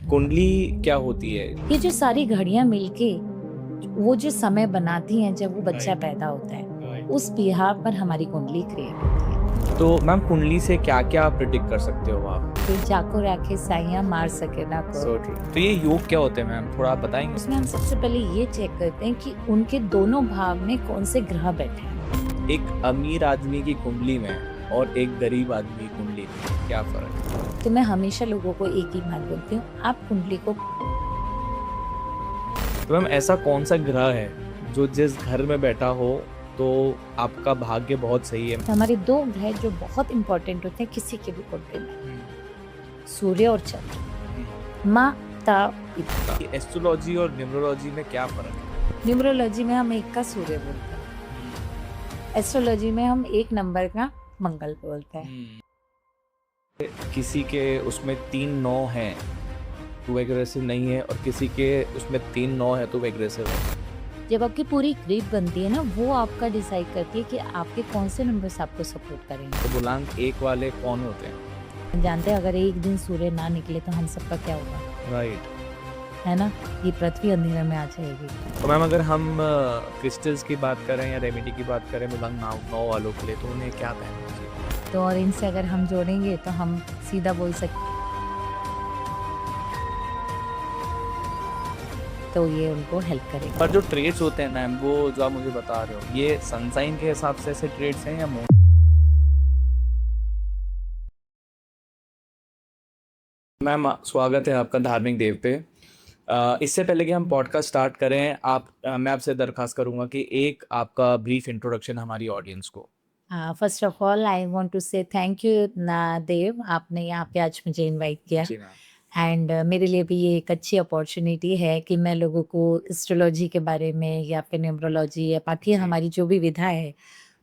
कुंडली क्या होती है? ये जो सारी घड़ियां मिलके वो जो समय बनाती हैं जब वो बच्चा पैदा होता है, उस बिहार पर हमारी कुंडली क्रिएट होती है। तो मैम कुंडली से क्या-क्या प्रेडिक्ट कर सकते हो आप? फिर जाको राखे साइयां मार सके ना सो कोई। ट्रू। तो ये योग क्या होते हैं मैम? थोड़ा आप बताएँगे? उसमें हम सबसे पहले ये चेक करते हैं कि उनके दोनों भाव में कौन से ग्रह बैठे हैं। एक अमीर आदमी की कुंडली में और एक गरीब आदमी की कुंडली में क्या फ़र्क है? तो मैं हमेशा लोगों को एक ही बात बोलती हूँ, आप कुंडली को तो मैम ऐसा कौन-सा ग्रह है जो जिस घर में बैठा हो तो आपका भाग्य बहुत सही है? हमारे दो ग्रह जो बहुत इंपॉर्टेंट होते हैं किसी के भी कुंडली में, हुँ, सूर्य और चंद्र, हुँ। माता पिता। एस्ट्रोलॉजी और न्यूमरोलॉजी में क्या फ़र्क है? न्यूमरोलॉजी में हम एक का सूर्य बोलते हैं, एस्ट्रोलॉजी में हम एक नंबर का मंगल बोलते हैं। हुँ। किसी के उसमें 3 9 हैं, तो वो एग्रेसिव नहीं है और किसी के उसमें 3 9 है तो वो एग्रेसिव है। जब आपकी पूरी ग्रिड बनती है ना, वो आपका डिसाइड करती है कि आपके कौन से नंबर्स आपको सपोर्ट करेंगे। तो बुलांक 1 वाले कौन होते हैं? जानते हैं अगर एक दिन सूर्य ना निकले तो हम सबका क्या होगा, राइट। है ना? ये पृथ्वी अंधेरे में आ जाएगी। तो मैम अगर हम क्रिस्टल्स की बात करें या रेमेडी की बात करें बुलांक 9 वालों के लिए तो उन्हें क्या पहनना चाहिए? तो और इनसे अगर हम जोड़ेंगे तो हम सीधा बोल सकते, तो ये उनको हेल्प करेगा। पर जो ट्रेड्स होते हैं मैम वो जो आप मुझे बता रहे हो ये सन साइन के हिसाब से ऐसे ट्रेड्स हैं या मून? मैम स्वागत है आपका धार्मिक देव पे। इससे पहले कि हम पॉडकास्ट स्टार्ट करें मैं आपसे दरख्वास्त करूंगा कि एक आपका ब्रीफ इंट्रोडक्शन हमारी ऑडियंस को। First of all I want to say thank you ना देव, आपने यहाँ पे आज मुझे इनवाइट किया। जी मैम। एंड मेरे लिए भी ये एक अच्छी अपॉर्चुनिटी है कि मैं लोगों को एस्ट्रोलॉजी के बारे में या फिर न्यूमरोलॉजी या बाकी जी। हमारी जो भी विधा है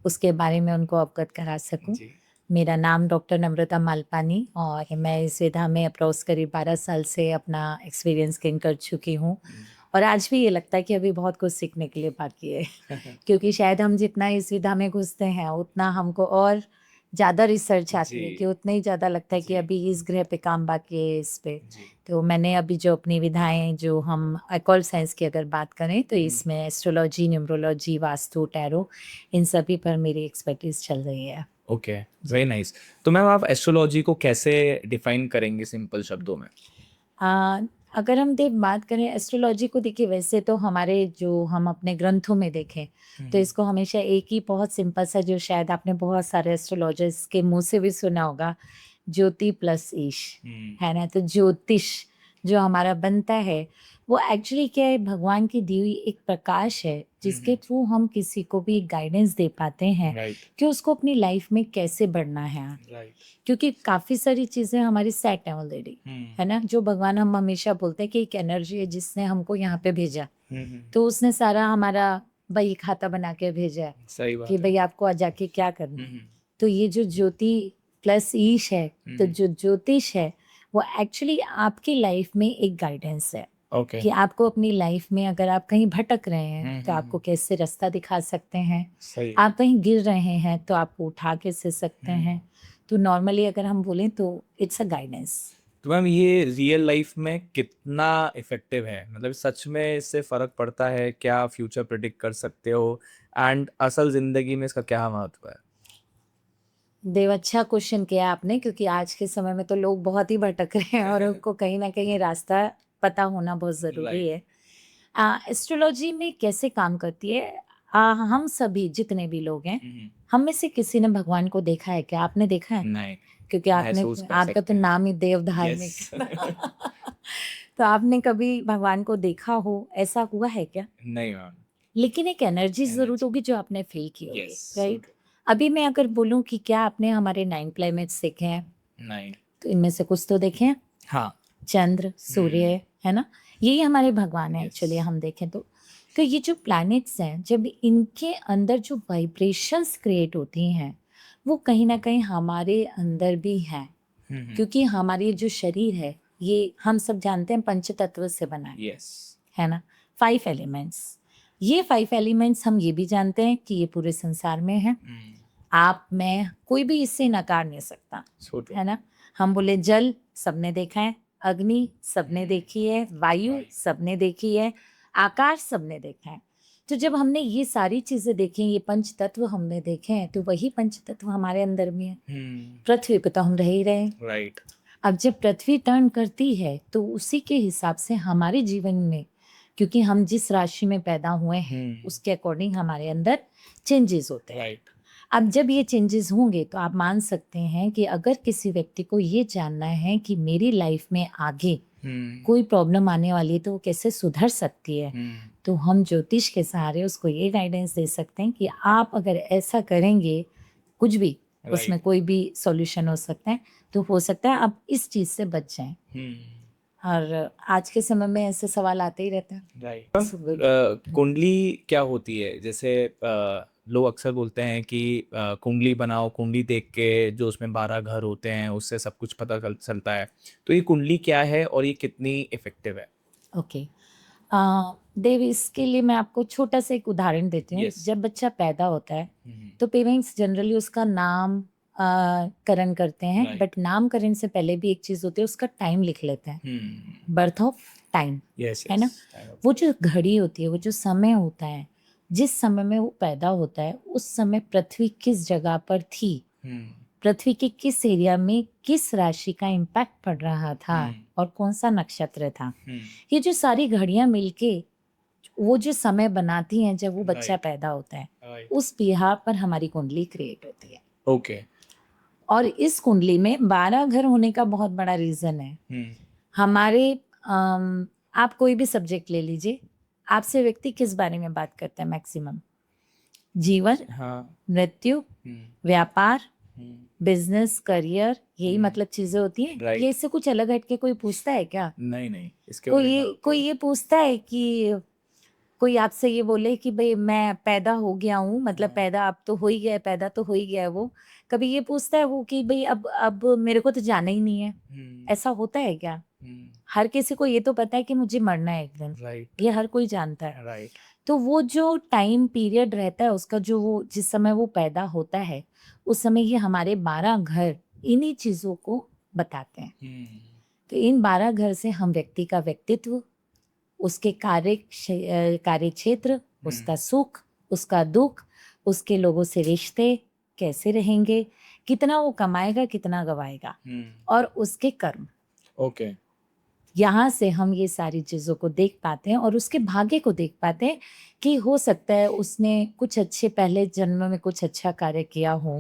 उसके बारे में उनको अवगत करा सकूं। जी। मेरा नाम डॉक्टर नम्रता मालपानी और मैं इस विधा में अप्रोक्स करीब 12 साल से अपना एक्सपीरियंस गेन कर चुकी हूँ। और आज भी ये लगता है कि अभी बहुत कुछ सीखने के लिए बाकी है क्योंकि शायद हम जितना इस विधा में घुसते हैं उतना हमको और ज़्यादा रिसर्च आती है जी। कि उतना ही ज़्यादा लगता है कि जी। अभी इस ग्रह पे काम बाकी है इस पे। जी। तो मैंने अभी जो अपनी विधाएं जो हम अकॉल्ट साइंस की अगर बात करें तो इसमें एस्ट्रोलॉजी, न्यूमरोलॉजी, वास्तु, टैरो, इन सभी पर मेरी एक्सपर्टीज चल रही है। Okay, very nice. तो मैम आप एस्ट्रोलॉजी को कैसे डिफाइन करेंगे सिंपल शब्दों में? आ, अगर हम बात करें एस्ट्रोलॉजी को, देखिए वैसे तो हमारे जो हम अपने ग्रंथों में देखें तो इसको हमेशा एक ही बहुत सिंपल सा, जो शायद आपने बहुत सारे एस्ट्रोलॉजर्स के मुंह से भी सुना होगा, ज्योति प्लस ईश, है ना? तो ज्योतिष जो हमारा बनता है वो एक्चुअली क्या है, भगवान की दी हुई एक प्रकाश है जिसके थ्रू हम किसी को भी गाइडेंस दे पाते हैं राइट। कि उसको अपनी लाइफ में कैसे बढ़ना है। राइट। क्योंकि काफ़ी सारी चीज़ें हमारी सेट हैं ऑलरेडी, है ना? जो भगवान, हम हमेशा बोलते हैं कि एक एनर्जी है जिसने हमको यहाँ पे भेजा, तो उसने सारा हमारा बही खाता बना के भेजा है सही कि बात है। भाई आपको आज जाके क्या करना है। तो ये जो ज्योति प्लस ईश है, तो जो ज्योतिष है वो एक्चुअली आपकी लाइफ में एक गाइडेंस है ओके। कि आपको अपनी लाइफ में अगर आप कहीं भटक रहे हैं तो आपको कैसे रास्ता दिखा सकते हैं। सही। आप कहीं गिर रहे हैं तो आपको उठा के से सकते हैं। तो नॉर्मली अगर हम बोलें तो इट्स अ गाइडेंस। तो मैम ये रियल लाइफ में कितना इफेक्टिव है? मतलब सच में इससे फ़र्क पड़ता है? क्या फ्यूचर प्रेडिक्ट कर सकते हो? एंड असल ज़िंदगी में इसका क्या महत्व है? देव, अच्छा क्वेश्चन किया आपने, क्योंकि आज के समय में तो लोग बहुत ही भटक रहे हैं और उनको कहीं ना कहीं रास्ता पता होना बहुत ज़रूरी है। एस्ट्रोलॉजी में कैसे काम करती है, हम सभी जितने भी लोग हैं, हम में से किसी ने भगवान को देखा है क्या? आपने देखा है? नहीं। क्योंकि आपने, महसूस कर आपका सकते तो हैं। नाम ही देव धार्मिक यस। तो आपने कभी भगवान को देखा हो, ऐसा हुआ है क्या? नहीं मैम। लेकिन एक एनर्जी ज़रूर एनर्जी। होगी जो आपने फील की होगी, यस। राइट? अभी मैं अगर बोलूँ कि क्या आपने हमारे 9 प्लैनेट्स देखे हैं, नहीं। तो इनमें से कुछ तो देखे हैं। हाँ। चंद्र, सूर्य, है ना? यही हमारे भगवान हैं यस। एक्चुअली, हम देखें तो ये जो प्लैनेट्स हैं, जब इनके अंदर जो वाइब्रेशंस क्रिएट होती हैं, वो कहीं न कहीं हमारे अंदर भी हैं। क्योंकि हमारी जो शरीर है, ये हम सब जानते हैं पंच तत्व से बना यस। है ना? 5 एलिमेंट्स। ये 5 एलिमेंट्स हम ये भी जानते हैं कि ये पूरे संसार में हैं। आप, मैं, कोई भी इससे नकार नहीं सकता, सो ट्रू। है ना? हम बोले जल, सबने देखा है, अग्नि सबने देखी है, वायु सबने देखी है, आकाश सबने देखा है। तो जब हमने ये सारी चीजें देखी, ये पंच तत्व हमने देखे हैं, तो वही पंच तत्व हमारे अंदर भी है। पृथ्वी पे तो हम रह ही रहे हैं। राइट। अब जब पृथ्वी टर्न करती है तो उसी के हिसाब से हमारे जीवन में, क्योंकि हम जिस राशि में पैदा हुए हैं उसके अकॉर्डिंग हमारे अंदर चेंजेस होते हैं। राइट। अब जब ये चेंजेस होंगे तो आप मान सकते हैं कि अगर किसी व्यक्ति को ये जानना है कि मेरी लाइफ में आगे कोई प्रॉब्लम आने वाली है तो वो कैसे सुधर सकती है, तो हम ज्योतिष के सहारे उसको ये गाइडेंस दे सकते हैं कि आप अगर ऐसा करेंगे, कुछ भी उसमें कोई भी सॉल्यूशन हो सकता है, तो हो सकता है आप इस चीज से बच जाएं। और आज के समय में ऐसे सवाल आते ही रहते हैं। राइट। कुंडली क्या होती है? जैसे लोग अक्सर बोलते हैं कि कुंडली बनाओ, कुंडली देख के जो उसमें 12 घर होते हैं उससे सब कुछ पता चलता है। तो ये कुंडली क्या है और ये कितनी इफेक्टिव है? ओके, देव, इसके लिए मैं आपको छोटा सा एक उदाहरण देती हूँ। Yes. जब बच्चा पैदा होता है तो पेरेंट्स जनरली उसका नाम करण करते हैं, Right. बट नामकरण से पहले भी एक चीज होती है, उसका टाइम लिख लेते हैं, बर्थ ऑफ टाइम, यस, है ना। वो जो घड़ी होती है, वो जो समय होता है, जिस समय में वो पैदा होता है उस समय पृथ्वी किस जगह पर थी, पृथ्वी के किस एरिया में किस राशि का इम्पैक्ट पड़ रहा था और कौन सा नक्षत्र था, ये जो सारी घड़ियां मिलके वो जो समय बनाती हैं जब वो बच्चा Right. पैदा होता है, Right. उस बिहार पर हमारी कुंडली क्रिएट होती है। ओके। और इस कुंडली में 12 घर होने का बहुत बड़ा रीजन है। हमारे आप कोई भी सब्जेक्ट ले लीजिए, आपसे व्यक्ति किस बारे में बात करता है मैक्सिमम? जीवन, हाँ। मृत्यु, व्यापार, बिजनेस, करियर, यही हम्म। मतलब चीजें होती हैं। Right. ये इससे कुछ अलग हटके कोई पूछता है क्या? नहीं, इसके बारे में कोई ये पूछता है कि कोई आपसे ये बोले कि भाई मैं पैदा हो गया हूँ, मतलब पैदा अब तो हो ही गया है, पैदा तो हो ही गया है, वो कभी ये पूछता है वो कि भाई अब मेरे को तो जाना ही नहीं है? ऐसा होता है क्या? हर किसी को ये तो पता है कि मुझे मरना है एक दिन, राइट। ये हर कोई जानता है। राइट। तो वो जो टाइम पीरियड रहता है उसका, जो वो जिस समय वो पैदा होता है उस समय ये हमारे 12 घर इन्हीं चीजों को बताते हैं। तो इन 12 घर से हम व्यक्ति का व्यक्तित्व, उसके कार्य क्षेत्र, उसका सुख, उसका दुख, उसके लोगों से रिश्ते कैसे रहेंगे, कितना वो कमाएगा, कितना गवाएगा, और उसके कर्म। ओके। यहाँ से हम ये सारी चीज़ों को देख पाते हैं और उसके भाग्य को देख पाते हैं कि हो सकता है उसने कुछ अच्छे पहले जन्म में कुछ अच्छा कार्य किया हो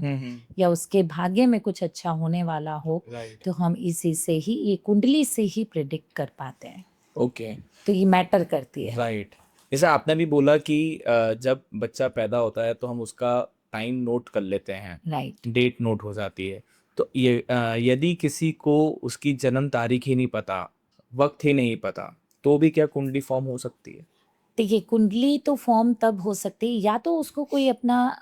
या उसके भाग्य में कुछ अच्छा होने वाला हो। राइट। तो हम इसी से ही, ये कुंडली से ही प्रिडिक्ट कर पाते हैं। ओके। तो ये मैटर करती है। राइट। जैसे आपने भी बोला कि जब बच्चा पैदा होता है तो हम उसका टाइम नोट कर लेते हैं, राइट। डेट नोट हो जाती है। तो ये यदि किसी को उसकी जन्म तारीख ही नहीं पता, वक्त ही नहीं पता, तो भी क्या कुंडली फॉर्म हो सकती है? देखिए, कुंडली तो फॉर्म तब हो सकती है या तो उसको कोई अपना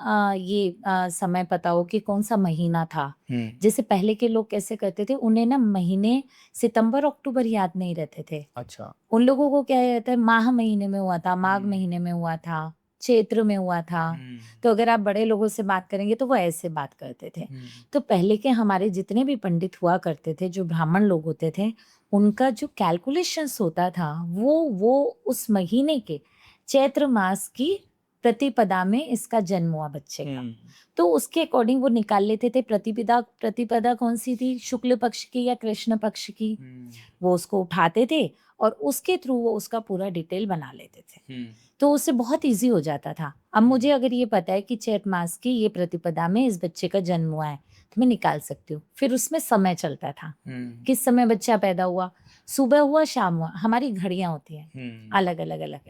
समय पता हो कि कौन सा महीना था। जैसे पहले के लोग कैसे करते थे, उन्हें ना महीने सितंबर अक्टूबर याद नहीं रहते थे। अच्छा। उन लोगों को क्या रहता है, माह महीने में हुआ था, माघ महीने में हुआ था, चैत्र में हुआ था। तो अगर आप बड़े लोगों से बात करेंगे तो वो ऐसे बात करते थे। तो पहले के हमारे जितने भी पंडित हुआ करते थे, जो ब्राह्मण लोग होते थे, उनका जो कैलकुलेशंस होता था वो उस महीने के चैत्र मास की प्रतिपदा में इसका जन्म हुआ बच्चे का, तो उसके अकॉर्डिंग वो निकाल लेते थे। प्रतिपदा कौन सी थी, शुक्ल पक्ष की या कृष्ण पक्ष की, वो उसको उठाते थे और उसके थ्रू वो उसका पूरा डिटेल बना लेते थे। तो उससे बहुत इजी हो जाता था। अब मुझे अगर ये पता है कि चैत मास की ये प्रतिपदा में इस बच्चे का जन्म हुआ है, तो मैं निकाल सकती हूँ। फिर उसमें समय चलता था, किस समय बच्चा पैदा हुआ, सुबह हुआ, शाम हुआ। हमारी घड़ियां होती हैं अलग अलग,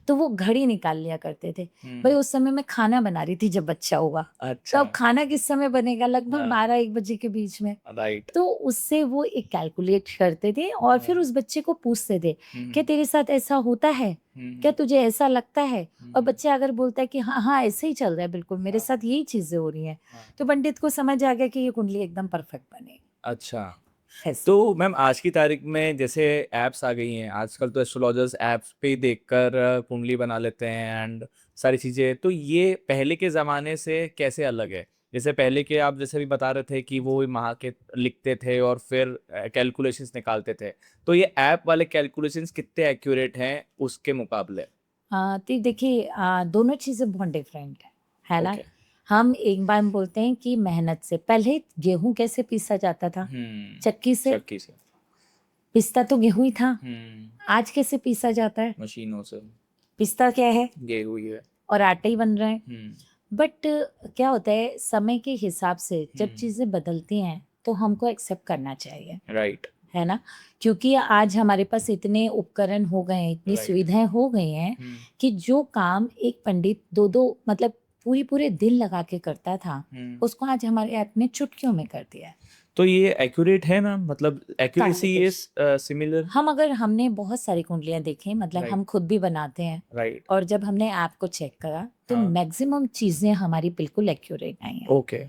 तो वो घड़ी निकाल लिया करते थे। भाई उस समय मैं खाना बना रही थी जब बच्चा हुआ, अच्छा। तो अब खाना किस समय बनेगा, लगभग 12-1 बजे के बीच में। राइट। तो उससे वो एक कैलकुलेट करते थे और फिर उस बच्चे को पूछते थे क्या तेरे साथ ऐसा होता है, क्या तुझे ऐसा लगता है। और बच्चा अगर बोलता है कि हाँ हाँ ऐसे ही चल रहा है, बिल्कुल मेरे साथ यही चीजें हो रही हैं, तो पंडित को समझ आ गया कि ये कुंडली एकदम परफेक्ट बनेगी। अच्छा। ऐसे। तो मैम आज की तारीख में जैसे एप्स आ गई हैं, आजकल तो एस्ट्रोलॉजर्स एप्स पे ही देखकर कुंडली बना लेते हैं एंड सारी चीज़ें, तो ये पहले के ज़माने से कैसे अलग है? जैसे पहले के आप जैसे भी बता रहे थे कि वो महा के लिखते थे और फिर कैलकुलेशंस निकालते थे, तो ये ऐप वाले कैलकुलेशंस कितने एक्यूरेट हैं उसके मुकाबले? तो देखिए दोनों चीज़ें बहुत डिफरेंट है ना? ओके। हम एक बार बोलते हैं कि मेहनत से पहले गेहूँ कैसे पीसा जाता था? चक्की से। चक्की से। पिसता तो गेहूँ ही था। आज कैसे पीसा जाता है? मशीनों से। पिसता क्या है? गेहूं ही है। और आटा ही बन रहा है। बट क्या होता है समय के हिसाब से जब चीज़ें बदलती हैं तो हमको एक्सेप्ट करना चाहिए, राइट। है ना? क्योंकि आज हमारे पास इतने उपकरण हो गए हैं, इतनी Right. सुविधाएं हो गई हैं कि जो काम एक पंडित दो मतलब पूरे दिन लगा के करता था, उसको आज हमारे ऐप ने चुटकियों में कर दिया है। तो ये एक्यूरेट है ना, मतलब एक्यूरेसी काफी इज सिमिलर? हमने बहुत सारी कुंडलियां देखी, मतलब Right. हम खुद भी बनाते हैं। राइट। और जब हमने ऐप को चेक करा तो हाँ। मैक्सिमम चीजें हमारी बिल्कुल एक्यूरेट आई हैं। ओके।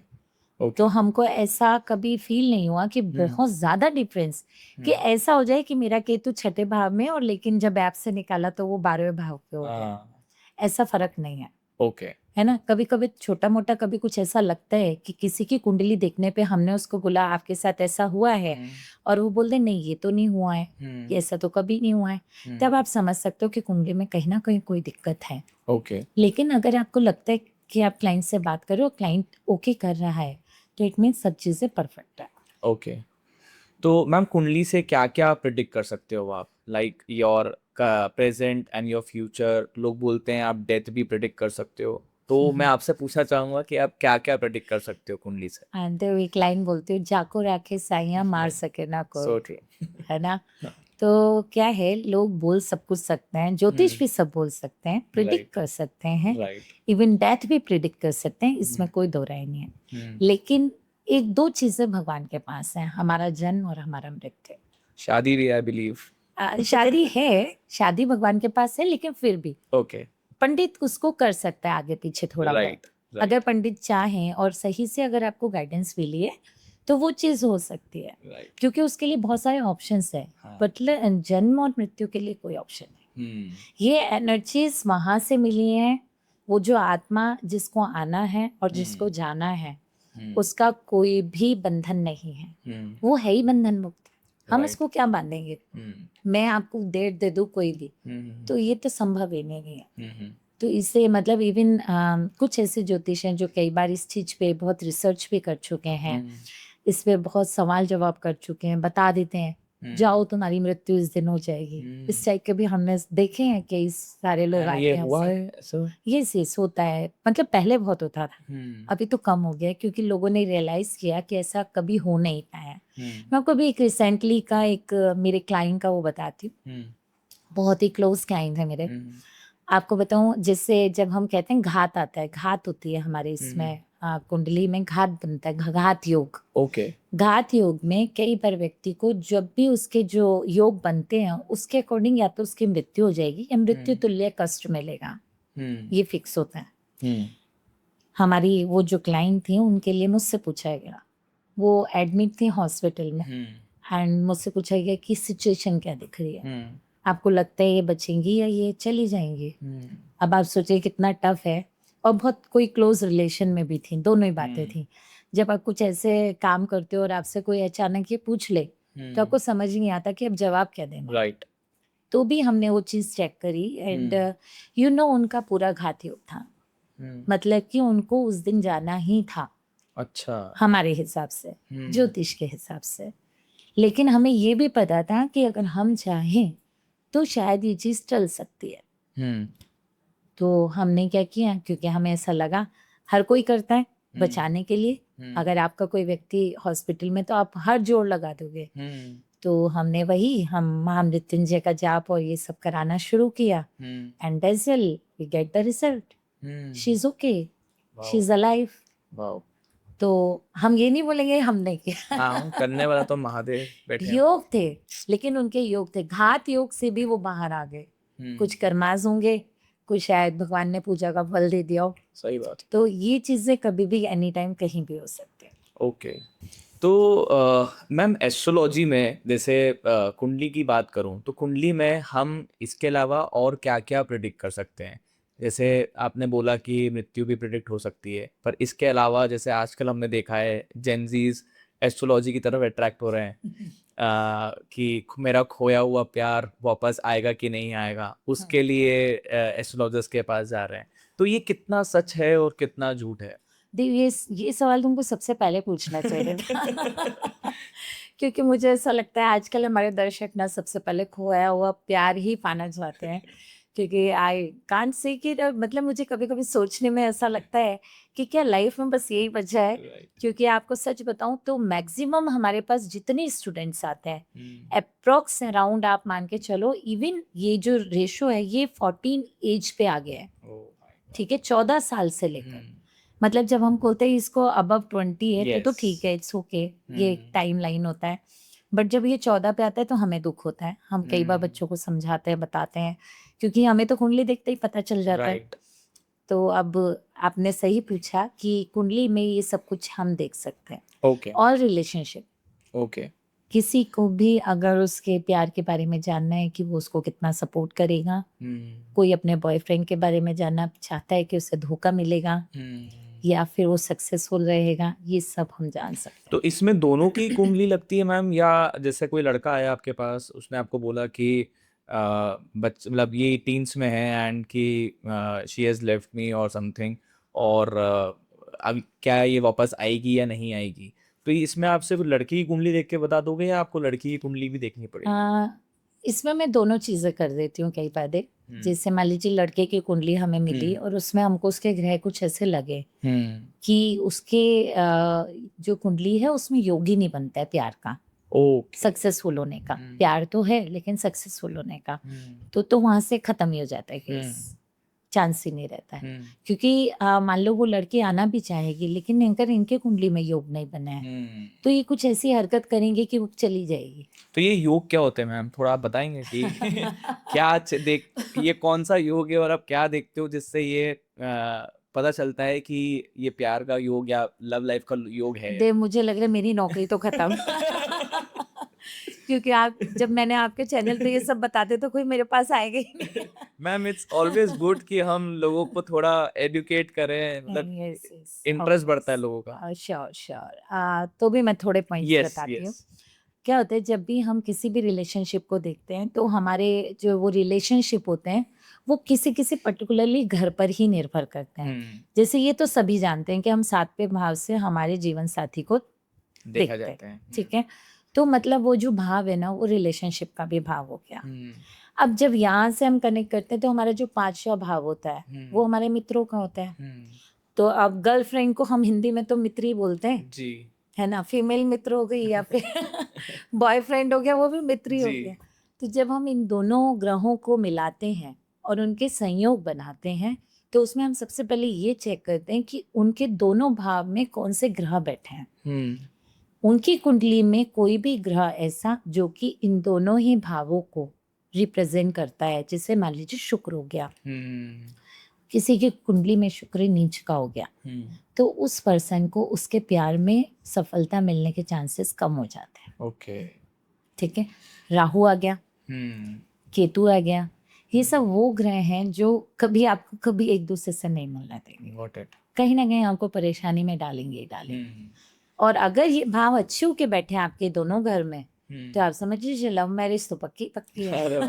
ओके। तो हमको ऐसा कभी फील नहीं हुआ कि बहुत ज्यादा डिफरेंस कि ऐसा हो जाए कि मेरा केतु छठे भाव में और लेकिन जब ऐप से निकाला तो वो 12वें भाव पे हो गया। हाँ। ऐसा फर्क नहीं है, ओके। है ना? कभी कभी छोटा मोटा कभी कुछ ऐसा लगता है कि किसी की कुंडली देखने पे हमने उसको बोला आपके साथ ऐसा हुआ है, और वो बोल दे नहीं ये तो नहीं हुआ है, ये ऐसा तो कभी नहीं हुआ है, तब आप समझ सकते हो कि कुंडली में कहीं ना कहीं कोई दिक्कत है। ओके। लेकिन अगर आपको लगता है कि आप क्लाइंट से बात करो, क्लाइंट ओके कर रहा है, तो इट मीन सब चीजें परफेक्ट है। ओके। तो मैम कुंडली से क्या क्या प्रिडिक्ट कर सकते हो आप, like your present and your future? लोग बोलते हैं आप डेथ भी प्रिडिक्ट कर सकते हो, तो मैं आपसे पूछना चाहूंगा कि आप क्या क्या प्रिडिक्ट कर सकते हो कुंडली से? एंड एक लाइन बोलती हूँ, जाको राखे साइया मार सके ना सो कोई, ट्रू। है ना? तो क्या है, लोग बोल सब कुछ सकते हैं, ज्योतिष भी सब बोल सकते हैं, प्रिडिक्ट Right. कर सकते हैं, राइट। इवन डेथ भी प्रिडिक्ट कर सकते हैं, इसमें कोई दो राय नहीं है। लेकिन एक दो चीजें भगवान के पास हैं, हमारा जन्म और हमारा मृत्यु। शादी भी आई बिलीव। शादी है, शादी भगवान के पास है, लेकिन फिर भी ओके। पंडित उसको कर सकता है आगे पीछे थोड़ा राइट। बहुत। अगर पंडित चाहें और सही से अगर आपको गाइडेंस मिली है तो वो चीज हो सकती है, राइट। क्योंकि उसके लिए बहुत सारे ऑप्शंस है। हाँ। बट जन्म और मृत्यु के लिए कोई ऑप्शन नहीं। ये एनर्जीज वहां से मिली हैं, वो जो आत्मा जिसको आना है और जिसको जाना है उसका कोई भी बंधन नहीं है, वो है ही बंधन मुक्त। हम Right. उसको क्या बांधेंगे? मैं आपको डेट दे दूं कोई भी, तो ये तो संभव ही नहीं है। तो इससे मतलब इवन कुछ ऐसे ज्योतिष हैं जो कई बार इस चीज पे बहुत रिसर्च भी कर चुके हैं, इस पे बहुत सवाल जवाब कर चुके हैं, बता देते हैं जाओ तुम्हारी मृत्यु इस दिन हो जाएगी। इस टाइप के भी हमने देखे हैं कि इस सारे लोग आते ये हैं हुआ हमसे। है सर? ये चीज होता है, मतलब पहले बहुत होता था, अभी तो कम हो गया है, क्योंकि लोगों ने रियलाइज किया कि ऐसा कभी हो नहीं पाया। मैं आपको भी एक रिसेंटली का एक मेरे क्लाइंट का वो बताती हूँ, बहुत ही क्लोज क्लाइंट है मेरे। आपको बताऊं, जैसे जब हम कहते हैं घात आता है, घात होती है हमारे इसमें कुंडली में घात बनता है, घात योग। ओके। घात योग में कई बार व्यक्ति को जब भी उसके जो योग बनते हैं उसके अकॉर्डिंग या तो उसकी मृत्यु हो जाएगी या मृत्यु तुल्य कष्ट मिलेगा, ये फिक्स होता है। हमारी वो जो क्लाइंट थी उनके लिए मुझसे पूछा गया, वो एडमिट थी हॉस्पिटल में, एंड मुझसे पूछा गया कि सिचुएशन क्या दिख रही है, आपको लगता है ये बचेंगी या ये चली जाएंगी? अब आप सोचिए कितना टफ है, और बहुत कोई क्लोज रिलेशन में भी थी, दोनों ही बातें थी। जब आप कुछ ऐसे काम करते हो और आपसे कोई अचानक ये पूछ ले तो आपको समझ नहीं आता कि अब जवाब क्या देना। राइट। तो भी हमने वो चीज चेक करी एंड उनका पूरा घात योग था, मतलब कि उनको उस दिन जाना ही था। अच्छा। हमारे हिसाब से, ज्योतिष के हिसाब से। लेकिन हमें ये भी पता था कि अगर हम चाहें तो शायद ये चीज चल सकती है। तो हमने क्या किया, क्योंकि हमें ऐसा लगा हर कोई करता है बचाने के लिए, अगर आपका कोई व्यक्ति हॉस्पिटल में तो आप हर जोड़ लगा दोगे। तो हमने हम महामृत्युंजय का जाप और ये सब कराना शुरू किया, and we get the result, she is okay, she is alive. Wow. तो हम ये नहीं बोलेंगे हमने किया। हाँ, करने वाला तो महादेव बैठे हैं। योग थे, लेकिन उनके योग थे, घात योग से भी वो बाहर आ गए। कुछ कर्माज होंगे, कुछ शायद भगवान ने पूजा का फल दे दिया हो। सही बात। तो ये चीजें कभी भी एनी टाइम कहीं भी हो सकती है। ओके। तो मैम एस्ट्रोलॉजी में जैसे कुंडली की बात करूं तो कुंडली में हम इसके अलावा और क्या क्या प्रिडिक्ट कर सकते हैं? जैसे आपने बोला कि मृत्यु भी प्रिडिक्ट हो सकती है, पर इसके अलावा जैसे आजकल हमने देखा है जेनजीज एस्ट्रोलॉजी की तरफ अट्रैक्ट हो रहे हैं कि मेरा खोया हुआ प्यार वापस आएगा कि नहीं आएगा, उसके लिए एस्ट्रोलॉजर्स के पास जा रहे हैं। तो ये कितना सच है और कितना झूठ है? ये सवाल तुमको सबसे पहले पूछना चाहिए था क्योंकि मुझे ऐसा लगता है आजकल हमारे दर्शक ना सबसे पहले खोया हुआ प्यार ही पाना चाहते हैं क्योंकि आई कांट से कि मतलब मुझे कभी कभी सोचने में ऐसा लगता है कि क्या लाइफ में बस यही वजह है। Right. क्योंकि आपको सच बताऊं तो मैक्सिमम हमारे पास जितने स्टूडेंट्स आते हैं Hmm. अप्रोक्स अराउंड आप मान के चलो इवन ये जो रेशो है ये 14 एज पे आ गया है। Oh my God. ठीक है, 14 साल से लेकर Hmm. मतलब जब हम बोलते हैं इसको अबव 20 है तो Yes. ठीक है, इट्स ओके, ये Hmm. टाइम लाइन होता है। बट जब ये 14 पे आता है तो हमें दुख होता है। हम कई बार Hmm. बच्चों को समझाते हैं, बताते हैं, क्योंकि हमें तो कुंडली देखते ही पता चल जाता है। Right. तो अब आपने सही पूछा कि कुंडली में ये सब कुछ हम देख सकते हैं। Okay. और रिलेशनशिप, Okay. किसी को भी अगर उसके प्यार के बारे में जानना है कि वो उसको कितना सपोर्ट करेगा, Hmm. कोई अपने बॉयफ्रेंड के बारे में जानना चाहता है कि उसे धोखा मिलेगा Hmm. या फिर वो सक्सेसफुल रहेगा, ये सब हम जान सकते तो इसमें दोनों की कुंडली लगती है मैम, या जैसे कोई लड़का आया आपके पास, उसने आपको बोला कि मतलब ये टीन्स में है एंड कि शी हैज़ लेफ्ट मी और समथिंग, और अब क्या ये वापस आएगी या नहीं आएगी, तो इसमें आप सिर्फ लड़की की कुंडली देख के बता दोगे या आपको लड़की की कुंडली भी देखनी पड़ेगी? हैं। इसमें मैं दोनों चीज़ें कर देती हूँ कई बार। हम्म। जैसे मान लीजिए लड़के की कुंडली हमें मिली हम्म। और उसमें हमको उसके ग्रह कुछ ऐसे लगे हम्म। कि उसके जो कुंडली है उसमें योग ही नहीं बनता है प्यार का, ओके। सक्सेसफुल होने का। हम्म। प्यार तो है लेकिन सक्सेसफुल होने का हम्म। तो वहां से खत्म ही हो जाता है केस, चांस ही नहीं रहता है। हम्म। क्योंकि मान लो वो लड़की आना भी चाहेगी लेकिन अगर इनके कुंडली में योग नहीं बना है हम्म। तो ये कुछ ऐसी हरकत करेंगे कि वो चली जाएगी। तो ये योग क्या होते हैं मैम, थोड़ा आप बताएंगे कि क्या देख, ये कौन सा योग है और आप क्या देखते हो जिससे ये पता चलता है कि ये प्यार का योग या लव लाइफ का योग है? दे मुझे लग रहा है मेरी नौकरी तो खत्म क्योंकि आप जब मैंने आपके चैनल पे ये सब बताते तो कोई मेरे पास आएगा ही नहीं। मैम इट्स ऑलवेज गुड कि हम लोगों को थोड़ा एडुकेट करें, मतलब यस यस, इंटरेस्ट बढ़ता है लोगों का। Sure sure. तो भी मैं थोड़े पॉइंट्स यस बताती हूँ। यस। क्या होता है जब भी हम किसी भी रिलेशनशिप को देखते हैं तो हमारे जो वो रिलेशनशिप होते हैं वो किसी किसी पर्टिकुलरली घर पर ही निर्भर करते हैं। जैसे ये तो सभी जानते हैं कि हम सातवें भाव से हमारे जीवन साथी को देखा देखते जाता है। हैं, ठीक है। तो मतलब वो जो भाव है ना वो रिलेशनशिप का भी भाव हो गया। अब जब यहाँ से हम कनेक्ट करते हैं तो हमारा जो पांचवा भाव होता है वो हमारे मित्रों का होता है। तो अब गर्लफ्रेंड को हम हिंदी में तो मित्र ही बोलते हैं जी। है ना, फीमेल मित्र हो गई या फिर बॉयफ्रेंड हो गया वो भी मित्र ही हो जी। गया। तो जब हम इन दोनों ग्रहों को मिलाते हैं और उनके संयोग बनाते हैं तो उसमें हम सबसे पहले ये चेक करते हैं कि उनके दोनों भाव में कौन से ग्रह बैठे हैं। उनकी कुंडली में कोई भी ग्रह ऐसा जो कि इन दोनों ही भावों को रिप्रेजेंट करता है, जैसे मान लीजिए शुक्र हो गया, किसी की कुंडली में शुक्र नीच का हो गया तो उस पर्सन को उसके प्यार में सफलता मिलने के चांसेस कम हो जाते हैं। ओके। ठीक है, राहु आ गया, केतु आ गया, ये सब वो ग्रह हैं जो कभी आपको कभी एक दूसरे से नहीं मिलना देंगे, गॉट इट। कहीं ना कहीं आपको परेशानी में डालेंगे ही डालेंगे। और अगर ये भाव अच्छे होके बैठे हैं आपके दोनों घर में तो आप समझ लीजिए लव मैरिज तो पक्की पक्की है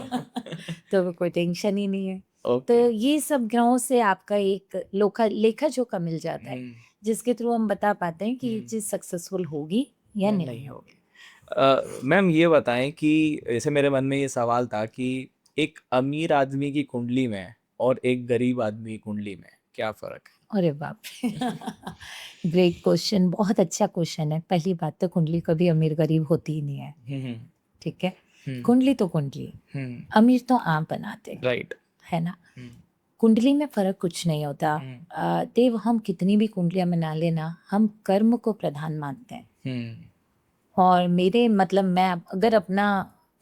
तो कोई टेंशन ही नहीं है। तो ये सब ग्रहों से आपका एक लेखा जोखा मिल जाता है जिसके थ्रू हम बता पाते हैं कि ये चीज सक्सेसफुल होगी या नहीं होगी। मैम ये बताएं कि जैसे मेरे मन में ये सवाल था कि एक अमीर आदमी की कुंडली में और एक गरीब आदमी की कुंडली में क्या फर्क है? अरे बाप रे ग्रेट क्वेश्चन, बहुत अच्छा क्वेश्चन है। पहली बात तो कुंडली कभी अमीर गरीब होती ही नहीं है, ठीक है। कुंडली तो कुंडली, अमीर तो आप बनाते हैं, राइट, है ना। कुंडली में फर्क कुछ नहीं होता। देव हम कितनी भी कुंडलियां बना लेना हम कर्म को प्रधान मानते हैं। और मेरे मतलब मैं अगर अपना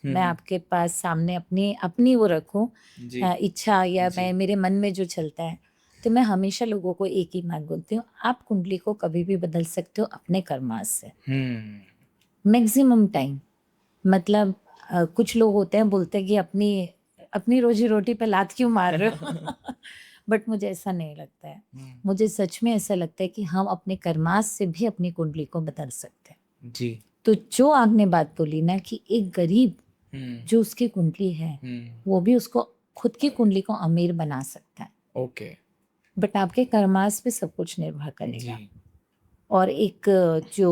मैं आपके पास सामने अपनी वो रखूं इच्छा या मैं मेरे मन में जो चलता है तो मैं हमेशा लोगों को एक ही बात बोलती हूँ, आप कुंडली को कभी भी बदल सकते हो अपने कर्मास से मैक्सिमम टाइम। मतलब कुछ लोग होते हैं बोलते हैं कि अपनी रोजी रोटी पे लात क्यों मार रहे हो बट मुझे ऐसा नहीं लगता है। मुझे सच में ऐसा लगता है कि हम अपने कर्मास से भी अपनी कुंडली को बदल सकते हैं। जी। तो जो आपने बात बोली ना कि एक गरीब जो उसकी कुंडली है वो भी उसको खुद की कुंडली को अमीर बना सकता है। ओके। बट आपके कर्मास पे सब कुछ निर्भर करेगा। जी। और एक जो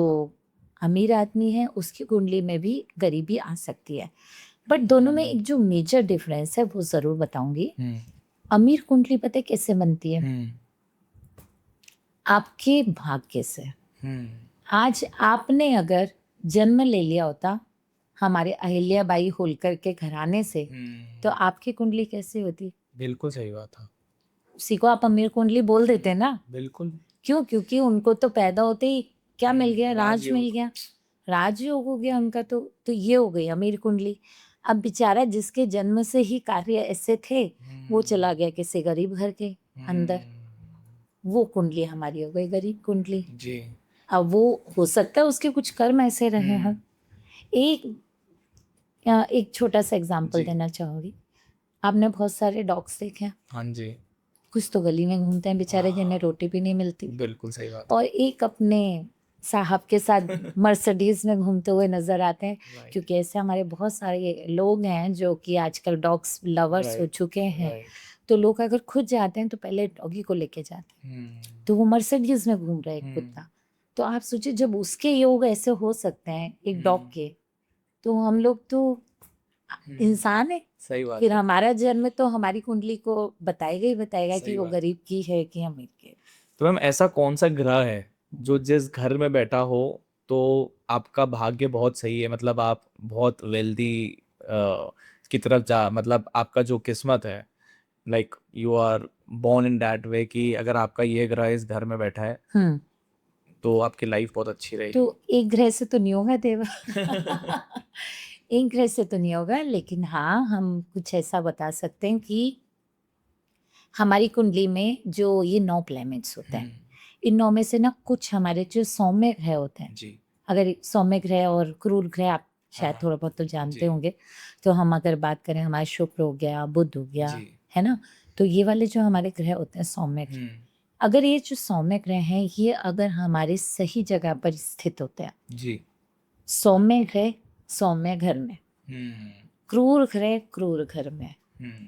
अमीर आदमी है उसकी कुंडली में भी गरीबी आ सकती है। बट दोनों में एक जो मेजर डिफरेंस है वो ज़रूर बताऊंगी। अमीर कुंडली पता है कैसे बनती है? आपके भाग्य से। आज आपने अगर जन्म ले लिया होता हमारे अहिल्याबाई होलकर के घराने से तो आपकी कुंडली कैसी होती? बिल्कुल सही बात था। उसी को आप अमीर कुंडली बोल देते ना। बिल्कुल। क्यों? क्योंकि उनको तो पैदा होते ही क्या मिल गया? राज राजयोग। मिल गया, राजयोग हो गया उनका। तो ये हो गई अमीर कुंडली। अब बेचारा जिसके जन्म से ही कार्य ऐसे थे वो चला गया किसी गरीब घर के अंदर, वो कुंडली हमारी हो गई गरीब कुंडली। जी। अब वो हो सकता है उसके कुछ कर्म ऐसे रहे हैं। एक छोटा सा एग्जाम्पल जी। देना चाहूँगी। आपने बहुत सारे डॉग्स देखे हैं, हाँ जी। कुछ तो गली में घूमते हैं बेचारे जिन्हें रोटी भी नहीं मिलती, बिल्कुल सही बात। और एक अपने साहब के साथ मर्सिडीज में घूमते हुए नजर आते हैं। Right. क्योंकि ऐसे हमारे बहुत सारे लोग हैं जो कि आजकल डॉग्स लवर्स हो Right. चुके हैं। Right. तो लोग अगर खुद जाते हैं तो पहले डॉगी को लेके जाते हैं। तो वो मर्सिडीज में घूम रहा है एक कुत्ता। तो आप सोचिए जब उसके योग ऐसे हो सकते हैं एक डॉग के, तो हम लोग तो इंसान है। सही बात फिर है। हमारा जन्म तो हमारी कुंडली को बताएगा ही बताएगा सही कि वो बात। गरीब की है कि अमीर की। तो मैम ऐसा कौन सा ग्रह है जो जिस घर में बैठा हो तो आपका भाग्य बहुत सही है, मतलब आप बहुत वेल्दी की तरफ जा, मतलब आपका जो किस्मत है, like you are born in that way कि अगर आपका ये ग्रह इस घर में बैठा है हम्म तो आपकी लाइफ बहुत अच्छी रहेगी। तो एक ग्रह से तो नहीं होगा देवा। एक ग्रह से तो नहीं होगा, लेकिन हाँ हम कुछ ऐसा बता सकते हैं कि हमारी कुंडली में जो ये 9 प्लैनेट्स होते हैं, इन 9 में से ना कुछ हमारे जो सौम्य ग्रह होते हैं। जी। अगर सौम्य ग्रह और क्रूर ग्रह आप शायद थोड़ा बहुत तो जानते जी। होंगे। तो हम अगर बात करें हमारा शुक्र हो गया, बुध हो गया, जी। है ना। तो ये वाले जो हमारे ग्रह होते हैं सौम्य ग्रह, अगर ये जो सौम्य ग्रह हैं ये अगर हमारे सही जगह पर स्थित होते हैं, जी। सौम्य ग्रह सौम्य घर में, क्रूर ग्रह क्रूर घर में,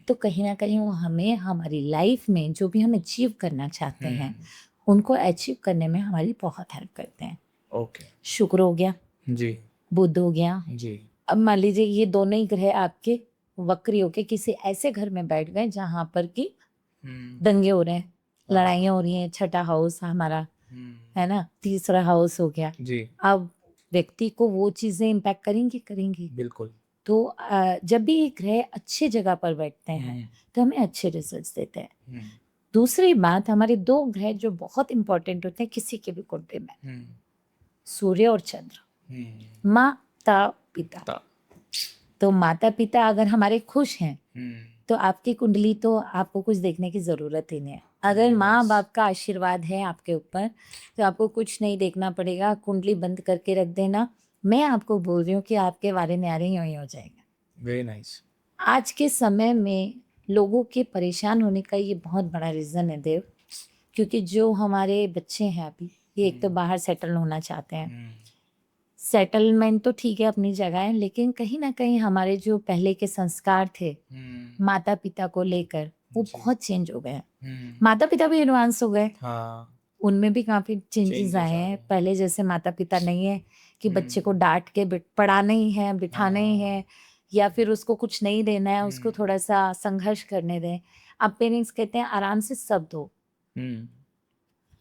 तो कहीं ना कहीं वो हमें हमारी लाइफ में जो भी हम अचीव करना चाहते हैं उनको अचीव करने में हमारी बहुत हेल्प करते हैं। ओके। शुक्र हो गया, जी। बुध हो गया। जी। अब मान लीजिए ये दोनों ही ग्रह आपके वक्री होके किसी ऐसे घर में बैठ गए जहां पर कि दंगे हो रहे हैं, लड़ाइयाँ हो रही हैं। छठा हाउस हमारा है ना, तीसरा हाउस हो गया। जी। अब व्यक्ति को वो चीजें इम्पैक्ट करेंगी। बिल्कुल। तो जब भी ये ग्रह अच्छी जगह पर बैठते हैं तो हमें अच्छे रिजल्ट्स देते हैं। दूसरी बात, हमारे 2 ग्रह जो बहुत इंपॉर्टेंट होते हैं किसी के भी कुंडली में, सूर्य और चंद्र, माता पिता। तो माता पिता अगर हमारे खुश हैं तो आपकी कुंडली तो आपको कुछ देखने की जरूरत ही नहीं है। अगर माँ बाप का आशीर्वाद है आपके ऊपर तो आपको कुछ नहीं देखना पड़ेगा, कुंडली बंद करके रख देना। मैं आपको बोल रही हूँ कि आपके वारे न्यारे यूं ही हो जाएगा। Very nice. आज के समय में लोगों के परेशान होने का ये बहुत बड़ा रीज़न है देव, क्योंकि जो हमारे बच्चे हैं अभी ये एक तो बाहर सेटल होना चाहते हैं। सेटलमेंट तो ठीक है अपनी जगह है, लेकिन कहीं ना कहीं हमारे जो पहले के संस्कार थे माता पिता को लेकर वो बहुत चेंज हो गए हैं। माता पिता भी एडवांस हो गए, उनमें भी काफ़ी चेंजेस आए हैं। पहले जैसे माता पिता नहीं है कि बच्चे को डांट के पढ़ाना ही है, बिठाना ही है, या फिर उसको कुछ नहीं देना है, उसको थोड़ा सा संघर्ष करने दें। अब पेरेंट्स कहते हैं आराम से सब दो,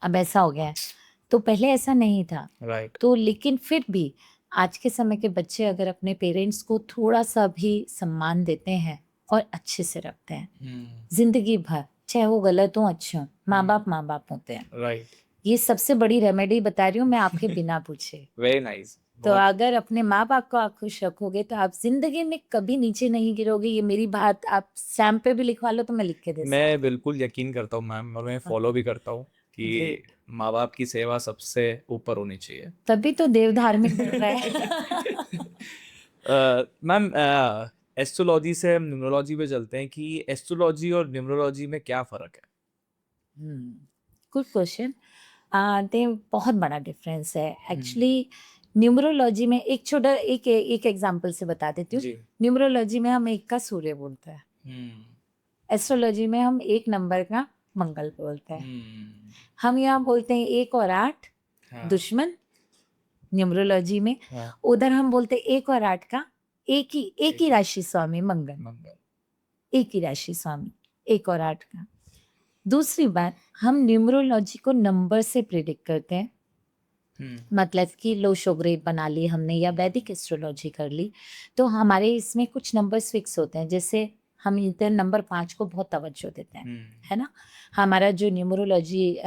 अब ऐसा हो गया है। तो पहले ऐसा नहीं था। राइट। तो लेकिन फिर भी आज के समय के बच्चे अगर अपने पेरेंट्स को थोड़ा सा भी सम्मान देते हैं और अच्छे से रखते हैं जिंदगी भर, चाहे वो गलत हो अच्छे हो, माँ बाप होते हैं। राइट। ये सबसे बड़ी रेमेडी बता रही हूँ मैं आपके बिना पूछे। Very nice. तो अगर अपने माँ बाप को आप खुश रखोगे तो आप जिंदगी में कभी नीचे नहीं गिरोगे। ये मेरी बात आप स्टैम्प पे भी लिखवा लो तो मैं लिख के दे सकती हूँ। मैं बिल्कुल यकीन करता हूँ मैम, और मैं फॉलो भी करता हूँ कि माँ बाप की सेवा सबसे ऊपर होनी चाहिए। तभी तो देव धार्मिक बन रहा है। मैम एस्ट्रोलॉजी से हम न्यूमरोलॉजी पे चलते हैं कि एस्ट्रोलॉजी और न्यूमरोलॉजी में क्या फ़र्क है? Good question. ते बहुत बड़ा डिफरेंस है एक्चुअली। न्यूमरोलॉजी में एक छोटा एक एग्जांपल से बता देती हूँ। जी। न्यूमरोलॉजी में हम एक का सूर्य बोलते हैं, हम्म एस्ट्रोलॉजी में हम एक नंबर का मंगल बोलते हैं। हम्म, हम यहाँ बोलते हैं 1 और 8 हाँ दुश्मन न्यूमरोलॉजी में। हाँ उधर हम बोलते हैं 1 और 8 का एक ही राशि स्वामी मंगल, मंगल। एक ही राशि स्वामी 1 और 8 का। दूसरी बात, हम न्यूमरोलॉजी को नंबर से प्रिडिक्ट करते हैं। मतलब कि लो शोग्रेड बना ली हमने या वैदिक एस्ट्रोलॉजी कर ली, तो हमारे इसमें कुछ नंबर्स फिक्स होते हैं। जैसे हम इधर नंबर 5 को बहुत तवज्जो देते हैं, है ना। हमारा जो न्यूमरोलॉजी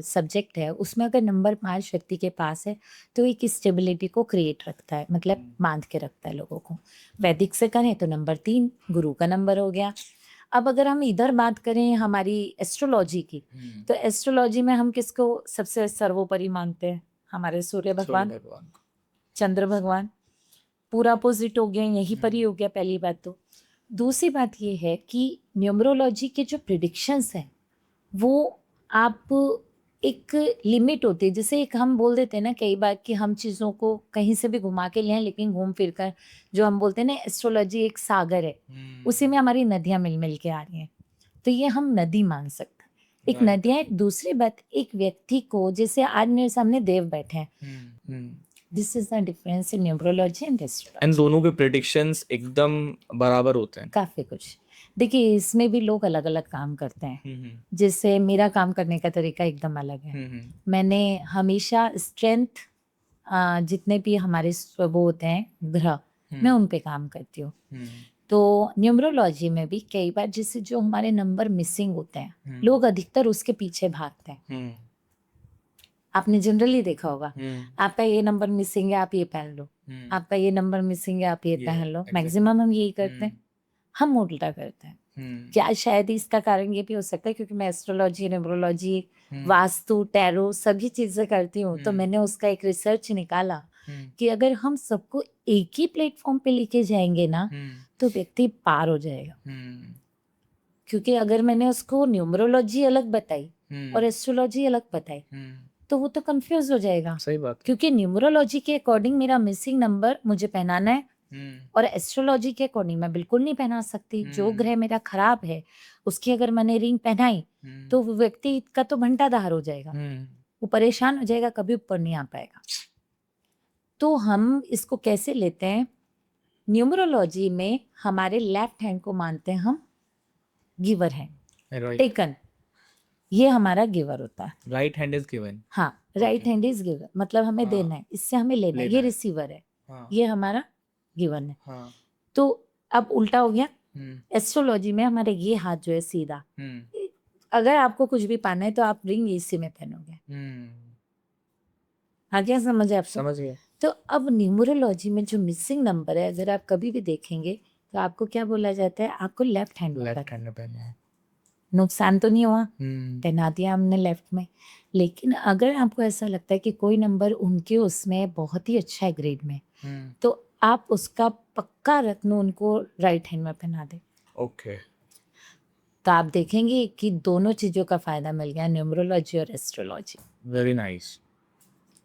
सब्जेक्ट है उसमें अगर नंबर 5 व्यक्ति के पास है तो एक स्टेबिलिटी को क्रिएट रखता है, मतलब बांध के रखता है लोगों को। वैदिक से करें तो नंबर 3 गुरु का नंबर हो गया। अब अगर हम इधर बात करें हमारी एस्ट्रोलॉजी की, तो एस्ट्रोलॉजी में हम किसको सबसे सर्वोपरि मानते हैं? हमारे सूर्य भगवान, भगवान को। चंद्र भगवान। पूरा अपोजिट हो गया, यहीं पर ही हो गया पहली बात तो। दूसरी बात ये है कि न्यूमरोलॉजी के जो प्रिडिक्शंस हैं वो आप एक लिमिट होती है। जैसे एक हम बोल देते हैं ना कई बार कि हम चीज़ों को कहीं से भी घुमा के ले आए, लेकिन घूम फिर कर जो हम बोलते हैं ना एस्ट्रोलॉजी एक सागर है, उसी में हमारी नदियाँ मिल मिल के आ रही हैं, तो ये हम नदी मान सकते हैं। एक Right. नदियाँ। एक दूसरी बात, एक व्यक्ति को, जैसे आज मेरे सामने देव बैठे हैं, this is the difference in numerology and astrology. And दोनों के प्रेडिक्शंस एकदम बराबर होते हैं। काफ़ी कुछ। देखिए इसमें भी लोग अलग अलग काम करते हैं। जैसे मेरा काम करने का तरीका एकदम अलग है। मैंने हमेशा स्ट्रेंथ जितने भी हमारे वो होते हैं ग्रह, मैं उन पे काम करती हूँ। तो न्यूमरोलॉजी में भी कई बार जैसे जो हमारे नंबर मिसिंग होते हैं, लोग अधिकतर उसके पीछे भागते हैं। आपने जनरली देखा होगा, आपका ये नंबर मिसिंग है आप ये पहन लो, आपका ये नंबर मिसिंग है आप ये पहन लो। मैक्सिमम हम यही करते हैं, हम उल्टा करते हैं। क्या शायद इसका कारण ये भी हो सकता है क्योंकि मैं एस्ट्रोलॉजी, न्यूमरोलॉजी, वास्तु, टैरो सभी चीजें करती हूँ, तो मैंने उसका एक रिसर्च निकाला कि अगर हम सबको एक ही प्लेटफॉर्म पे लेके जाएंगे ना तो व्यक्ति पार हो जाएगा। क्योंकि अगर मैंने उसको न्यूमरोलॉजी अलग बताई और एस्ट्रोलॉजी अलग बताई तो वो तो कंफ्यूज हो जाएगा। सही बात। क्योंकि न्यूमरोलॉजी के अकॉर्डिंग मेरा मिसिंग नंबर मुझे पहनाना है और एस्ट्रोलॉजी के अकॉर्डिंग मैं बिल्कुल नहीं पहना सकती। जो ग्रह मेरा खराब है उसकी अगर मैंने रिंग पहनाई तो वो व्यक्ति का तो भंटाधार हो जाएगा, वो परेशान हो जाएगा, कभी ऊपर नहीं आ पाएगा। तो हम इसको कैसे लेते हैं, न्यूमरोलॉजी में हमारे लेफ्ट हैंड को मानते हैं हम गिवर हैंड, टेकन, ये हमारा गिवर होता है। Right hand is given. हाँ, राइट हैंड इज गिवर, मतलब हमें देना है, इससे हमें लेना है। ये रिसीवर है, ये हमारा गिवन है। तो अब उल्टा हो गया, एस्ट्रोलॉजी में हमारे ये हाथ जो है सीधा, अगर आपको कुछ भी पाना है तो आप रिंग इसी में पहनोगे। हाँ, क्या समझ है आपको? समझ गया। तो अब न्यूमरोलॉजी में जो मिसिंग नंबर है अगर आप कभी भी देखेंगे तो आपको क्या बोला जाता है, आपको लेफ्ट हैंड में पहना है। नुकसान तो नहीं हुआ, पहना दिया हमने लेफ्ट में। लेकिन अगर आपको ऐसा लगता है कि कोई नंबर उनके उसमें बहुत ही अच्छा है ग्रेड में, तो आप उसका पक्का रत्न उनको राइट हैंड में पहना दे। ओके। तो आप देखेंगे कि दोनों चीज़ों का फायदा मिल गया, न्यूमरोलॉजी और एस्ट्रोलॉजी। Very nice.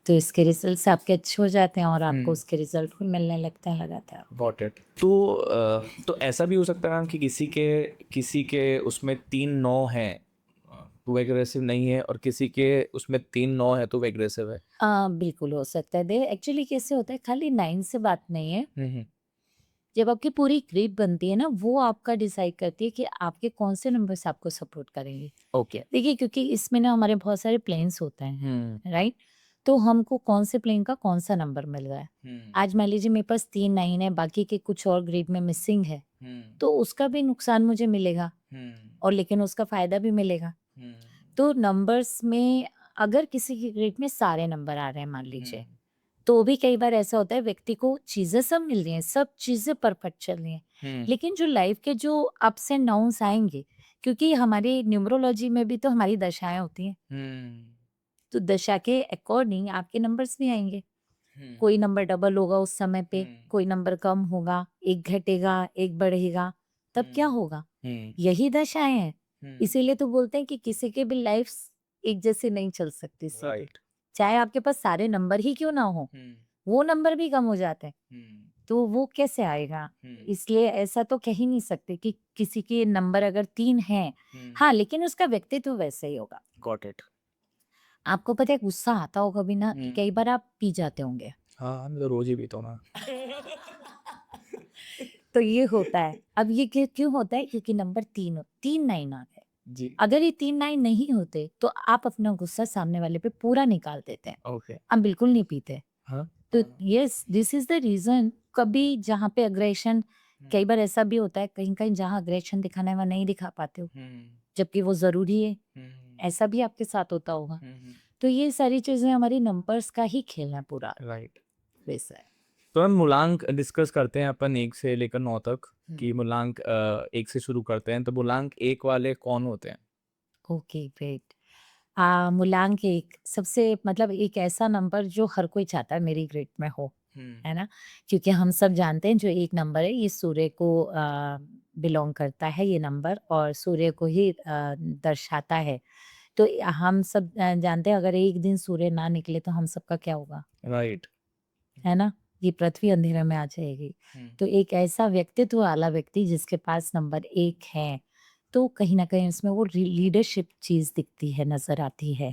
तो इसके रिजल्ट से आपके अच्छे हो जाते हैं और आपको उसके रिजल्ट भी मिलने लगते हैं लगातार। Got it. तो ऐसा भी हो सकता है कि किसी के उसमें 3 9 है तो वो एग्रेसिव नहीं है और किसी के उसमें 3 9 है तो वो एग्रेसिव है। बिल्कुल हो सकता है। दे एक्चुअली कैसे होता है, खाली 9 से बात नहीं है। जब आपकी पूरी ग्रिड बनती है ना, वो आपका डिसाइड करती है कि आपके कौन से नंबर्स आपको सपोर्ट करेंगे। ओके। देखिए क्योंकि इसमें ना हमारे बहुत सारे प्लेन्स होते हैं, राइट। तो हमको कौन से प्लेन का कौन सा नंबर मिल रहा है। आज मान लीजिए मेरे पास 3 9 है, बाकी के कुछ और ग्रिड में मिसिंग है, तो उसका भी नुकसान मुझे मिलेगा और लेकिन उसका फायदा भी मिलेगा। तो नंबर्स में अगर किसी की ग्रिड में सारे नंबर आ रहे हैं मान लीजिए, तो भी कई बार ऐसा होता है व्यक्ति को चीजें सब मिल रही हैं, सब चीजें परफेक्ट चल रही हैं, लेकिन जो लाइफ के जो अप्स एंड डाउन्स आएंगे, क्योंकि हमारी न्यूमरोलॉजी में भी तो हमारी दशाएं होती हैं, तो दशा के अकॉर्डिंग आपके नंबर्स भी आएंगे। कोई नंबर डबल होगा उस समय पे, कोई नंबर कम होगा, एक घटेगा एक बढ़ेगा, तब क्या होगा, यही दशाएं हैं। इसीलिए तो बोलते हैं कि किसी के भी लाइफ एक जैसे नहीं चल सकती सीधी। राइट। चाहे आपके पास सारे नंबर ही क्यों ना हो, वो नंबर भी कम हो जाते हैं, तो वो कैसे आएगा? इसलिए ऐसा तो कह ही नहीं सकते कि किसी के नंबर अगर 3 हैं, हाँ, लेकिन उसका व्यक्तित्व वैसे ही होगा। Got it. आपको पता है गुस्सा आता होगा भी ना, कई बार आप पी जाते होंगे। हाँ, मैं तो रोज ही पीता हूँ ना। तो ये होता है। अब ये क्यों होता है? क्योंकि नंबर 3 9 आ गए। जी। अगर ये 3 9 नहीं होते, तो आप अपना गुस्सा सामने वाले पे पूरा निकाल देते हैं। ओके। आप बिल्कुल नहीं पीते। हाँ। तो yes, this is the reason. कभी जहाँ पे अग्रेशन, कई बार ऐसा भी होता है कहीं-कहीं जहाँ अग्रेशन दिखाना है वहाँ नहीं दिखा पाते हो, जबकि वो ज़रूरी है। ऐसा भी आपके साथ होता होगा। तो ये सारी चीज़ें हमारी नंबर्स का ही खेल है पूरा, राइट। वैसा है। तो हम मूलांक डिस्कस करते हैं अपन 1 से लेकर 9 तक हुँ। कि मूलांक 1 से शुरू करते हैं। तो मूलांक 1 वाले कौन होते हैं? Okay, great. मूलांक 1 सबसे मतलब एक ऐसा नंबर जो हर कोई चाहता है मेरी ग्रेड में हो, है ना? क्योंकि हम सब जानते हैं जो 1 नंबर है ये सूर्य को बिलॉन्ग करता है ये नंबर, और सूर्य को ही दर्शाता है। तो हम सब जानते हैं अगर एक दिन सूर्य ना निकले तो हम सबका क्या होगा? राइट। है ना? ये पृथ्वी अंधेरे में आ जाएगी। तो एक ऐसा व्यक्तित्व वाला व्यक्ति जिसके पास नंबर 1 है, तो कहीं न कहीं उसमें वो लीडरशिप चीज़ दिखती है, नज़र आती है।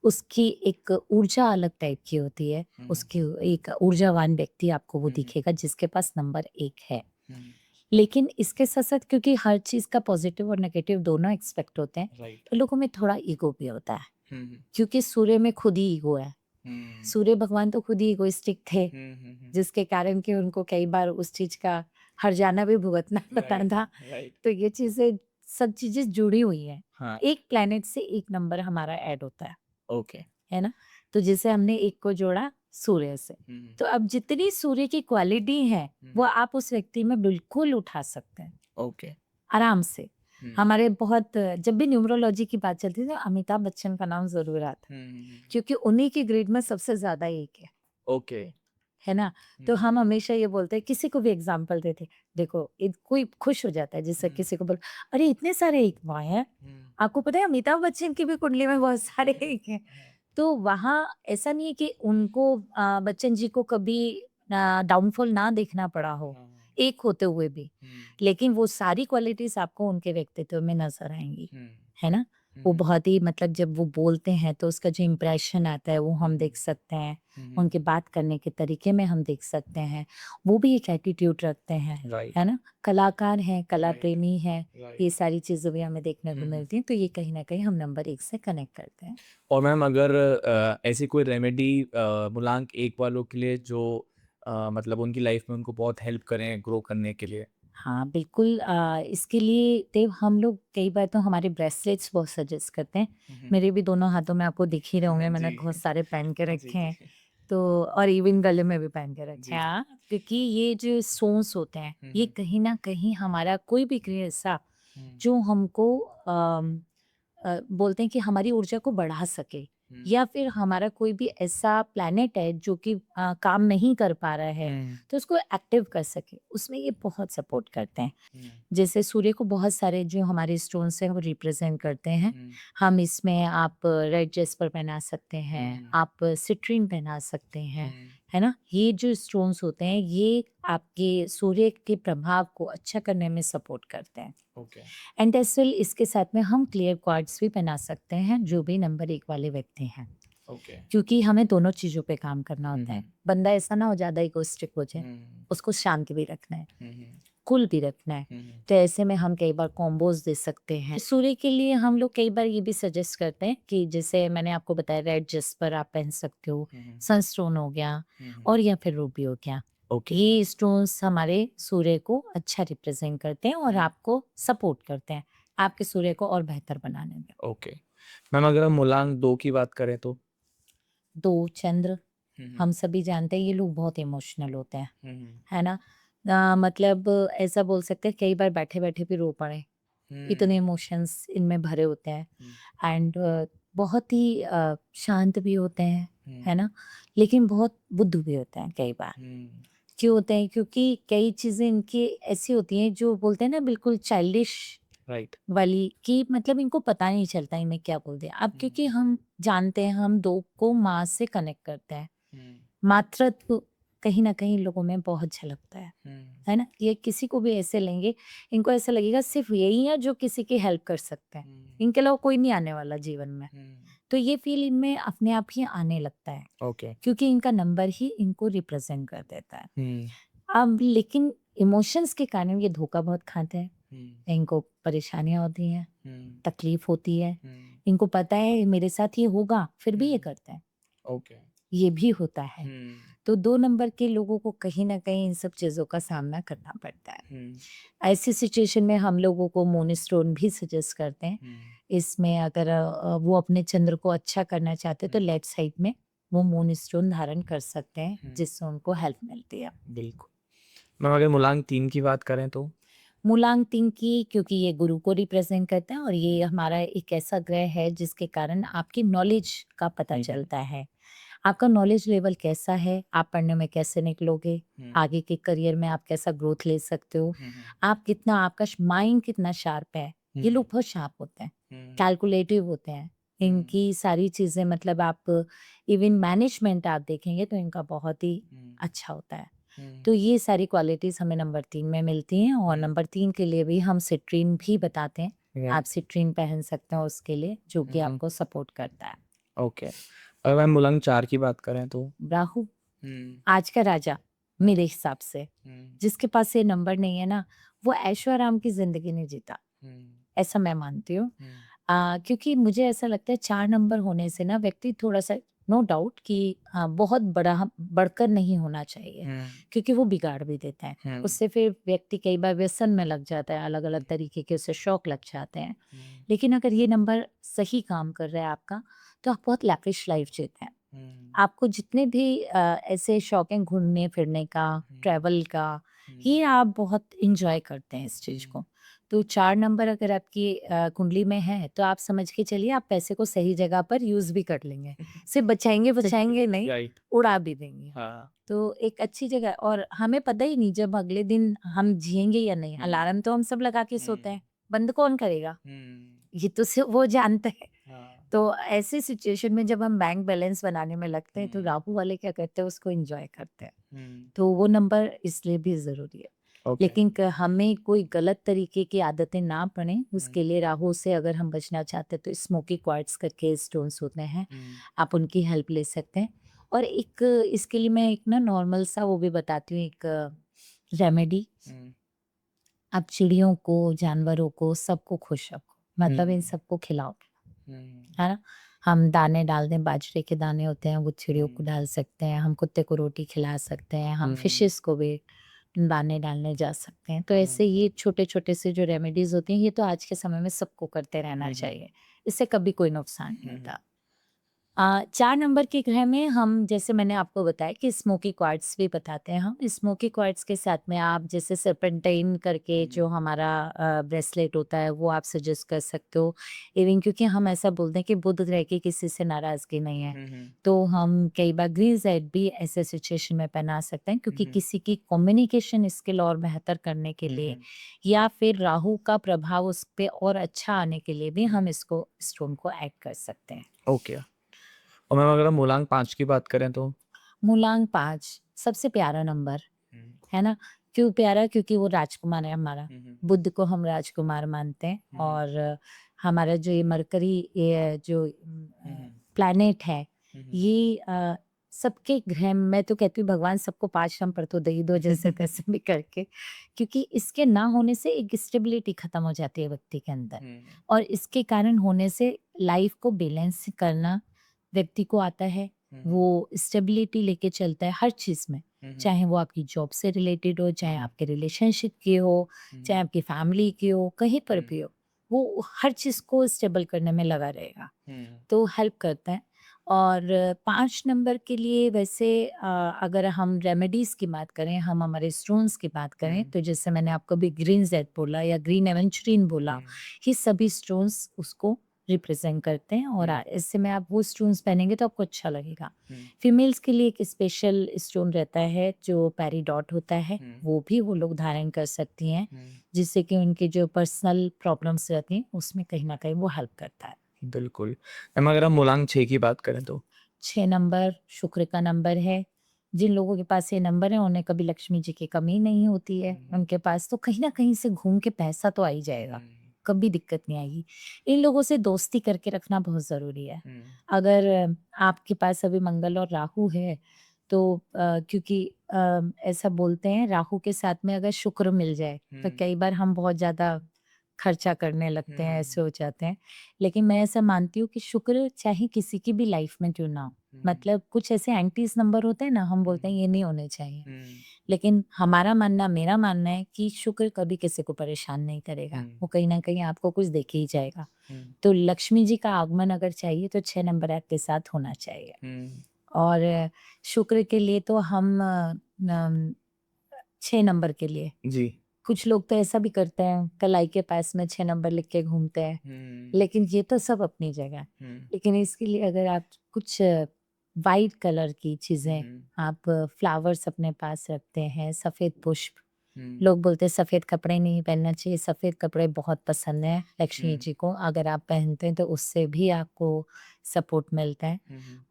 उसकी एक ऊर्जा अलग टाइप की होती है। उसकी एक ऊर्जावान व्यक्ति आपको वो दिखेगा जिसके पास नंबर 1 है। लेकिन इसके साथ-साथ क्योंकि हर चीज़ का पॉज़िटिव और नेगेटिव दोनों एस्पेक्ट होते हैं, राइट। तो लोगों में थोड़ा ईगो भी होता है। क्योंकि सूर्य में खुद ही ईगो है। सूर्य भगवान तो खुद ही इगोइस्टिक थे, जिसके कारण कि उनको कई बार उस चीज़ का हर्जाना भी भुगतना पड़ता था। राइट। तो ये चीज़ें सब चीज़ें जुड़ी हुई हैं। हाँ। एक प्लैनेट से एक नंबर हमारा ऐड होता ओके। है ना? तो जैसे हमने एक को जोड़ा सूर्य से, तो अब जितनी सूर्य की क्वालिटी है, वो आप उस व्यक्ति में बिल्कुल उठा सकते हैं, ओके। आराम से। हमारे बहुत जब भी न्यूमरोलॉजी की बात चलती है तो अमिताभ बच्चन का नाम ज़रूर आता है, क्योंकि उन्हीं की ग्रेड में सबसे ज़्यादा 1 ओके। है ना? तो हम हमेशा ये बोलते हैं, किसी को भी एग्ज़ाम्पल देते हैं, देखो कोई खुश हो जाता है जैसे किसी को बोलो, अरे इतने सारे 1 वहाँ हैं, आपको पता है अमिताभ बच्चन की भी कुंडली में बहुत सारे 1 हैं। तो वहाँ ऐसा नहीं है कि उनको बच्चन जी को कभी डाउनफॉल ना देखना पड़ा हो, 1 होते हुए भी। लेकिन वो सारी क्वालिटीज़ आपको उनके व्यक्तित्व में नज़र आएँगी, है ना? वो बहुत ही मतलब जब वो बोलते हैं तो उसका जो इम्प्रेशन आता है वो हम देख सकते हैं, उनके बात करने के तरीके में हम देख सकते हैं। वो भी एक एटीट्यूड रखते हैं, राइट। है ना? कलाकार हैं, कला राइट। प्रेमी हैं, राइट। ये सारी चीज़ें भी हमें देखने को मिलती हैं, तो ये कहीं न कहीं हम नंबर 1 से कनेक्ट करते हैं। और मैम अगर ऐसी कोई रेमेडी मूलांक 1 वालों के लिए जो मतलब उनकी लाइफ में उनको बहुत हेल्प करें ग्रो करने के लिए? हाँ, बिल्कुल इसके लिए देव हम लोग कई बार तो हमारे ब्रेसलेट्स बहुत सजेस्ट करते हैं। मेरे भी दोनों हाथों में आपको दिख ही रहे होंगे, मैंने जी। बहुत सारे पहन के जी, रखे हैं। जी। तो और इवन गले में भी पहन के रखे जी, हैं, जी। हाँ, क्योंकि ये जो स्टोन्स होते हैं, ये कहीं न कहीं हमारा कोई भी क्रिया ऐसा जो हमको बोलते हैं कि हमारी ऊर्जा को बढ़ा सके, या फिर हमारा कोई भी ऐसा प्लैनेट है जो कि काम नहीं कर पा रहा है, तो उसको एक्टिव कर सके, उसमें ये बहुत सपोर्ट करते हैं। जैसे सूर्य को बहुत सारे जो हमारे स्टोन्स हैं वो रिप्रेजेंट करते हैं। हम इसमें आप रेड जेस्पर पहना सकते हैं, आप सिट्रीन पहना सकते हैं, है ना? ये जो स्टोन्स होते हैं ये आपके सूर्य के प्रभाव को अच्छा करने में सपोर्ट करते हैं। ओके। एंड एज़ वेल इसके साथ में हम क्लियर क्वार्ट्ज भी पहना सकते हैं जो भी नंबर 1 वाले व्यक्ति हैं। ओके। क्योंकि हमें दोनों चीज़ों पे काम करना होता है। बंदा ऐसा ना हो ज़्यादा इगोइस्टिक हो जाए, उसको शांत भी रखना है, कूल भी रखना है। तो ऐसे में हम कई बार कॉम्बोज़ दे सकते हैं। सूर्य के लिए हम लोग कई बार ये भी सजेस्ट करते हैं कि जैसे मैंने आपको बताया रेड जेस्पर आप पहन सकते हो, सनस्टोन हो गया और या फिर रूबी हो गया। ओके। ये स्टोन्स हमारे सूर्य को अच्छा रिप्रेजेंट करते हैं और आपको सपोर्ट करते हैं, आपके सूर्य को और बेहतर बनाने में। ओके। मैम अगर हम मूलांक 2 की बात करें तो? 2 चंद्र, हम सभी जानते हैं ये लोग बहुत इमोशनल होते हैं, है ना? मतलब ऐसा बोल सकते हैं कई बार बैठे-बैठे भी रो पड़े, इतने इमोशंस इनमें भरे होते हैं। एंड बहुत ही शांत भी होते हैं, है ना? लेकिन बहुत बुद्धू भी होते हैं कई बार। क्यों होते हैं? क्योंकि कई चीज़ें इनकी ऐसी होती हैं जो बोलते हैं ना बिल्कुल चाइल्डिश राइट। वाली कि मतलब इनको पता नहीं चलता इन्हें क्या बोल दिया। अब क्योंकि हम जानते हैं हम 2 को माँ से कनेक्ट करते हैं। मातृत्व कहीं न कहीं लोगों में बहुत झलकता है ना? ये किसी को भी ऐसे लेंगे, इनको ऐसा लगेगा सिर्फ़ यही है जो किसी की हेल्प कर सकते हैं। इनके अलावा कोई नहीं आने वाला जीवन में। तो ये फ़ील इनमें अपने आप ही आने लगता है, ओके। क्योंकि इनका नंबर ही इनको रिप्रेज़ेंट कर देता है। अब लेकिन इमोशंस के कारण ये धोखा बहुत खाते हैं, इनको परेशानियाँ होती हैं, तकलीफ़ होती है, इनको पता है मेरे साथ ये होगा, फिर भी ये करते हैं, ओके। ये भी होता है। तो 2 नंबर के लोगों को कहीं न कहीं इन सब चीज़ों का सामना करना पड़ता है। ऐसी सिचुएशन में हम लोगों को मून स्टोन भी सजेस्ट करते हैं। इसमें अगर वो अपने चंद्र को अच्छा करना चाहते हैं तो लेफ्ट साइड में वो मून स्टोन धारण कर सकते हैं, जिससे उनको हेल्प मिलती है। बिल्कुल। मैम अगर मूलांक 3 की बात करें तो? मूलांक 3 की क्योंकि ये गुरु को रिप्रेजेंट करता है और ये हमारा एक ऐसा ग्रह है जिसके कारण आपकी नॉलेज का पता चलता है। आपका नॉलेज लेवल कैसा है, आप पढ़ने में कैसे निकलोगे, आगे के करियर में आप कैसा ग्रोथ ले सकते हो, आप कितना आपका माइंड कितना शार्प है। ये लोग बहुत शार्प होते हैं, कैलकुलेटिव होते हैं। इनकी सारी चीज़ें मतलब आप इवन मैनेजमेंट आप देखेंगे तो इनका बहुत ही अच्छा होता है। तो ये सारी क्वालिटीज़ हमें नंबर 3 में मिलती हैं और नंबर 3 के लिए भी हम सिट्रीन भी बताते हैं। आप सिट्रीन पहन सकते हैं उसके लिए, जो कि आपको सपोर्ट करता है। ओके। अगर मैम मूलांक 4 की बात करें तो? राहु आज का राजा मेरे हिसाब से, जिसके पास ये नंबर नहीं है ना, वो ऐशो आराम की ज़िंदगी नहीं जीता, ऐसा मैं मानती हूँ। क्योंकि मुझे ऐसा लगता है 4 नंबर होने से ना व्यक्ति थोड़ा-सा नो डाउट कि बहुत बढ़कर नहीं होना चाहिए, क्योंकि वो बिगाड़ भी देता है। उससे फिर व्यक्ति कई बार व्यसन में लग जाता है, अलग-अलग तरीके के उसे शौक लग जाते हैं। लेकिन अगर ये नंबर सही काम कर रहा है आपका, तो आप बहुत लैविश लाइफ़ जीते हैं। आपको जितने भी ऐसे शौक हैं घूमने-फिरने का, ट्रैवल का, ये आप बहुत एन्जॉय करते हैं इस चीज़ को। तो 4 नंबर अगर आपकी कुंडली में है, तो आप समझ के चलिए आप पैसे को सही जगह पर यूज़ भी कर लेंगे। सिर्फ़ बचाएँगे नहीं, राइट। उड़ा भी देंगे। हाँ। तो एक अच्छी जगह और हमें पता ही नहीं जब अगले दिन हम जिएँगे या नहीं। अलार्म तो हम सब लगा के सोते हैं, बंद कौन करेगा? ये तो सिर्फ़ वो जानता है। हाँ। तो ऐसी सिचुएशन में जब हम बैंक बैलेंस बनाने में लगते हैं, तो राहु वाले क्या करते हैं उसको एन्जॉय करते हैं। तो वो नंबर इसलिए भी ज़रूरी है। ओके। लेकिन हमें कोई गलत तरीके की आदतें ना पड़ें, उसके लिए राहु से अगर हम बचना चाहते हैं तो स्मोकी क्वार्ट्स करके स्टोन्स होते हैं, आप उनकी हेल्प ले सकते हैं। और एक इसके लिए मैं एक ना नॉर्मल सा वो भी बताती हूँ, एक रेमेडी। आप चिड़ियों को, जानवरों को, सबको खुश रखो, मतलब इन सबको खिलाओ, है ना? हम दाने डाल दें, बाजरे के दाने होते हैं वो चिड़ियों को डाल सकते हैं, हम कुत्ते को रोटी खिला सकते हैं, हम फिशेस को भी दाने डालने जा सकते हैं। तो ऐसे ये छोटे-छोटे से जो रेमेडीज़ होती हैं, ये तो आज के समय में सबको करते रहना चाहिए। इससे कभी कोई नुकसान नहीं होता। 4 नंबर के ग्रह में हम जैसे मैंने आपको बताया कि स्मोकी क्वार्ट्स भी बताते हैं हम। स्मोकी क्वार्ट्स के साथ में आप जैसे सर्पेंटाइन करके जो हमारा ब्रेसलेट होता है वो आप सजेस्ट कर सकते हो। इवन क्योंकि हम ऐसा बोलते हैं कि बुध ग्रह की किसी से नाराज़गी नहीं है। तो हम कई बार ग्रीन ज़ेड भी ऐसे सिचुएशन में पहना सकते हैं क्योंकि किसी की कम्युनिकेशन स्किल और बेहतर करने के लिए या फिर राहु का प्रभाव उस पे और अच्छा आने के लिए भी हम इसको स्टोन को ऐड कर सकते हैं। ओके। और मैम अगर हम मूलांक 5 की बात करें तो? मूलांक 5 सबसे प्यारा नंबर है ना? क्यों प्यारा? क्योंकि वो राजकुमार है हमारा। बुध को हम राजकुमार मानते हैं और हमारा जो ये मरकरी ये जो प्लैनेट है ये सबके ग्रह मैं तो कहती हूँ भगवान सबको 5 नंबर तो दे ही दो जैसे तैसे भी करके, क्योंकि इसके ना होने से एक स्टेबिलिटी खत्म हो जाती है व्यक्ति के अंदर और इसके कारण होने से लाइफ को बैलेंस करना व्यक्ति को आता है। वो स्टेबिलिटी लेके चलता है हर चीज़ में, चाहे वो आपकी जॉब से रिलेटेड हो, चाहे आपके रिलेशनशिप की हो, चाहे आपकी फैमिली की हो, कहीं पर भी हो, वो हर चीज़ को स्टेबल करने में लगा रहेगा, तो हेल्प करता है। और 5 नंबर के लिए वैसे अगर हम रेमेडीज़ की बात करें, हम हमारे स्टोन्स की बात करें, तो जैसे मैंने आपको अभी ग्रीन ज़ेड बोला या ग्रीन एवेंचुरिन बोला, ये सभी स्टोन्स उसको रिप्रेजेंट करते हैं और इससे में आप वो स्टोन्स पहनेंगे तो आपको अच्छा लगेगा। हम्म, फीमेल्स के लिए एक स्पेशल स्टोन रहता है जो पेरीडॉट होता है, हम्म, वो भी वो लोग धारण कर सकती हैं, हम्म, जिससे कि उनकी जो पर्सनल प्रॉब्लम्स रहती हैं उसमें कहीं ना कहीं वो हेल्प करता है। बिल्कुल। मैम अगर हम मूलांक 6 की बात करें तो 6 नंबर शुक्र का नंबर है। जिन लोगों के पास ये नंबर है उन्हें कभी लक्ष्मी जी की कमी नहीं होती है उनके पास, तो कहीं ना कहीं से घूम के पैसा तो आ ही जाएगा, कभी दिक्कत नहीं आएगी। इन लोगों से दोस्ती करके रखना बहुत ज़रूरी है। अगर आपके पास अभी मंगल और राहु है तो क्योंकि ऐसा बोलते हैं राहु के साथ में अगर शुक्र मिल जाए तो कई बार हम बहुत ज़्यादा खर्चा करने लगते हैं, ऐसे हो जाते हैं। लेकिन मैं ऐसा मानती हूँ कि शुक्र चाहे किसी की भी लाइफ में क्यों ना हो, मतलब कुछ ऐसे एंटीज नंबर होते हैं ना, हम बोलते हैं ये नहीं होने चाहिए, लेकिन हमारा मानना, मेरा मानना है कि शुक्र कभी किसी को परेशान नहीं करेगा, वो कहीं ना कहीं आपको कुछ देके ही जाएगा। तो लक्ष्मी जी का आगमन अगर चाहिए तो 6 नंबर आपके साथ होना चाहिए। और शुक्र के लिए तो हम 6 नंबर के लिए जी। कुछ लोग तो ऐसा भी करते हैं, कलाई के पास में 6 नंबर लिख के घूमते हैं, लेकिन ये तो सब अपनी जगह। लेकिन इसके लिए अगर आप कुछ वाइट कलर की चीजें, आप फ्लावर्स अपने पास रखते हैं, सफेद पुष्प, लोग बोलते हैं सफेद कपड़े नहीं पहनना चाहिए, सफेद कपड़े बहुत पसंद है लक्ष्मी जी को, अगर आप पहनते हैं तो उससे भी आपको सपोर्ट मिलता है।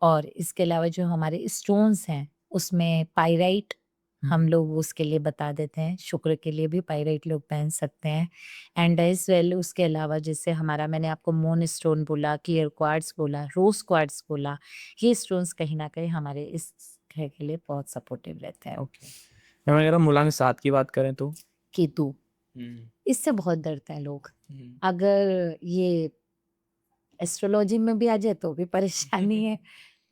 और इसके अलावा जो हमारे स्टोन्स हैं उसमें पाइराइट हम लोग उसके लिए बता देते हैं, शुक्र के लिए भी पाइराइट लोग पहन सकते हैं। एंड एज वेल उसके अलावा जैसे हमारा, मैंने आपको मून स्टोन बोला, क्लियर क्वार्ट्स बोला, रोज क्वार्ट्स बोला, ये स्टोन्स कहीं ना कहीं हमारे इस ग्रह के लिए बहुत सपोर्टिव रहते हैं। ओके। मैम अगर हम मूलांक 7 की बात करें तो केतु, इससे बहुत डरते हैं लोग। अगर ये एस्ट्रोलॉजी में भी आ जाए तो भी परेशानी है,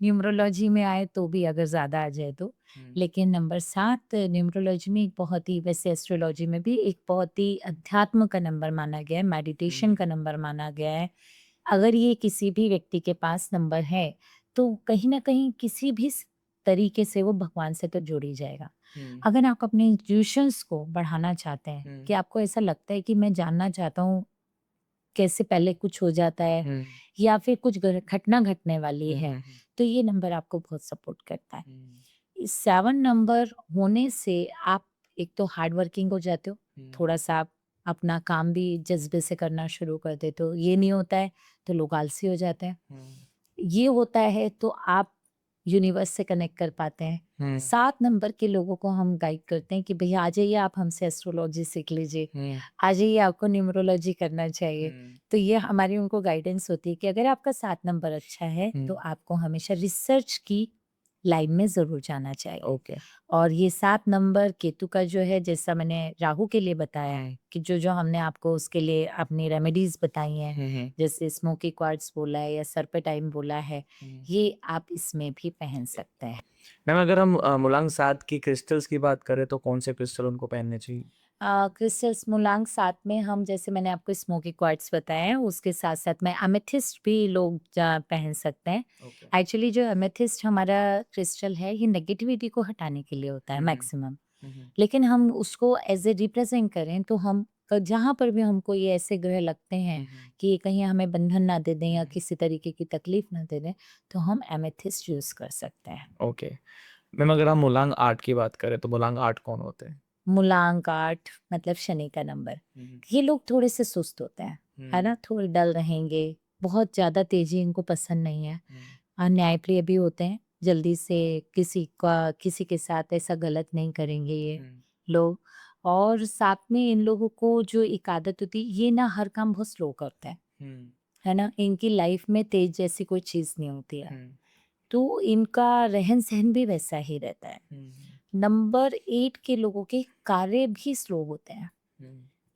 न्यूमरोलॉजी में आए तो भी अगर ज़्यादा आ जाए तो। लेकिन नंबर 7 न्यूमरोलॉजी में एक बहुत ही, वैसे एस्ट्रोलॉजी में भी एक बहुत ही अध्यात्म का नंबर माना गया है, मेडिटेशन का नंबर माना गया है। अगर ये किसी भी व्यक्ति के पास नंबर है तो कहीं ना कहीं किसी भी तरीके से वो भगवान से तो जुड़ ही जाएगा। अगर आप अपने इंट्यूशंस को बढ़ाना चाहते हैं, कि आपको ऐसा लगता है कि मैं जानना चाहता हूँ कैसे पहले कुछ हो जाता है या फिर कुछ घटना घटने वाली है, तो ये नंबर आपको बहुत सपोर्ट करता है। इस 7 नंबर होने से आप एक तो हार्ड वर्किंग हो जाते हो, थोड़ा सा आप अपना काम भी जज्बे से करना शुरू कर देते हो, ये नहीं होता है तो लोग आलसी हो जाते हैं, ये होता है तो आप यूनिवर्स से कनेक्ट कर पाते हैं। 7 नंबर के लोगों को हम गाइड करते हैं कि भैया आ जाइए, आप हमसे एस्ट्रोलॉजी सीख लीजिए, आ जाइए, आपको न्यूमरोलॉजी करना चाहिए। तो ये हमारी उनको गाइडेंस होती है कि अगर आपका 7 नंबर अच्छा है तो आपको हमेशा रिसर्च की लाइन में जरूर जाना चाहिए। ओके। और ये 7 नंबर केतु का जो है, जैसा मैंने राहु के लिए बताया कि जो जो हमने आपको उसके लिए अपनी रेमेडीज बताई हैं, जैसे स्मोकी क्वार्ट्स बोला है या सर्पेटाइम बोला है, ये आप इसमें भी पहन सकते हैं। मैम अगर हम मूलांक 7 की क्रिस्टल्स की बात करें तो कौन से क्रिस्टल उनको पहनने चाहिए? क्रिस्टल्स मूलांक 7 में हम, जैसे मैंने आपको स्मोकी क्वार्ट्स बताया है, उसके साथ साथ में अमेथिस्ट भी लोग पहन सकते हैं। ओके। एक्चुअली जो अमेथिस्ट हमारा क्रिस्टल है ये नेगेटिविटी को हटाने के लिए होता है मैक्सिमम, लेकिन हम उसको एज ए रिप्रेजेंट करें तो हम जहाँ पर भी हमको ये ऐसे ग्रह लगते हैं कि ये कहीं हमें बंधन ना दे दें या किसी तरीके की तकलीफ ना दे दें, तो हम एमेथिस्ट यूज कर सकते हैं। ओके। मैम अगर हम मूलांक 8 की बात करें तो मूलांक 8 कौन होते हैं? मूलांक 8 मतलब शनि का नंबर। ये लोग थोड़े से सुस्त होते हैं, है ना, थोड़े डल रहेंगे, बहुत ज्यादा तेजी इनको पसंद नहीं है, न्यायप्रिय भी होते हैं, जल्दी से किसी के साथ ऐसा गलत नहीं करेंगे ये लोग। और साथ में इन लोगों को जो एक आदत होती है, ये ना हर काम बहुत स्लो करते हैं, है ना, इनकी लाइफ में तेज जैसी कोई चीज नहीं होती है, तो इनका रहन सहन भी वैसा ही रहता है। नंबर 8 के लोगों के कार्य भी स्लो होते हैं,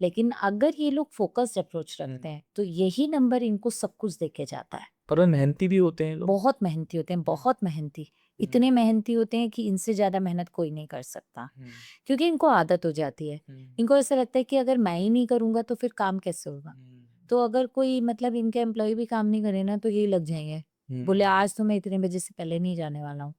लेकिन अगर ये लोग फोकस्ड अप्रोच रखते हैं तो यही नंबर इनको सब कुछ देके जाता है। पर वो मेहनती भी होते हैं लोग। बहुत मेहनती होते हैं, बहुत मेहनती, इतने मेहनती होते हैं कि इनसे ज्यादा मेहनत कोई नहीं कर सकता, क्योंकि इनको आदत हो जाती है। इनको ऐसा लगता है कि अगर मैं ही नहीं करूंगा तो फिर काम कैसे होगा। तो अगर कोई मतलब इनके एम्प्लॉय भी काम नहीं करे ना तो यही लग जाएंगे, बोले आज तो मैं इतने बजे से पहले नहीं जाने वाला हूँ,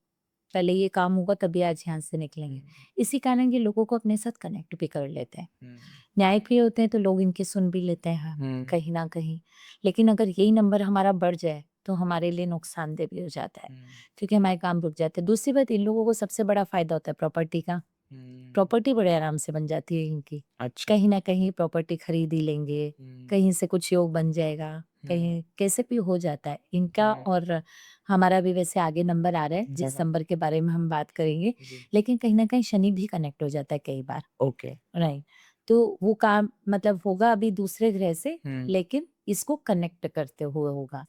पहले ये काम होगा तभी आज यहाँ से निकलेंगे। इसी कारण ये लोगों को अपने साथ कनेक्ट भी कर लेते हैं। न्यायप्रिय होते हैं तो लोग इनकी सुन भी लेते हैं कहीं ना कहीं, लेकिन अगर यही नंबर हमारा बढ़ जाए तो हमारे लिए नुकसानदेह भी हो जाता है, क्योंकि हमारे काम रुक जाते हैं। दूसरी बात, इन लोगों को सबसे बड़ा फायदा होता है प्रॉपर्टी का। प्रॉपर्टी बड़े आराम से बन जाती है इनकी। अच्छा। कहीं ना कहीं प्रॉपर्टी खरीद ही लेंगे, कहीं से कुछ योग बन जाएगा, कहीं कैसे भी हो जाता है इनका। और हमारा भी वैसे आगे नंबर आ रहा है जिस नंबर के बारे में हम बात करेंगे, लेकिन कहीं ना कहीं शनि भी कनेक्ट हो जाता है कई बार। ओके। राइट, तो वो काम मतलब होगा अभी दूसरे ग्रह से, लेकिन इसको कनेक्ट करते हुए होगा।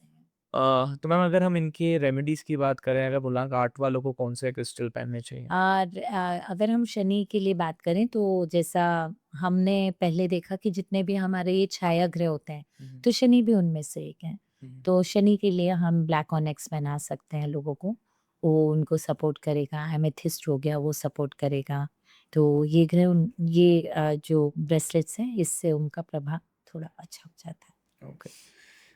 तो मैम अगर हम इनकी रेमेडीज की बात करें, अगर बुलांग आर्ट वालों को कौन से क्रिस्टल पहनने चाहिए? और अगर हम शनि के लिए बात करें तो जैसा हमने पहले देखा कि जितने भी हमारे ये छाया ग्रह होते हैं तो शनि भी उनमें से एक है। तो शनि के लिए हम ब्लैक ऑनेक्स पहना सकते हैं लोगों को, वो उनको सपोर्ट करेगा। एमेथिस्ट हो गया, वो सपोर्ट करेगा। तो ये ग्रह ये जो ब्रेसलेट्स हैं इससे उनका प्रभाव थोड़ा अच्छा हो जाता है। ओके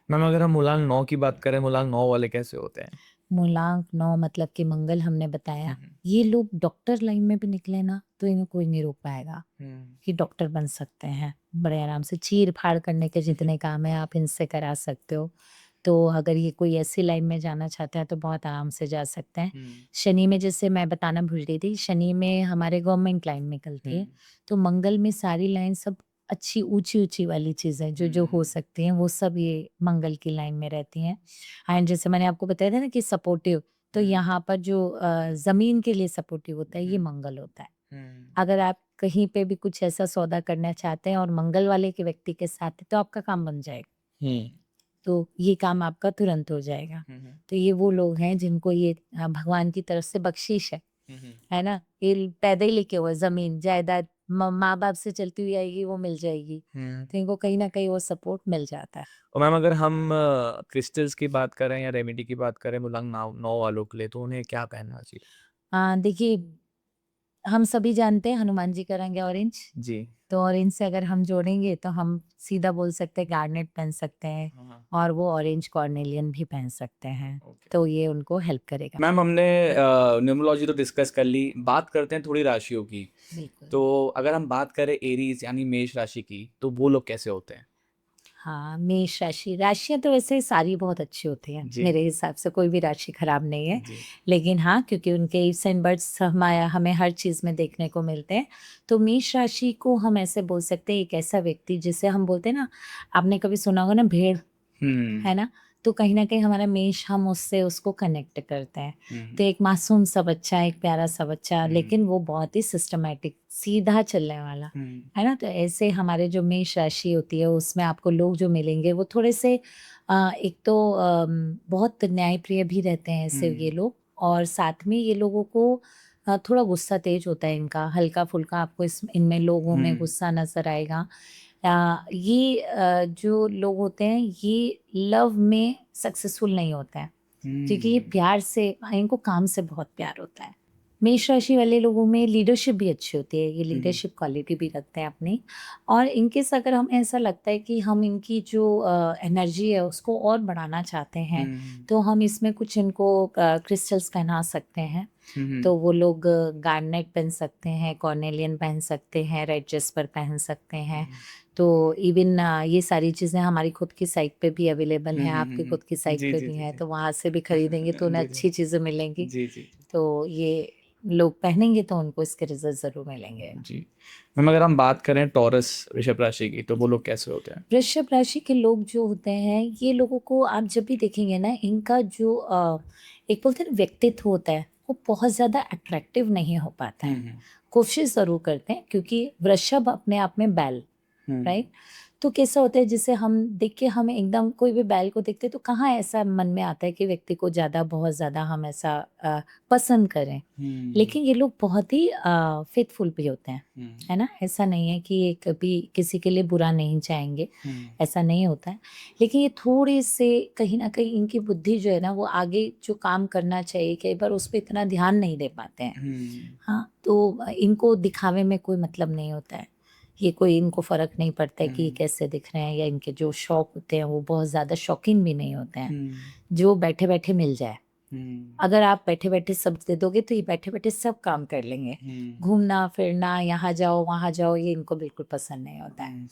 मैम, अगर हम मूलांक 9 की बात करें, मूलांक 9 वाले कैसे होते हैं? मूलांक 9 मतलब कि मंगल हमने बताया। ये लोग डॉक्टर लाइन में भी निकले ना तो इन्हें कोई नहीं रोक पाएगा कि डॉक्टर बन सकते हैं बड़े आराम से। चीर फाड़ करने के जितने काम है आप इनसे करा सकते हो। तो अगर ये कोई ऐसी लाइन में जाना चाहता है तो बहुत आराम से जा सकते हैं। शनि में जैसे मैं बताना भूल रही थी, शनि में हमारे गवर्नमेंट लाइन निकलती है, तो मंगल में सारी लाइन सब अच्छी ऊंची वाली चीज़ें जो हो सकती हैं वो सब ये मंगल की लाइन में रहती हैं। एंड जैसे मैंने आपको बताया था ना कि सपोर्टिव, तो यहाँ पर जो ज़मीन के लिए सपोर्टिव होता है ये मंगल होता है। अगर आप कहीं पे भी कुछ ऐसा सौदा करना चाहते हैं और मंगल वाले के व्यक्ति के साथ है तो आपका काम बन जाएगा। तो ये काम आपका तुरंत हो जाएगा। तो ये वो लोग हैं जिनको ये भगवान की तरफ से बख्शीश है ना। ये पैदा ही लेके हुए ज़मीन जायदाद माँ बाप से चलती हुई आएगी, वो मिल जाएगी। तो इनको कहीं ना कहीं वो सपोर्ट मिल जाता है। और मैम अगर हम क्रिस्टल्स की बात करें या रेमेडी की बात करें मूलांक 9 वालों के लिए, तो उन्हें क्या पहनना चाहिए? देखिए, हम सभी जानते हैं हनुमान जी का रंग है ऑरेंज। जी। तो ऑरेंज से अगर हम जोड़ेंगे तो हम सीधा बोल सकते हैं गार्नेट पहन सकते हैं, और वो ऑरेंज कॉर्नेलियन भी पहन सकते हैं। तो ये उनको हेल्प करेगा। मैम हमने न्यूमरोलॉजी तो डिस्कस कर ली, बात करते हैं थोड़ी राशियों की। बिल्कुल। तो अगर हम बात करें एरीज यानी मेष राशि की, तो वो लोग कैसे होते हैं? हाँ, मेष राशि, राशियाँ तो वैसे सारी बहुत अच्छी होती हैं। जी। मेरे हिसाब से कोई भी राशि खराब नहीं है। जी। लेकिन हाँ, क्योंकि उनके इफ्स एंड बट्स हमें हर चीज़ में देखने को मिलते हैं। तो मेष राशि को हम ऐसे बोल सकते हैं, एक ऐसा व्यक्ति जिसे हम बोलते हैं ना, आपने कभी सुना होगा ना भेड़, है ना? तो कहीं न कहीं हमारा मेष, हम उससे उसको कनेक्ट करते हैं। तो एक मासूम सा बच्चा, एक प्यारा सा बच्चा, लेकिन वो बहुत ही सिस्टमैटिक, सीधा चलने वाला, है ना? तो ऐसे हमारे जो मेष राशि होती है उसमें आपको लोग जो मिलेंगे वो थोड़े से एक तो बहुत न्यायप्रिय भी रहते हैं ऐसे ये लोग, और साथ में ये लोगों को थोड़ा गुस्सा तेज होता है इनका, हल्का-फुल्का आपको इनमें लोगों में गुस्सा नज़र आएगा। ये जो लोग होते हैं ये लव में सक्सेसफुल नहीं होते हैं, क्योंकि ये प्यार से, इनको काम से बहुत प्यार होता है। मेष राशि वाले लोगों में लीडरशिप भी अच्छी होती है, ये लीडरशिप क्वालिटी भी रखते हैं अपनी। और इनके से अगर हम, ऐसा लगता है कि हम इनकी जो एनर्जी है उसको और बढ़ाना चाहते हैं, तो हम इसमें कुछ इनको क्रिस्टल्स पहना सकते हैं। तो वो लोग गार्नेट पहन सकते हैं, कॉर्नेलियन पहन सकते हैं, रेड जेस्पर पहन सकते हैं। तो इवन ये सारी चीज़ें हमारी खुद की साइट पे भी अवेलेबल हैं, आपकी खुद की साइट पे भी हैं, तो वहाँ से भी खरीदेंगे तो उन्हें अच्छी चीज़ें मिलेंगी। जी। तो ये लोग पहनेंगे तो उनको इसके रिजल्ट ज़रूर मिलेंगे। जी मैम, अगर हम बात करें टॉरस वृषभ राशि की, तो वो लोग कैसे होते हैं? वृषभ राशि के लोग जो होते हैं, ये लोगों को आप जब भी देखेंगे ना, इनका जो एक बोलते हैं ना व्यक्तित्व होता है, वो बहुत ज़्यादा अट्रैक्टिव नहीं हो पाता है। कोशिश ज़रूर करते हैं, क्योंकि वृषभ अपने आप में बैल, राइट? तो कैसा होता है, जिसे हम देख के हमें एकदम, कोई भी बैल को देखते हैं तो कहाँ ऐसा मन में आता है कि व्यक्ति को ज़्यादा, बहुत ज़्यादा हम ऐसा पसंद करें। लेकिन ये लोग बहुत ही फेथफुल भी होते हैं, है ना? ऐसा नहीं है कि ये कभी किसी के लिए बुरा नहीं चाहेंगे, ऐसा नहीं होता है। लेकिन ये थोड़े से कहीं ना कहीं इनकी बुद्धि जो है ना, वो आगे जो काम करना चाहिए कई बार उस पर इतना ध्यान नहीं दे पाते हैं। हाँ, तो इनको दिखावे में कोई मतलब नहीं होता है। ये कोई, इनको फ़र्क नहीं पड़ता है कि ये कैसे दिख रहे हैं, या इनके जो शौक होते हैं वो बहुत ज़्यादा शौकीन भी नहीं होते हैं। जो बैठे बैठे मिल जाए, अगर आप बैठे बैठे सब दे दोगे तो ये बैठे बैठे सब काम कर लेंगे। घूमना फिरना, यहाँ जाओ वहाँ जाओ, ये इनको बिल्कुल पसंद नहीं होता है।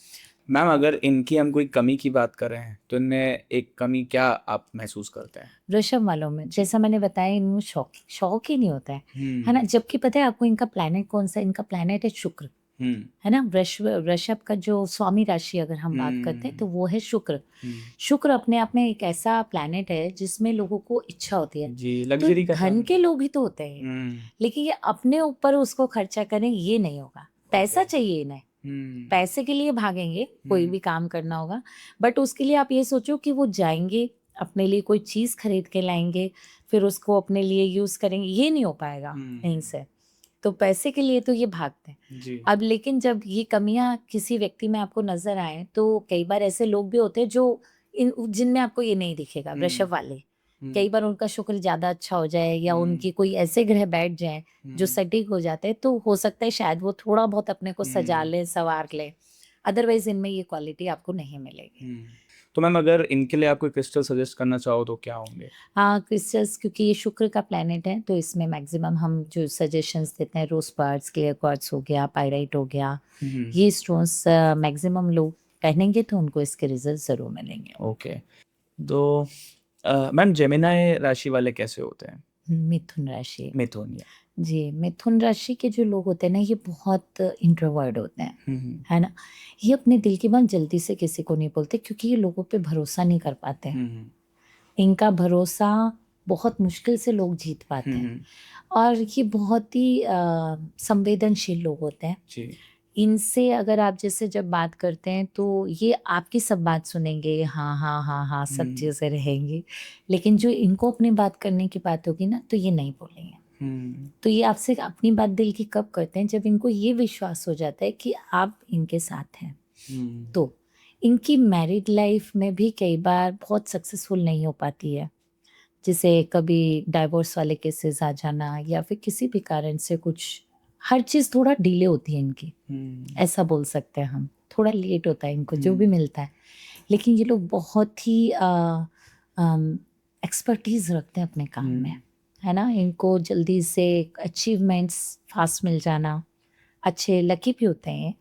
मैम अगर इनकी हम कोई कमी की बात करें तो इनमें एक कमी क्या आप महसूस करते हैं? वृषभ वालों में जैसा मैंने बताया, इनमें शौक ही नहीं होता है हम्म ना। जबकि पता है आपको इनका प्लैनेट कौन सा है? इनका प्लैनेट है शुक्र, हम्म है ना। वृषभ का जो स्वामी राशि अगर हम बात करते हैं तो वो है शुक्र। शुक्र अपने आप में एक ऐसा प्लैनेट है जिसमें लोगों को इच्छा होती है। जी, तो लग्जरी का धन के लोग ही तो होते हैं, लेकिन ये अपने ऊपर उसको खर्चा करें ये नहीं होगा। पैसा चाहिए इन्हें, पैसे के लिए भागेंगे, कोई भी काम करना होगा, बट उसके लिए आप ये सोचो कि वो जाएंगे अपने लिए कोई चीज़ खरीद के लाएंगे, फिर उसको अपने लिए यूज़ करेंगे, ये नहीं हो पाएगा यहीं से। तो पैसे के लिए तो ये भागते हैं। जी अब लेकिन जब ये कमियां किसी व्यक्ति में आपको नजर आए तो कई बार ऐसे लोग भी होते हैं जो जिनमें आपको ये नहीं दिखेगा। वृषभ वाले कई बार उनका शुक्र ज्यादा अच्छा हो जाए या उनकी कोई ऐसे ग्रह बैठ जाए जो सटीक हो जाते हैं, तो हो सकता है शायद वो थोड़ा बहुत अपने को सजा ले, संवार ले। अदरवाइज इनमें ये क्वालिटी आपको नहीं मिलेगी। तो मैम अगर इनके लिए आप कोई क्रिस्टल सजेस्ट करना चाहो तो क्या होंगे? हाँ, क्रिस्टल्स, क्योंकि ये शुक्र का प्लैनेट है तो इसमें मैक्सिमम हम जो सजेशंस देते हैं, रोज क्वार्ट्ज, क्लियर क्वार्ट्ज हो गया, पाइराइट हो गया, ये स्टोन्स मैक्सिमम लोग पहनेंगे तो उनको इसके रिजल्ट जरूर मिलेंगे। ओके, तो मैम जेमिनाई राशि वाले कैसे होते हैं? मिथुन राशि। मिथुन या जी, मिथुन राशि के जो लोग होते हैं ना, ये बहुत इंट्रोवर्ट होते हैं, है ना। ये अपने दिल की बात जल्दी से किसी को नहीं बोलते क्योंकि ये लोगों पे भरोसा नहीं कर पाते हैं। इनका भरोसा बहुत मुश्किल से लोग जीत पाते हैं, और ये बहुत ही संवेदनशील लोग होते हैं। जी इनसे अगर आप जैसे जब बात करते हैं तो ये आपकी सब बात सुनेंगे, हाँ हाँ हाँ हाँ सब चीज़ें रहेंगी, लेकिन जो इनको अपनी बात करने की बात होगी ना तो ये नहीं बोलेंगे। तो ये आपसे अपनी बात दिल की कब करते हैं? जब इनको ये विश्वास हो जाता है कि आप इनके साथ हैं। तो इनकी मैरिड लाइफ में भी कई बार बहुत सक्सेसफुल नहीं हो पाती है, जिसे कभी डाइवोर्स वाले केसेस आ जाना या फिर किसी भी कारण से कुछ, हर चीज़ थोड़ा डिले होती है इनकी, ऐसा बोल सकते हैं हम। थोड़ा लेट होता है इनको जो भी मिलता है, लेकिन ये लोग बहुत ही एक्सपर्टीज रखते हैं अपने काम में, है ना। इनको जल्दी से अचीवमेंट्स फास्ट मिल जाना, अच्छे लकी भी होते हैं,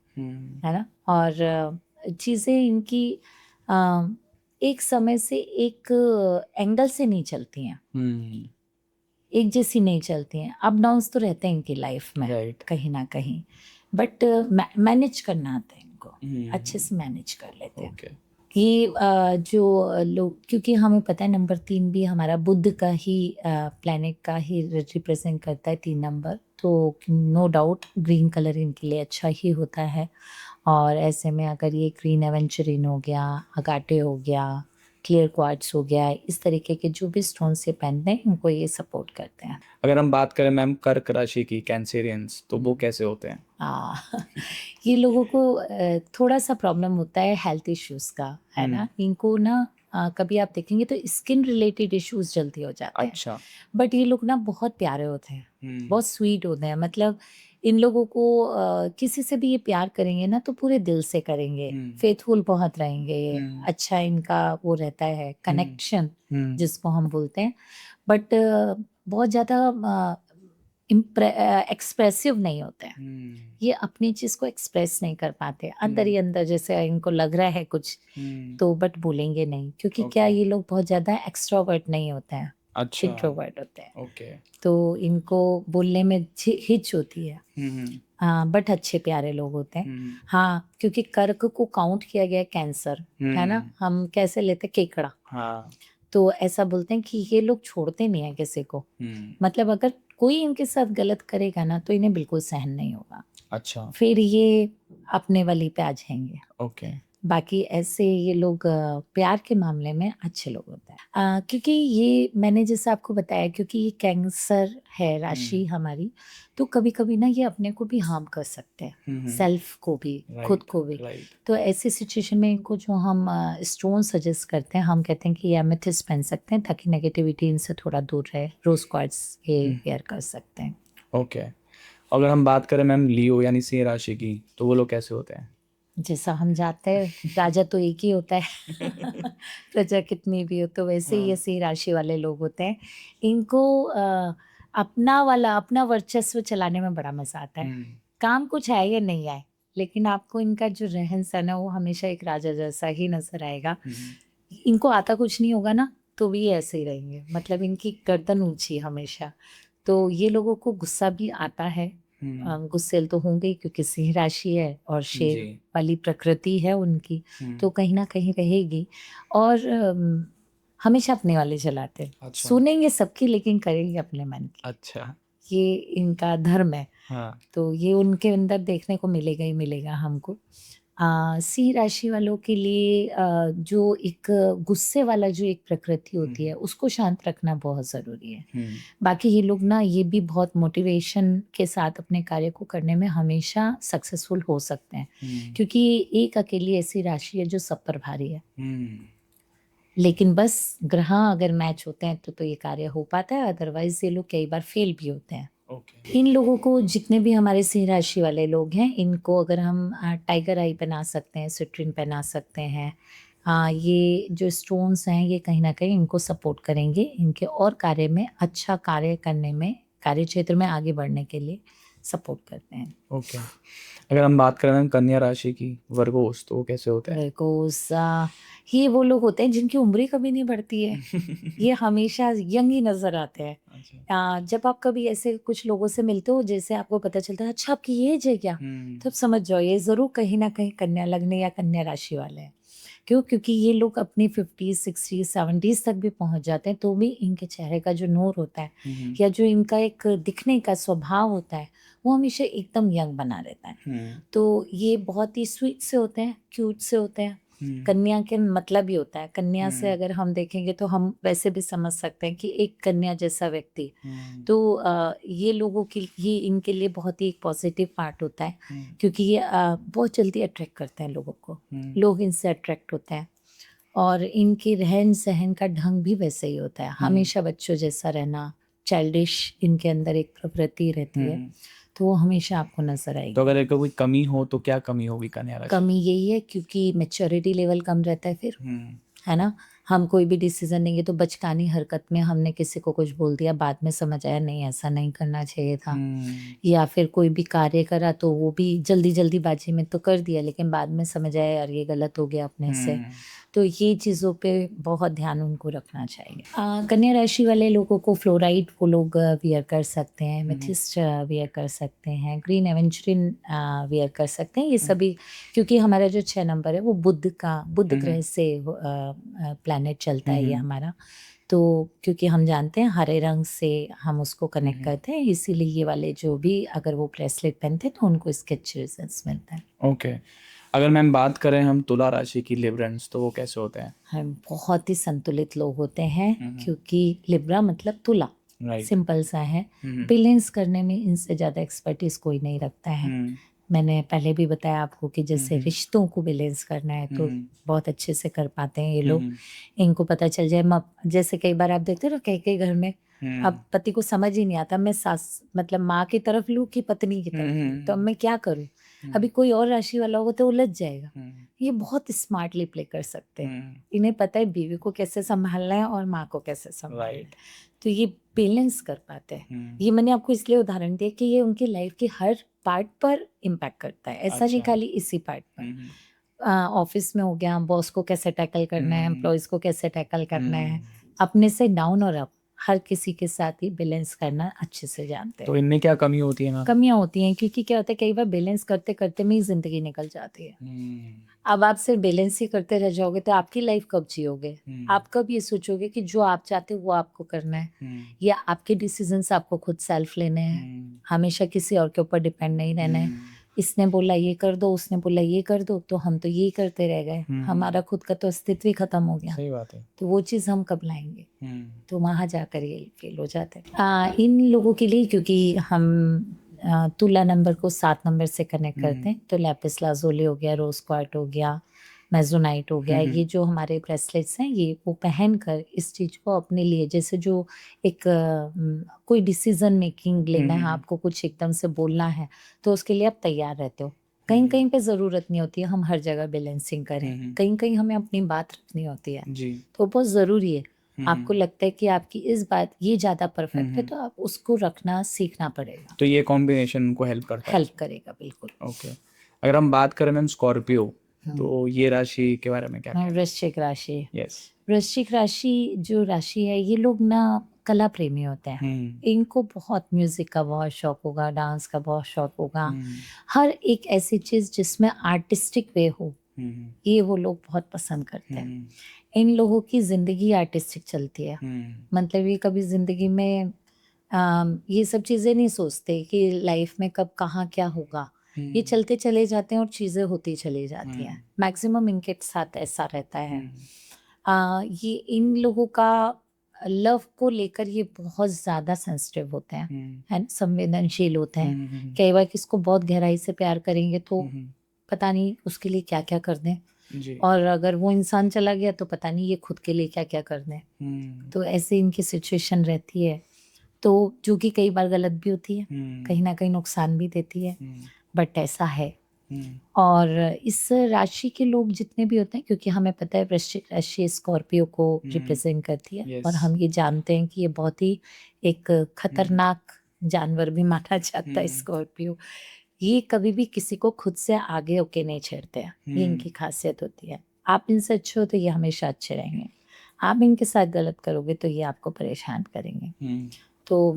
है ना। और चीज़ें इनकी एक समय से एक एंगल से नहीं चलती हैं, एक जैसी नहीं चलती हैं। अप डाउन्स तो रहते हैं इनकी लाइफ में, राइट कहीं ना कहीं, बट मैनेज करना आता है इनको, अच्छे से मैनेज कर लेते हैं। ओके ये जो लोग, क्योंकि हमें पता है नंबर 3 भी हमारा बुध का ही प्लैनेट का ही रिप्रेजेंट करता है, 3 नंबर, तो नो डाउट ग्रीन कलर इनके लिए अच्छा ही होता है। और ऐसे में अगर ये ग्रीन एवेंचरिन हो गया, अगाटे हो गया, क्लियर क्वार्ट्स हो गया, इस तरीके के जो भी स्टोन्स ये पहनते हैं इनको ये सपोर्ट करते हैं। अगर हम बात करें मैम कर्क राशि की, कैंसेरियंस, तो वो कैसे होते हैं? ये लोगों को थोड़ा सा प्रॉब्लम होता है हेल्थ इश्यूज का, है ना। इनको ना कभी आप देखेंगे तो स्किन रिलेटेड इश्यूज जल्दी हो जाते हैं। अच्छा बट ये लोग ना बहुत प्यारे होते हैं, बहुत स्वीट होते हैं। मतलब इन लोगों को किसी से भी ये प्यार करेंगे ना तो पूरे दिल से करेंगे, फेथफुल बहुत रहेंगे, अच्छा इनका वो रहता है कनेक्शन जिसको हम बोलते हैं। बट बहुत ज़्यादा एक्सप्रेसिव नहीं होते हैं, ये अपनी चीज़ को एक्सप्रेस नहीं कर पाते अंदर ही अंदर, जैसे इनको लग रहा है कुछ तो बट बोलेंगे नहीं, क्योंकि क्या ये लोग बहुत ज़्यादा एक्सट्रोवर्ट नहीं होते हैं, अच्छा इंट्रोवर्ट होते हैं। ओके तो इनको बोलने में हिच होती है। बट अच्छे प्यारे लोग होते हैं। हाँ, क्योंकि कर्क को काउंट किया गया है कैंसर, है ना। हम कैसे लेते केकड़ा, हाँ तो ऐसा बोलते हैं कि ये लोग छोड़ते नहीं है किसी को। मतलब अगर कोई इनके साथ गलत करेगा ना तो इन्हें बिल्कुल सहन नहीं होगा, अच्छा फिर ये अपने वाली पे आ जाएंगे। ओके बाकी ऐसे ये लोग प्यार के मामले में अच्छे लोग होते हैं। क्योंकि ये मैंने जैसे आपको बताया, क्योंकि ये कैंसर है राशि हमारी, तो कभी कभी ना ये अपने को भी हार्म कर सकते हैं, सेल्फ को भी, खुद को भी। तो ऐसी सिचुएशन में इनको जो हम स्टोन सजेस्ट करते हैं, हम कहते हैं कि ये एमेथिस्ट पहन सकते हैं ताकि नेगेटिविटी इनसे थोड़ा दूर रहे। रोज क्वार्ट्स ये वेयर कर सकते हैं। ओके, अगर हम बात करें मैम लियो यानी सिंह राशि की, तो वो लोग कैसे होते हैं? जैसा हम जाते हैं राजा तो एक ही होता है प्रजा कितनी भी हो, तो वैसे ही हाँ। ऐसी राशि वाले लोग होते हैं। इनको अपना वर्चस्व चलाने में बड़ा मजा आता है। हम्म, काम कुछ आए या नहीं आए, लेकिन आपको इनका जो रहन सहन है वो हमेशा एक राजा जैसा ही नजर आएगा। इनको आता कुछ नहीं होगा ना, तो भी ऐसे ही रहेंगे, मतलब इनकी गर्दन ऊंची हमेशा। तो ये लोगों को गुस्सा भी आता है, गुस्सैल तो होंगे ही, क्योंकि सिंह राशि है और शेर जी। वाली प्रकृति है उनकी, तो कहीं ना कहीं रहेगी। और हमेशा अपने वाले चलाते हैं, अच्छा। सुनेंगे सबकी लेकिन करेंगे अपने मन की, अच्छा। ये इनका धर्म है। हाँ। तो ये उनके अंदर देखने को मिलेगा ही मिलेगा हमको। सिंह राशि वालों के लिए जो एक गुस्से वाला जो एक प्रकृति होती है उसको शांत रखना बहुत ज़रूरी है। बाकी ये लोग ना ये भी बहुत मोटिवेशन के साथ अपने कार्य को करने में हमेशा सक्सेसफुल हो सकते हैं, क्योंकि ये एक अकेली ऐसी राशि है जो सब पर भारी है। लेकिन बस ग्रह अगर मैच होते हैं तो ये कार्य हो पाता है, अदरवाइज ये लोग कई बार फेल भी होते हैं। ओके। इन लोगों को, जितने भी हमारे सिंह राशि वाले लोग हैं, इनको अगर हम टाइगर आई पहना सकते हैं, सिट्रिन पहना सकते हैं, ये जो स्टोन्स हैं ये कहीं ना कहीं इनको सपोर्ट करेंगे, इनके और कार्य में अच्छा कार्य करने में, कार्य क्षेत्र में आगे बढ़ने के लिए सपोर्ट करते हैं। ओके। अगर हम बात करें कन्या राशि की, वर्गोस, तो वो कैसे होता है? वर्गोस ये वो लोग होते हैं जिनकी उम्र ही कभी नहीं बढ़ती है। ये हमेशा यंग ही नजर आते हैं। अच्छा। जब आप कभी ऐसे कुछ लोगों से मिलते हो, जैसे आपको पता चलता है अच्छा आपकी ये एज है क्या, तब समझ जाओ ये जरूर कहीं ना कहीं कन्या लग्न या कन्या राशि वाले हैं। क्यों? क्योंकि ये लोग अपनी 50 60 70 तक भी पहुंच जाते हैं, तो भी इनके चेहरे का जो नूर होता है या जो इनका एक दिखने का स्वभाव होता है वो हमेशा एकदम यंग बना रहता है। तो ये बहुत ही स्वीट से होते हैं, क्यूट से होते हैं। कन्या के मतलब ही होता है, कन्या से अगर हम देखेंगे तो हम वैसे भी समझ सकते हैं कि एक कन्या जैसा व्यक्ति। तो ये लोगों के, ये इनके लिए बहुत ही एक पॉजिटिव पार्ट होता है, क्योंकि ये बहुत जल्दी अट्रैक्ट करते हैं लोगों को, लोग इनसे अट्रैक्ट होते हैं। और इनके रहन सहन का ढंग भी वैसे ही होता है, हमेशा बच्चों जैसा रहना, चाइल्डिश इनके अंदर एक प्रवृत्ति रहती है, तो वो हमेशा आपको नजर आएगी। तो अगर एक कोई कमी हो तो क्या कमी होगी कन्या राशि? कमी यही है क्योंकि मैच्योरिटी लेवल कम रहता है फिर, है ना। हम कोई भी डिसीजन लेंगे तो बचकानी हरकत में हमने किसी को कुछ बोल दिया, बाद में समझ आया नहीं ऐसा नहीं करना चाहिए था, या फिर कोई भी कार्य करा तो वो भी जल्दी जल्दीबाजी में तो कर दिया, लेकिन बाद में समझ आया यार ये गलत हो गया अपने से। तो ये चीज़ों पे बहुत ध्यान उनको रखना चाहिए। कन्या राशि वाले लोगों को फ्लोराइड वो लोग वियर कर सकते हैं, मेथिस्ट वियर कर सकते हैं, ग्रीन एवेंचुरिन वियर कर सकते हैं, ये सभी, क्योंकि हमारा जो 6 नंबर है वो बुध ग्रह से प्लैनेट चलता है ये हमारा। तो क्योंकि हम जानते हैं हरे रंग से हम उसको कनेक्ट करते हैं, इसीलिए ये वाले जो भी अगर वो ब्रेसलेट पहनते हैं तो उनको इसके अच्छे रिजल्ट्स मिलते हैं। ओके। अगर मैम बात करें हम तुला राशि की, लिब्रंस, तो वो कैसे होते हैं? हम बहुत ही संतुलित लोग होते हैं, क्योंकि लिब्रा मतलब तुला, सिंपल सा है। बैलेंस करने में इनसे ज़्यादा एक्सपर्टीज कोई नहीं रखता है। मैंने पहले भी बताया आपको कि जैसे रिश्तों को बैलेंस करना है तो बहुत अच्छे से कर पाते हैं ये लोग। इनको पता चल जाए, जैसे कई बार आप देखते हो ना कई कई घर में अब पति को समझ ही नहीं आता मैं सास मतलब माँ की तरफ लूँ कि पत्नी की तरफ लूँ, तो अब मैं क्या करूँ। अभी कोई और राशि वाला होगा तो उलझ जाएगा। ये बहुत स्मार्टली प्ले कर सकते हैं, इन्हें पता है बीवी को कैसे संभालना है और माँ को कैसे संभालना है, तो ये बैलेंस कर पाते हैं। ये मैंने आपको इसलिए उदाहरण दिया कि ये उनकी लाइफ के हर पार्ट पर इम्पैक्ट करता है, ऐसा नहीं खाली इसी पार्ट पर। ऑफिस में हो गया, बॉस को कैसे टैकल करना है, एम्प्लॉयज को कैसे टैकल करना है, अपने से डाउन और अप हर किसी के साथ ही बैलेंस करना अच्छे से जानते हैं। तो इनमें क्या कमी होती है ना? कमियां होती हैं, क्योंकि क्या होता है कई बार बैलेंस करते करते में ही जिंदगी निकल जाती है। अब आप सिर्फ बैलेंस ही करते रह जाओगे तो आपकी लाइफ कब जियोगे? आप कब ये सोचोगे कि जो आप चाहते हो वो आपको करना है, या आपके डिसीजंस आपको खुद सेल्फ लेने हैं, हमेशा किसी और के ऊपर डिपेंड नहीं रहना है। इसने बोला ये कर दो, उसने बोला ये कर दो, तो हम तो यही करते रह गए, हमारा खुद का तो अस्तित्व ही खत्म हो गया। सही बात है। तो वो चीज़ हम कब लाएंगे? तो वहाँ जाकर ये फेल हो जाते हैं। इन लोगों के लिए, क्योंकि हम तुला नंबर को 7 नंबर से कनेक्ट करते हैं, तो लैपिस लाजुली हो गया, रोज क्वार्ट हो गया, मेजोनाइट हो गया, ये जो हमारे ब्रेसलेट्स हैं ये वो पहनकर इस चीज़ को अपने लिए, जैसे जो एक कोई डिसीजन मेकिंग लेना है आपको, कुछ एकदम से बोलना है, तो उसके लिए आप तैयार रहते हो, कहीं कहीं पे ज़रूरत नहीं होती है हम हर जगह बैलेंसिंग करें, कहीं कहीं हमें अपनी बात रखनी होती है, जी। तो बहुत ज़रूरी है। आपको लगता है कि आपकी इस बात ये ज़्यादा परफेक्ट है तो आप उसको रखना सीखना पड़ेगा, तो ये कॉम्बिनेशन उनको हेल्प करता है। हेल्प करेगा बिल्कुल। ओके, अगर हम बात करें मैम स्कॉर्पियो, तो ये राशि के बारे में क्या कहना है? वृश्चिक राशि, यस। वृश्चिक राशि जो राशि है ये लोग ना कला प्रेमी होते हैं, इनको बहुत म्यूजिक का बहुत शौक होगा, डांस का बहुत शौक होगा, हर एक ऐसी चीज़ जिसमें आर्टिस्टिक वे हो ये वो लोग बहुत पसंद करते हैं। इन लोगों की ज़िंदगी आर्टिस्टिक चलती है, मतलब ये कभी ज़िंदगी में ये सब चीज़ें नहीं सोचते कि लाइफ में कब कहाँ क्या होगा, ये चलते चले जाते हैं और चीज़ें होती चली जाती हैं। मैक्सिमम इनके साथ ऐसा रहता है। ये इन लोगों का लव को लेकर ये बहुत ज़्यादा सेंसिटिव होते हैं, है ना, संवेदनशील होते हैं। कई बार किसको बहुत गहराई से प्यार करेंगे तो पता नहीं उसके लिए क्या क्या कर दें, और अगर वो इंसान चला गया तो पता नहीं ये खुद के लिए क्या क्या कर दें। तो ऐसे इनकी सिचुएशन रहती है, तो जो कि कई बार गलत भी होती है, कहीं ना कहीं नुकसान भी देती है, बट ऐसा है। और इस राशि के लोग जितने भी होते हैं, क्योंकि हमें पता है वृश्चिक राशि स्कॉर्पियो को रिप्रेजेंट करती है, और हम ये जानते हैं कि ये बहुत ही एक खतरनाक जानवर भी माना जाता है स्कॉर्पियो। ये कभी भी किसी को खुद से आगे होके नहीं छेड़ते हैं, ये इनकी खासियत होती है। आप इनसे अच्छे हो तो ये हमेशा अच्छे रहेंगे, आप इनके साथ गलत करोगे तो ये आपको परेशान करेंगे। तो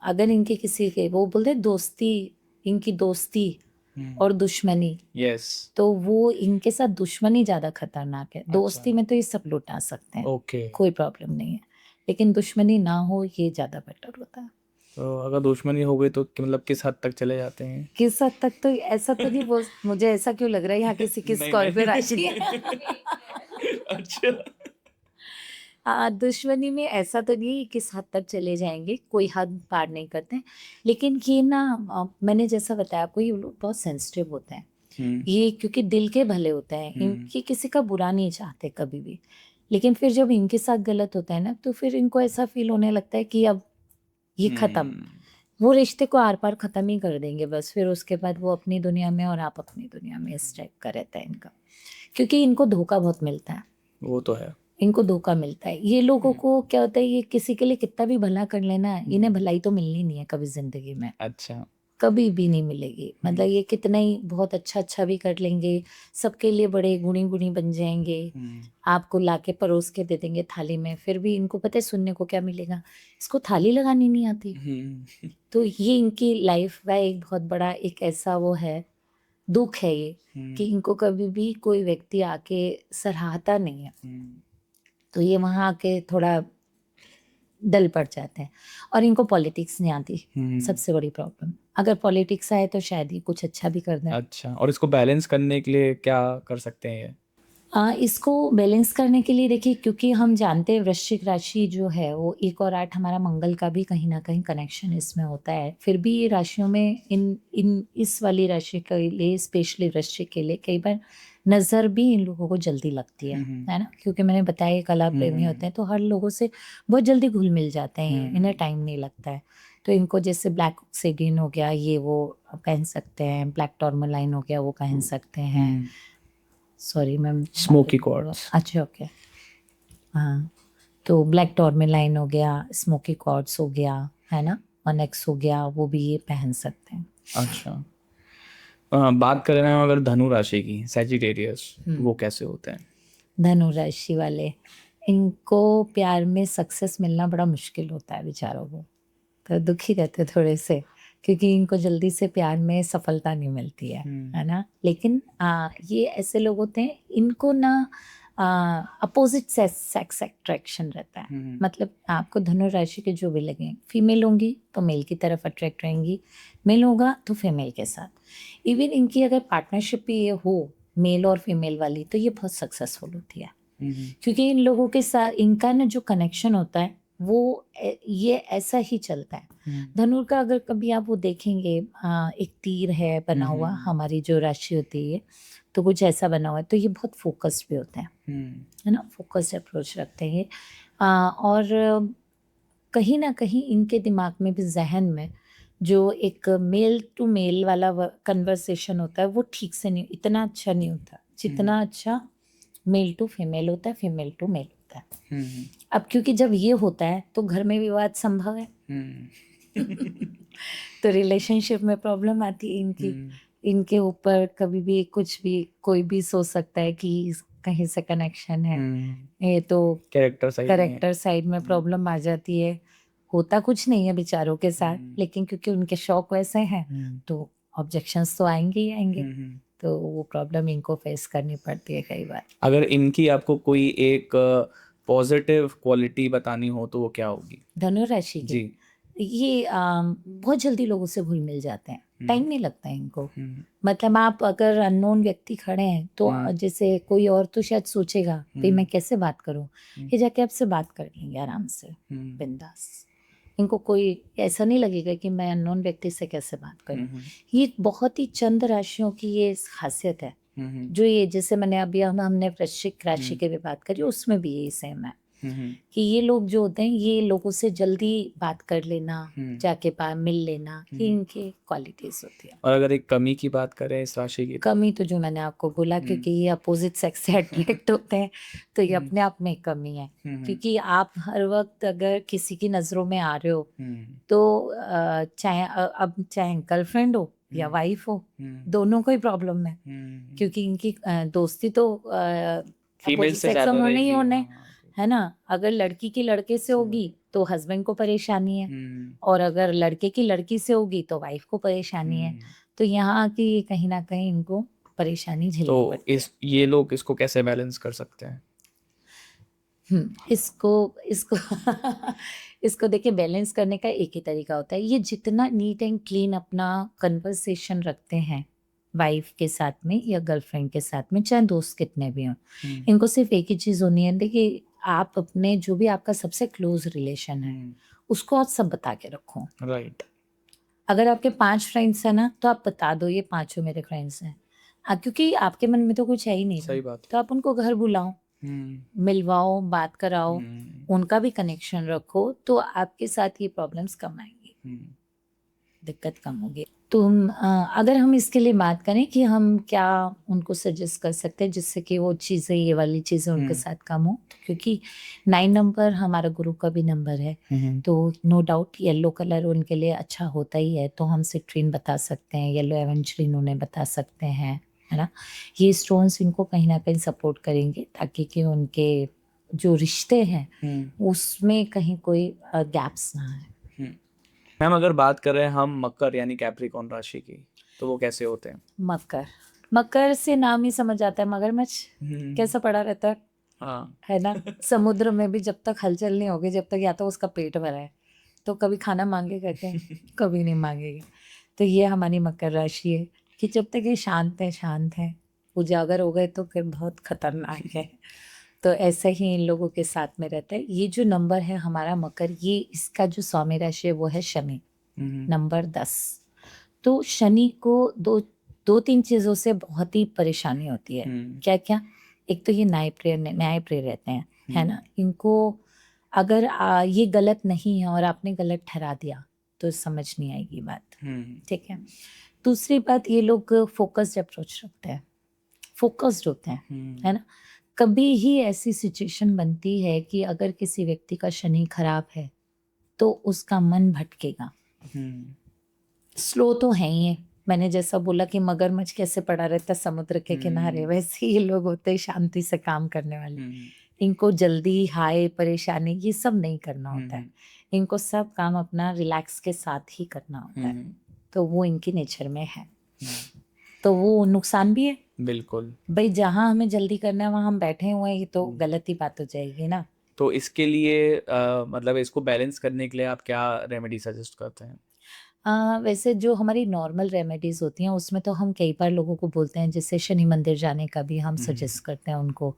अगर इनके किसी के वो बोलते हैं दोस्ती, इनकी दोस्ती और दुश्मनी, तो वो इनके साथ दुश्मनी ज़्यादा खतरनाक है। दोस्ती में तो ये सब लुटा सकते हैं, कोई प्रॉब्लम नहीं है, लेकिन दुश्मनी ना हो ये ज़्यादा बेटर होता है। तो अगर दुश्मनी हो गई तो मतलब किस हद तक चले जाते हैं? किस हद तक तो ऐसा तो नहीं, वो मुझे ऐसा क्यों लग रहा है यहाँ किसी की स्कॉर्पियो राशि है। अच्छा। दुश्मनी में ऐसा तो नहीं किस हद तक चले जाएंगे, कोई हद पार नहीं करते हैं, लेकिन ये ना मैंने जैसा बताया आपको ये लोग बहुत सेंसिटिव होते हैं, ये क्योंकि दिल के भले होते हैं, इनकी किसी का बुरा नहीं चाहते कभी भी, लेकिन फिर जब इनके साथ गलत होता है ना तो फिर इनको ऐसा फील होने लगता है कि अब ये खत्म, वो रिश्ते को आर पार ख़त्म ही कर देंगे बस, फिर उसके बाद वो अपनी दुनिया में और आप अपनी दुनिया में, इस टाइप का रहता है इनका, क्योंकि इनको धोखा बहुत मिलता है। वो तो है, इनको धोखा मिलता है। ये लोगों को क्या होता है, ये किसी के लिए कितना भी भला कर लेना, इन्हें भलाई तो मिलनी नहीं है कभी ज़िंदगी में। अच्छा। कभी भी नहीं मिलेगी, मतलब ये कितना ही बहुत अच्छा भी कर लेंगे, सबके लिए बड़े गुणी गुणी बन जाएंगे, आपको लाके परोस के दे देंगे थाली में, फिर भी इनको पता है सुनने को क्या मिलेगा, इसको थाली लगानी नहीं आती। तो ये इनकी लाइफ का एक बहुत बड़ा एक ऐसा वो है, दुख है ये, कि इनको कभी भी कोई व्यक्ति आके सराहता नहीं है, तो ये वहाँ आके थोड़ा डल पड़ जाते हैं, और इनको पॉलिटिक्स नहीं आती, सबसे बड़ी प्रॉब्लम। अगर पॉलिटिक्स आए तो शायद ये कुछ अच्छा भी कर दें। अच्छा, और इसको बैलेंस करने के लिए क्या कर सकते हैं ये? इसको बैलेंस करने के लिए देखिए, क्योंकि हम जानते हैं वृश्चिक राशि जो है वो 1 और 8 हमारा मंगल का भी कहीं ना कहीं कनेक्शन इसमें होता है, फिर भी ये राशियों में इन इस वाली राशि के लिए, स्पेशली वृश्चिक के लिए, कई बार नज़र भी इन लोगों को जल्दी लगती है ना, क्योंकि मैंने बताया ये कला प्रेमी होते हैं, तो हर लोगों से बहुत जल्दी घुल मिल जाते हैं, इन्हें टाइम नहीं लगता है। तो इनको जैसे ब्लैक ऑक्सीडियन हो गया, ये वो कह सकते हैं, ब्लैक टॉर्मलाइन हो गया वो कह सकते हैं, सॉरी मैम, स्मोकी क्वार्ट्ज। अच्छा ओके, हाँ, तो ब्लैक टॉर्मलाइन हो गया, स्मोकी क्वार्ट्ज हो गया, है ना, ऑनेक्स हो गया, वो भी ये पहन सकते हैं। अच्छा, बात करें ना अगर धनु राशि की, सैजिटेरियस, वो कैसे होते हैं? धनु राशि वाले, इनको प्यार में सक्सेस मिलना बड़ा मुश्किल होता है बेचारों को, तो दुखी रहते थोड़े से, क्योंकि इनको जल्दी से प्यार में सफलता नहीं मिलती है ना, लेकिन ये ऐसे लोग होते हैं, इनको ना अपोजिट सेक्स अट्रैक्शन रहता है, मतलब आपको धनु राशि के जो भी लगे, फीमेल होंगी तो मेल की तरफ अट्रैक्ट रहेंगी, मेल होगा तो फीमेल के साथ, इवन इनकी अगर पार्टनरशिप भी ये हो मेल और फीमेल वाली, तो ये बहुत सक्सेसफुल होती है, क्योंकि इन लोगों के साथ इनका ना जो कनेक्शन होता है वो ये ऐसा ही चलता है। धनु का अगर कभी आप वो देखेंगे, एक तीर है बना हुआ, हमारी जो राशि होती है तो कुछ ऐसा बना हुआ है, तो ये बहुत फोकस्ड भी होते हैं, है ना, फोकस्ड अप्रोच रखते हैं ये, और कहीं ना कहीं इनके दिमाग में भी, जहन में जो एक मेल टू मेल वाला कन्वर्सेशन होता है वो ठीक से नहीं, इतना अच्छा नहीं होता जितना अच्छा मेल टू फीमेल होता है, फीमेल टू मेल होता है। अब क्योंकि जब ये होता है तो घर में विवाद संभव है, तो रिलेशनशिप में प्रॉब्लम आती है इनकी। इनके ऊपर कभी भी कुछ भी कोई भी सोच सकता है कि कहीं से कनेक्शन है, ये तो कैरेक्टर साइड में प्रॉब्लम आ जाती है। होता कुछ नहीं है बेचारों के साथ, लेकिन क्योंकि उनके शौक वैसे हैं तो ऑब्जेक्शंस तो आएंगे ही आएंगे, तो वो प्रॉब्लम इनको फेस करनी पड़ती है कई बार। अगर इनकी आपको कोई एक पॉजिटिव क्वालिटी बतानी हो तो वो क्या होगी? धनु राशि की जी। ये बहुत जल्दी लोगों से घुल मिल जाते हैं, टाइम नहीं लगता है इनको। मतलब आप अगर अननोन व्यक्ति खड़े हैं तो जैसे कोई और तो शायद सोचेगा भाई मैं कैसे बात करूं, ये जाके आपसे बात कर लेंगे आराम से बिंदास। इनको कोई ऐसा नहीं लगेगा कि मैं अननोन व्यक्ति से कैसे बात करूं। ये बहुत ही चंद राशियों की ये खासियत है, जो ये जैसे मैंने अभी हमने वृश्चिक राशि की भी बात करी, उसमें भी यही सेम है कि ये लोग जो होते हैं ये लोगों से जल्दी बात कर लेना, जाके मिल लेना, ये इनके क्वालिटीज होती है। और अगर एक कमी की बात करें इस राशि की, कमी तो जो मैंने आपको बोला क्योंकि ये अपोजिट सेक्स से अट्रैक्ट होते हैं तो ये अपने आप में एक कमी है। क्योंकि आप हर वक्त अगर किसी की नज़रों में आ रहे हो तो चाहे गर्लफ्रेंड हो या वाइफ हो, दोनों को ही प्रॉब्लम है, क्योंकि इनकी दोस्ती तो फीमेल से ज़्यादा होने ही होने, हाँ, है ना। अगर लड़की की लड़के से होगी तो हस्बैंड को परेशानी है, और अगर लड़के की लड़की से होगी तो वाइफ को परेशानी है। तो यहाँ की कहीं ना कहीं इनको परेशानी झेलनी तो पड़ती ये लोग इसको कैसे बैलेंस कर सकते हैं? इसको इसको इसको देखिए, बैलेंस करने का एक ही तरीका होता है, ये जितना नीट एंड क्लीन अपना कन्वर्सेशन रखते हैं वाइफ के साथ में या गर्लफ्रेंड के साथ में, चाहे दोस्त कितने भी हों, इनको सिर्फ एक ही चीज़ होनी है। देखिए, आप अपने जो भी आपका सबसे क्लोज रिलेशन है उसको आप सब बता के रखो। राइट। अगर आपके 5 फ्रेंड्स हैं ना तो आप बता दो ये 5 मेरे फ्रेंड्स हैं, क्योंकि आपके मन में तो कुछ है ही नहीं, सही बात। तो आप उनको घर बुलाओ, मिलवाओ, बात कराओ, उनका भी कनेक्शन रखो, तो आपके साथ ये प्रॉब्लम्स कम आएंगी, दिक्कत कम होगी। तो अगर हम इसके लिए बात करें कि हम क्या उनको सजेस्ट कर सकते हैं जिससे कि वो चीज़ें, ये वाली चीज़ें उनके साथ कम हो, क्योंकि 9 नंबर हमारा गुरु का भी नंबर है, तो नो डाउट येलो कलर उनके लिए अच्छा होता ही है। तो हम सिट्रीन बता सकते हैं, येलो एवेंचुरिन उन्हें बता सकते हैं, है ना। ये स्टोन्स इनको कहीं ना कहीं सपोर्ट करेंगे ताकि कि उनके जो रिश्ते हैं उसमें कहीं कोई गैप्स ना आए। मैम, अगर बात करें हम मकर यानी कैप्रिकॉर्न राशि की, तो वो कैसे होते हैं? मकर से नाम ही समझ आता है, मगरमच्छ कैसा पड़ा रहता है, हाँ, है ना। समुद्र में भी जब तक हलचल नहीं होगी, जब तक या तो उसका पेट भरा है तो कभी खाना मांगेगा क्या? कभी नहीं मांगेगी। तो ये हमारी मकर राशि है कि जब तक ये शांत है, उजागर हो गए तो फिर बहुत खतरनाक है। तो ऐसा ही इन लोगों के साथ में रहता है। ये जो नंबर है हमारा मकर, ये इसका जो स्वामी राशि है वो है शनि, नंबर 10। तो शनि को दो तीन चीज़ों से बहुत ही परेशानी होती है। क्या क्या? एक तो ये न्यायप्रिय रहते हैं, है ना। इनको अगर ये गलत नहीं है और आपने गलत ठहरा दिया तो समझ नहीं आएगी बात, ठीक है। दूसरी बात, ये लोग फोकस्ड अप्रोच रखते हैं, फोकस्ड होते हैं, है ना। कभी ही ऐसी सिचुएशन बनती है कि अगर किसी व्यक्ति का शनि खराब है तो उसका मन भटकेगा। स्लो तो है ही है, मैंने जैसा बोला कि मगरमच्छ कैसे पड़ा रहता समुद्र के किनारे, वैसे ही लोग होते हैं शांति से काम करने वाले। इनको जल्दी हाय परेशानी ये सब नहीं करना होता है, इनको सब काम अपना रिलैक्स के साथ ही करना होता है। तो वो इनकी नेचर में है, तो वो नुकसान भी है। बिल्कुल भाई, जहाँ हमें जल्दी करना है वहाँ हम बैठे हुए हैं, ये तो गलत ही बात हो जाएगी ना। तो इसके लिए मतलब इसको बैलेंस करने के लिए आप क्या रेमेडी सजेस्ट करते हैं? वैसे जो हमारी नॉर्मल रेमेडीज़ होती हैं उसमें तो हम कई बार लोगों को बोलते हैं, जैसे शनि मंदिर जाने का भी हम सजेस्ट करते हैं उनको,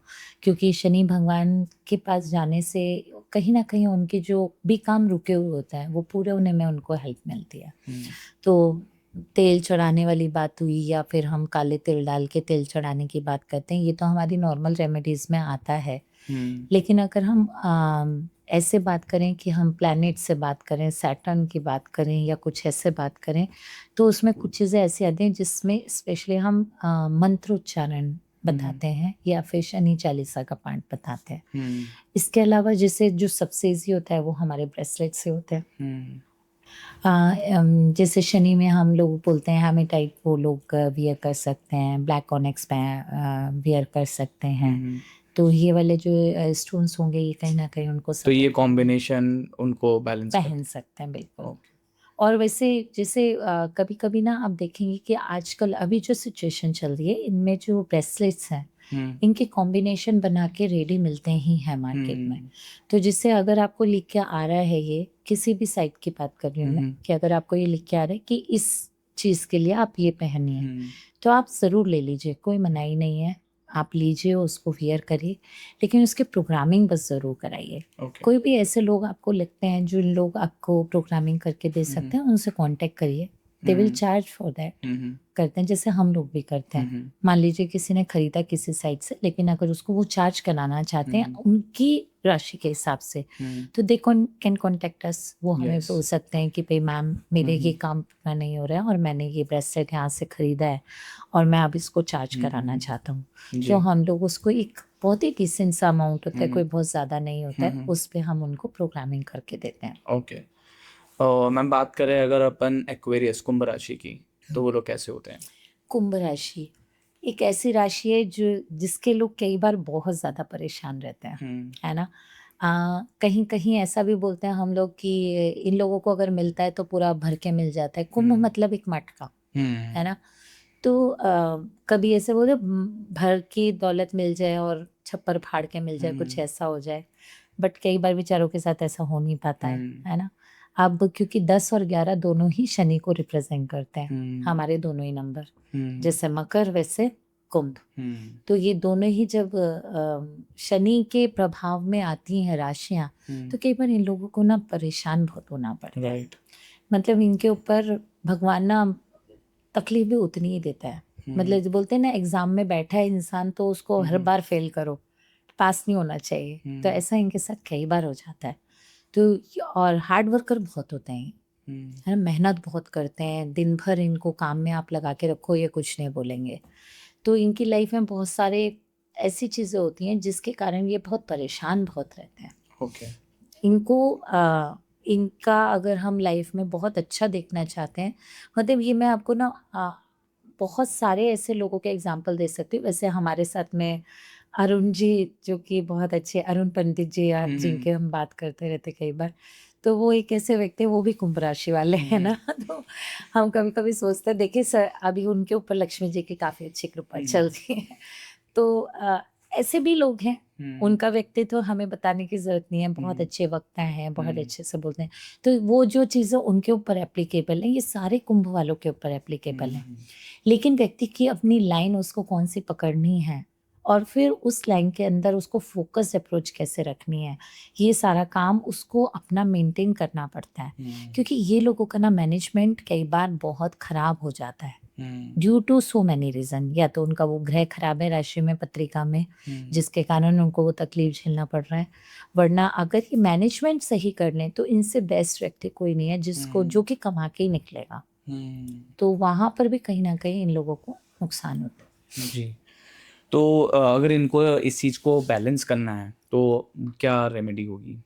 क्योंकि शनि भगवान के पास जाने से कहीं ना कहीं उनके जो भी काम रुके हुए होते हैं वो पूरे होने में उनको हेल्प मिलती है। तो तेल चढ़ाने वाली बात हुई, या फिर हम काले तिल डाल के तेल चढ़ाने की बात करते हैं, ये तो हमारी नॉर्मल रेमेडीज़ में आता है। लेकिन अगर हम ऐसे बात करें कि हम प्लैनेट से बात करें, सैटर्न की बात करें या कुछ ऐसे बात करें, तो उसमें कुछ चीज़ें ऐसी आती हैं जिसमें स्पेशली हम मंत्रोच्चारण बताते हैं या फिर शनि चालीसा का पाठ बताते हैं। इसके अलावा जैसे जो सबसे ईजी होता है वो हमारे ब्रेसलेट से होते हैं। जैसे शनि में हम लोग बोलते हैं हेमेटाइट, वो लोग वियर कर सकते हैं, ब्लैक ऑनेक्स वियर कर सकते हैं। तो ये वाले जो स्टोन्स होंगे ये कहीं ना कहीं उनको तो ये support कॉम्बिनेशन उनको बैलेंस पहन सकते हैं बिल्कुल। ओके। और वैसे जैसे कभी कभी ना आप देखेंगे कि आजकल अभी जो सिचुएशन चल रही है इनमें जो ब्रेसलेट्स हैं इनके कॉम्बिनेशन बना के रेडी मिलते ही हैं मार्केट में। तो जिससे अगर आपको लिख के आ रहा है, ये किसी भी साइट की बात कर रही हूँ मैं, कि अगर आपको ये लिख के आ रहा है कि इस चीज़ के लिए आप ये पहनिए, तो आप ज़रूर ले लीजिए, कोई मनाही नहीं है, आप लीजिए उसको वियर करिए, लेकिन उसके प्रोग्रामिंग बस ज़रूर कराइए। कोई भी ऐसे लोग आपको लगते हैं जो लोग आपको प्रोग्रामिंग करके दे सकते हैं, उनसे कांटेक्ट करिए, they will charge for that. करते हैं जैसे हम लोग भी करते हैं। मान लीजिए किसी ने खरीदा किसी साइट से, लेकिन अगर उसको वो चार्ज कराना चाहते हैं उनकी राशि के हिसाब से, तो दे कैन कॉन्टेक्ट अस। वो हमें Yes. बोल सकते हैं कि भाई मैम मेरे ये काम पूरा नहीं हो रहा है और मैंने ये ब्रेसलेट यहाँ से खरीदा है और मैं अब इसको चार्ज कराना चाहता हूँ। तो हम लोग उसको एक बहुत ही डिसेंट सा अमाउंट होता है, कोई बहुत ज़्यादा नहीं होता है, उस पर हम उनको प्रोग्रामिंग करके देते हैं। ओके। मैम बात करें अगर अपन एक्वेरियस कुंभ राशि की, तो वो लोग कैसे होते हैं? कुंभ राशि एक ऐसी राशि है जो जिसके लोग कई बार बहुत ज़्यादा परेशान रहते हैं, है ना। कहीं कहीं ऐसा भी बोलते हैं हम लोग कि इन लोगों को अगर मिलता है तो पूरा भर के मिल जाता है। कुंभ मतलब एक मटका, है ना। तो कभी ऐसे बोलते भर की दौलत मिल जाए और छप्पर फाड़ के मिल जाए, कुछ ऐसा हो जाए, बट कई बार बेचारों के साथ ऐसा हो नहीं पाता है ना। अब क्योंकि 10 और 11 दोनों ही शनि को रिप्रेजेंट करते हैं, हमारे दोनों ही नंबर, जैसे मकर वैसे कुंभ। तो ये दोनों ही जब शनि के प्रभाव में आती हैं राशियां, तो कई बार इन लोगों को ना परेशान बहुत होना पड़ता है। राइट। मतलब इनके ऊपर भगवान ना तकलीफ भी उतनी ही देता है। मतलब जो बोलते हैं ना, एग्जाम में बैठा है इंसान तो उसको हर बार फेल करो, पास नहीं होना चाहिए, तो ऐसा इनके साथ कई बार हो जाता है। तो और हार्ड वर्कर बहुत होते हैं, है ना, मेहनत बहुत करते हैं, दिन भर इनको काम में आप लगा के रखो ये कुछ नहीं बोलेंगे। तो इनकी लाइफ में बहुत सारे ऐसी चीज़ें होती हैं जिसके कारण ये बहुत परेशान बहुत रहते हैं। ओके। इनको इनका अगर हम लाइफ में बहुत अच्छा देखना चाहते हैं, मतलब ये मैं आपको ना बहुत सारे ऐसे लोगों के एग्जाम्पल दे सकती हूँ। वैसे हमारे साथ में अरुण जी, जो कि बहुत अच्छे अरुण पंडित जी, जिनके हम बात करते रहते कई बार, तो वो एक ऐसे व्यक्ति, वो भी कुंभ राशि वाले हैं ना। तो हम कभी कभी सोचते हैं, देखिए सर अभी उनके ऊपर लक्ष्मी जी की काफ़ी अच्छी कृपा चल रही है। तो ऐसे भी लोग हैं, उनका व्यक्तित्व हमें बताने की ज़रूरत नहीं है, बहुत अच्छे वक्ता हैं, बहुत अच्छे से बोलते हैं। तो वो जो चीज़ें उनके ऊपर एप्लीकेबल हैं, ये सारे कुंभ वालों के ऊपर एप्लीकेबल हैं। लेकिन व्यक्ति की अपनी लाइन उसको कौन सी पकड़नी है और फिर उस लाइन के अंदर उसको फोकस अप्रोच कैसे रखनी है, ये सारा काम उसको अपना मेंटेन करना पड़ता है। क्योंकि ये लोगों का ना मैनेजमेंट कई बार बहुत ख़राब हो जाता है due to so many reason. या तो उनका वो ग्रह खराब है राशि में, पत्रिका में, जिसके कारण उनको वो तकलीफ झेलना पड़ रहा है। वरना अगर ये मैनेजमेंट सही कर लें तो इनसे बेस्ट व्यक्ति कोई नहीं है जिसको जो कि कमा के ही निकलेगा। तो वहाँ पर भी कहीं ना कहीं इन लोगों को नुकसान होता है। जी। तो अगर इनको इस चीज़ को बैलेंस करना है तो क्या रेमेडी होगी?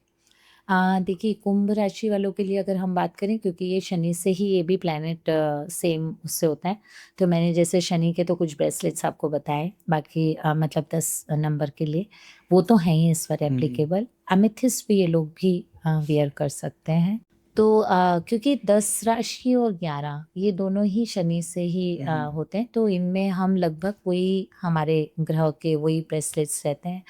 देखिए कुंभ राशि वालों के लिए अगर हम बात करें, क्योंकि ये शनि से ही ये भी प्लैनेट सेम उससे होता है, तो मैंने जैसे शनि के तो कुछ ब्रेसलेट्स आपको बताए, बाकी मतलब 10 नंबर के लिए वो तो हैं ही इस पर एप्लीकेबल। अमेथिस्ट भी ये लोग भी वियर कर सकते हैं। तो क्योंकि 10 राशि और 11 ये दोनों ही शनि से ही होते हैं, तो इनमें हम लगभग वही हमारे ग्रह के वही ब्रेसलेट्स रहते हैं।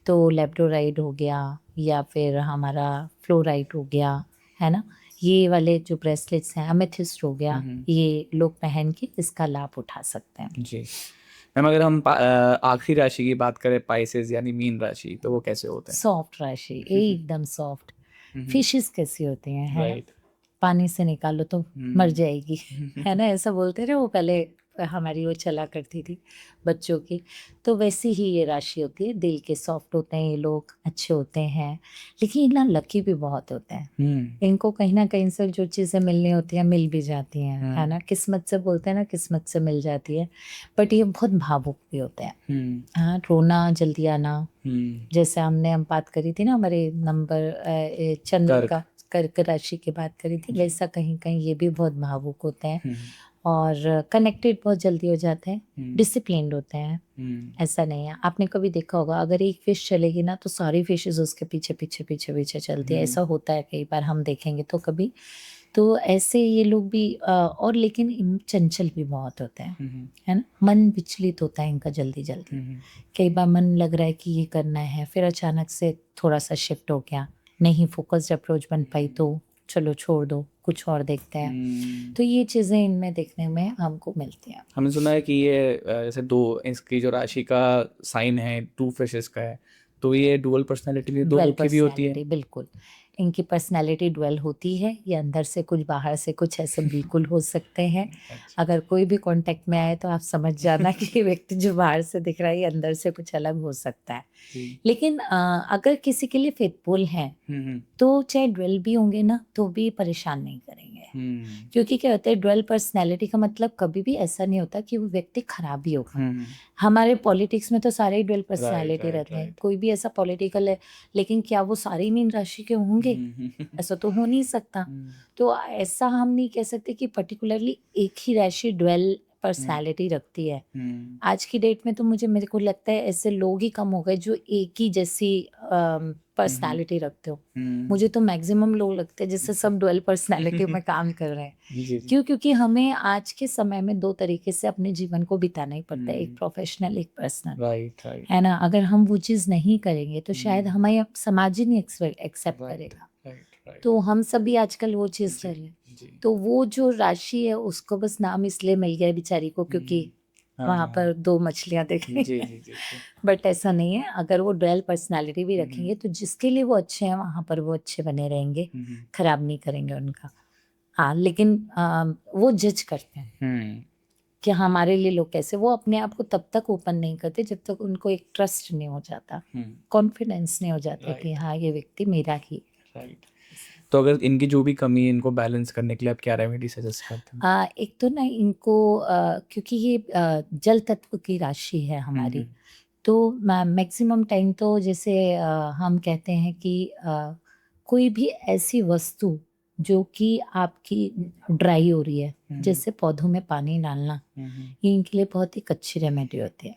तो लेब्रोराइड हो गया या फिर हमारा फ्लोराइड हो गया, है ना, ये वाले जो ब्रेसलेट्स हैं, अमेथिस्ट हो गया, ये लोग पहन के इसका लाभ उठा सकते हैं। जी। मैम अगर हम आखिरी राशि की बात करें, पाइसेस यानी मीन राशि, तो वो कैसे होते हैं? सॉफ्ट राशि, एकदम सॉफ्ट। फिशेस कैसी होती हैं, है ना, राइट। पानी से निकालो तो मर जाएगी, है ना, ऐसा बोलते रहे वो पहले हमारी वो चला करती थी बच्चों की, तो वैसी ही ये राशि होती है। दिल के सॉफ्ट होते हैं ये लोग, अच्छे होते हैं, लेकिन ये ना लकी भी बहुत होते हैं। इनको कहीं ना कहीं से जो चीज़ें मिलनी होती हैं मिल भी जाती हैं, है ना। किस्मत से बोलते हैं ना, किस्मत से मिल जाती है। बट ये बहुत भावुक भी होते हैं। हाँ, रोना जल्दी आना, जैसे हम बात करी थी ना हमारे नंबर चंद्र कर्क। का, कर्क राशि की बात करी थी, वैसा कहीं कहीं ये भी बहुत भावुक होते हैं और कनेक्टेड बहुत जल्दी हो जाते हैं, डिसिप्लिन्ड होते हैं। ऐसा नहीं है, आपने कभी देखा होगा अगर एक फिश चलेगी ना तो सारी फिशेस उसके पीछे पीछे पीछे पीछे चलती है। ऐसा होता है कई बार, हम देखेंगे तो कभी। तो ऐसे ये लोग भी और लेकिन चंचल भी बहुत होते हैं, है ना। मन विचलित होता है इनका जल्दी जल्दी। कई बार मन लग रहा है कि ये करना है, फिर अचानक से थोड़ा सा शिफ्ट हो गया, नहीं फोकस्ड अप्रोच बन पाई तो चलो छोड़ दो, कुछ और देखते हैं। तो ये चीज़ें इनमें देखने में हमको मिलती हैं। हमने सुना है कि ये जैसे दो, इसकी जो राशि का साइन है 2 फिशेस का है, तो ये डुअल पर्सनालिटी भी, दो डुअल रूप की भी होती है। पर्सनैलिटी, बिल्कुल। इनकी पर्सनैलिटी डुअल होती है, ये अंदर से कुछ बाहर से कुछ, ऐसे बिल्कुल हो सकते हैं। अच्छा। अगर कोई भी कांटेक्ट में आए तो आप समझ जाना कि ये व्यक्ति जो बाहर से दिख रहा है ये अंदर से कुछ अलग हो सकता है। जी। लेकिन अगर किसी के लिए फेथफुल हैं तो चाहे डुअल भी होंगे ना तो भी परेशान नहीं करेंगे। क्योंकि क्या होता है, डुअल पर्सनैलिटी का मतलब कभी भी ऐसा नहीं होता कि वो व्यक्ति खराब ही होगा। हमारे पॉलिटिक्स में तो सारे ही डुअल पर्सनैलिटी रहते हैं, कोई भी ऐसा पॉलिटिकल है, लेकिन क्या वो सारे मीन राशि के होंगे? ऐसा तो हो नहीं सकता। तो ऐसा हम नहीं कह सकते कि पर्टिकुलरली एक ही राशि डुअल पर्सनैलिटी रखती है। आज की डेट में तो मेरे को लगता है ऐसे लोग ही कम हो गए जो एक ही जैसी पर्सनैलिटी रखते हो। मुझे तो मैक्सिमम लोग लगते हैं जैसे सब डुअल पर्सनैलिटी में काम कर रहे हैं। क्यों? क्योंकि हमें आज के समय में 2 तरीके से अपने जीवन को बिताना ही पड़ता है, एक प्रोफेशनल, एक पर्सनल। राइट। है ना। अगर हम वो चीज़ नहीं करेंगे तो शायद हमें समाज ही नहीं एक्सेप्ट करेगा। तो हम सभी आजकल वो चीज़ कर रहे हैं। तो वो जो राशि है उसको बस नाम इसलिए मिल गया बेचारी को क्योंकि वहाँ पर 2 मछलियाँ दिख रही हैं। बट ऐसा नहीं है, अगर वो डुअल पर्सनैलिटी भी रखेंगे तो जिसके लिए वो अच्छे हैं वहाँ पर वो अच्छे बने रहेंगे, खराब नहीं करेंगे उनका। हाँ, लेकिन वो जज करते हैं कि हमारे लिए लोग कैसे। वो अपने आप को तब तक ओपन नहीं करते जब तक उनको एक ट्रस्ट नहीं हो जाता, कॉन्फिडेंस नहीं हो जाता कि हाँ ये व्यक्ति मेरा ही। राइट। तो अगर इनकी जो भी कमी है इनको बैलेंस करने के लिए आप क्या रेमेडी सजेस्ट करते हैं? एक तो ना इनको क्योंकि ये जल तत्व की राशि है हमारी, तो मैक्सिमम टाइम तो जैसे हम कहते हैं कि कोई भी ऐसी वस्तु जो कि आपकी ड्राई हो रही है, जैसे पौधों में पानी डालना, ये इनके लिए बहुत ही अच्छी रेमेडी होती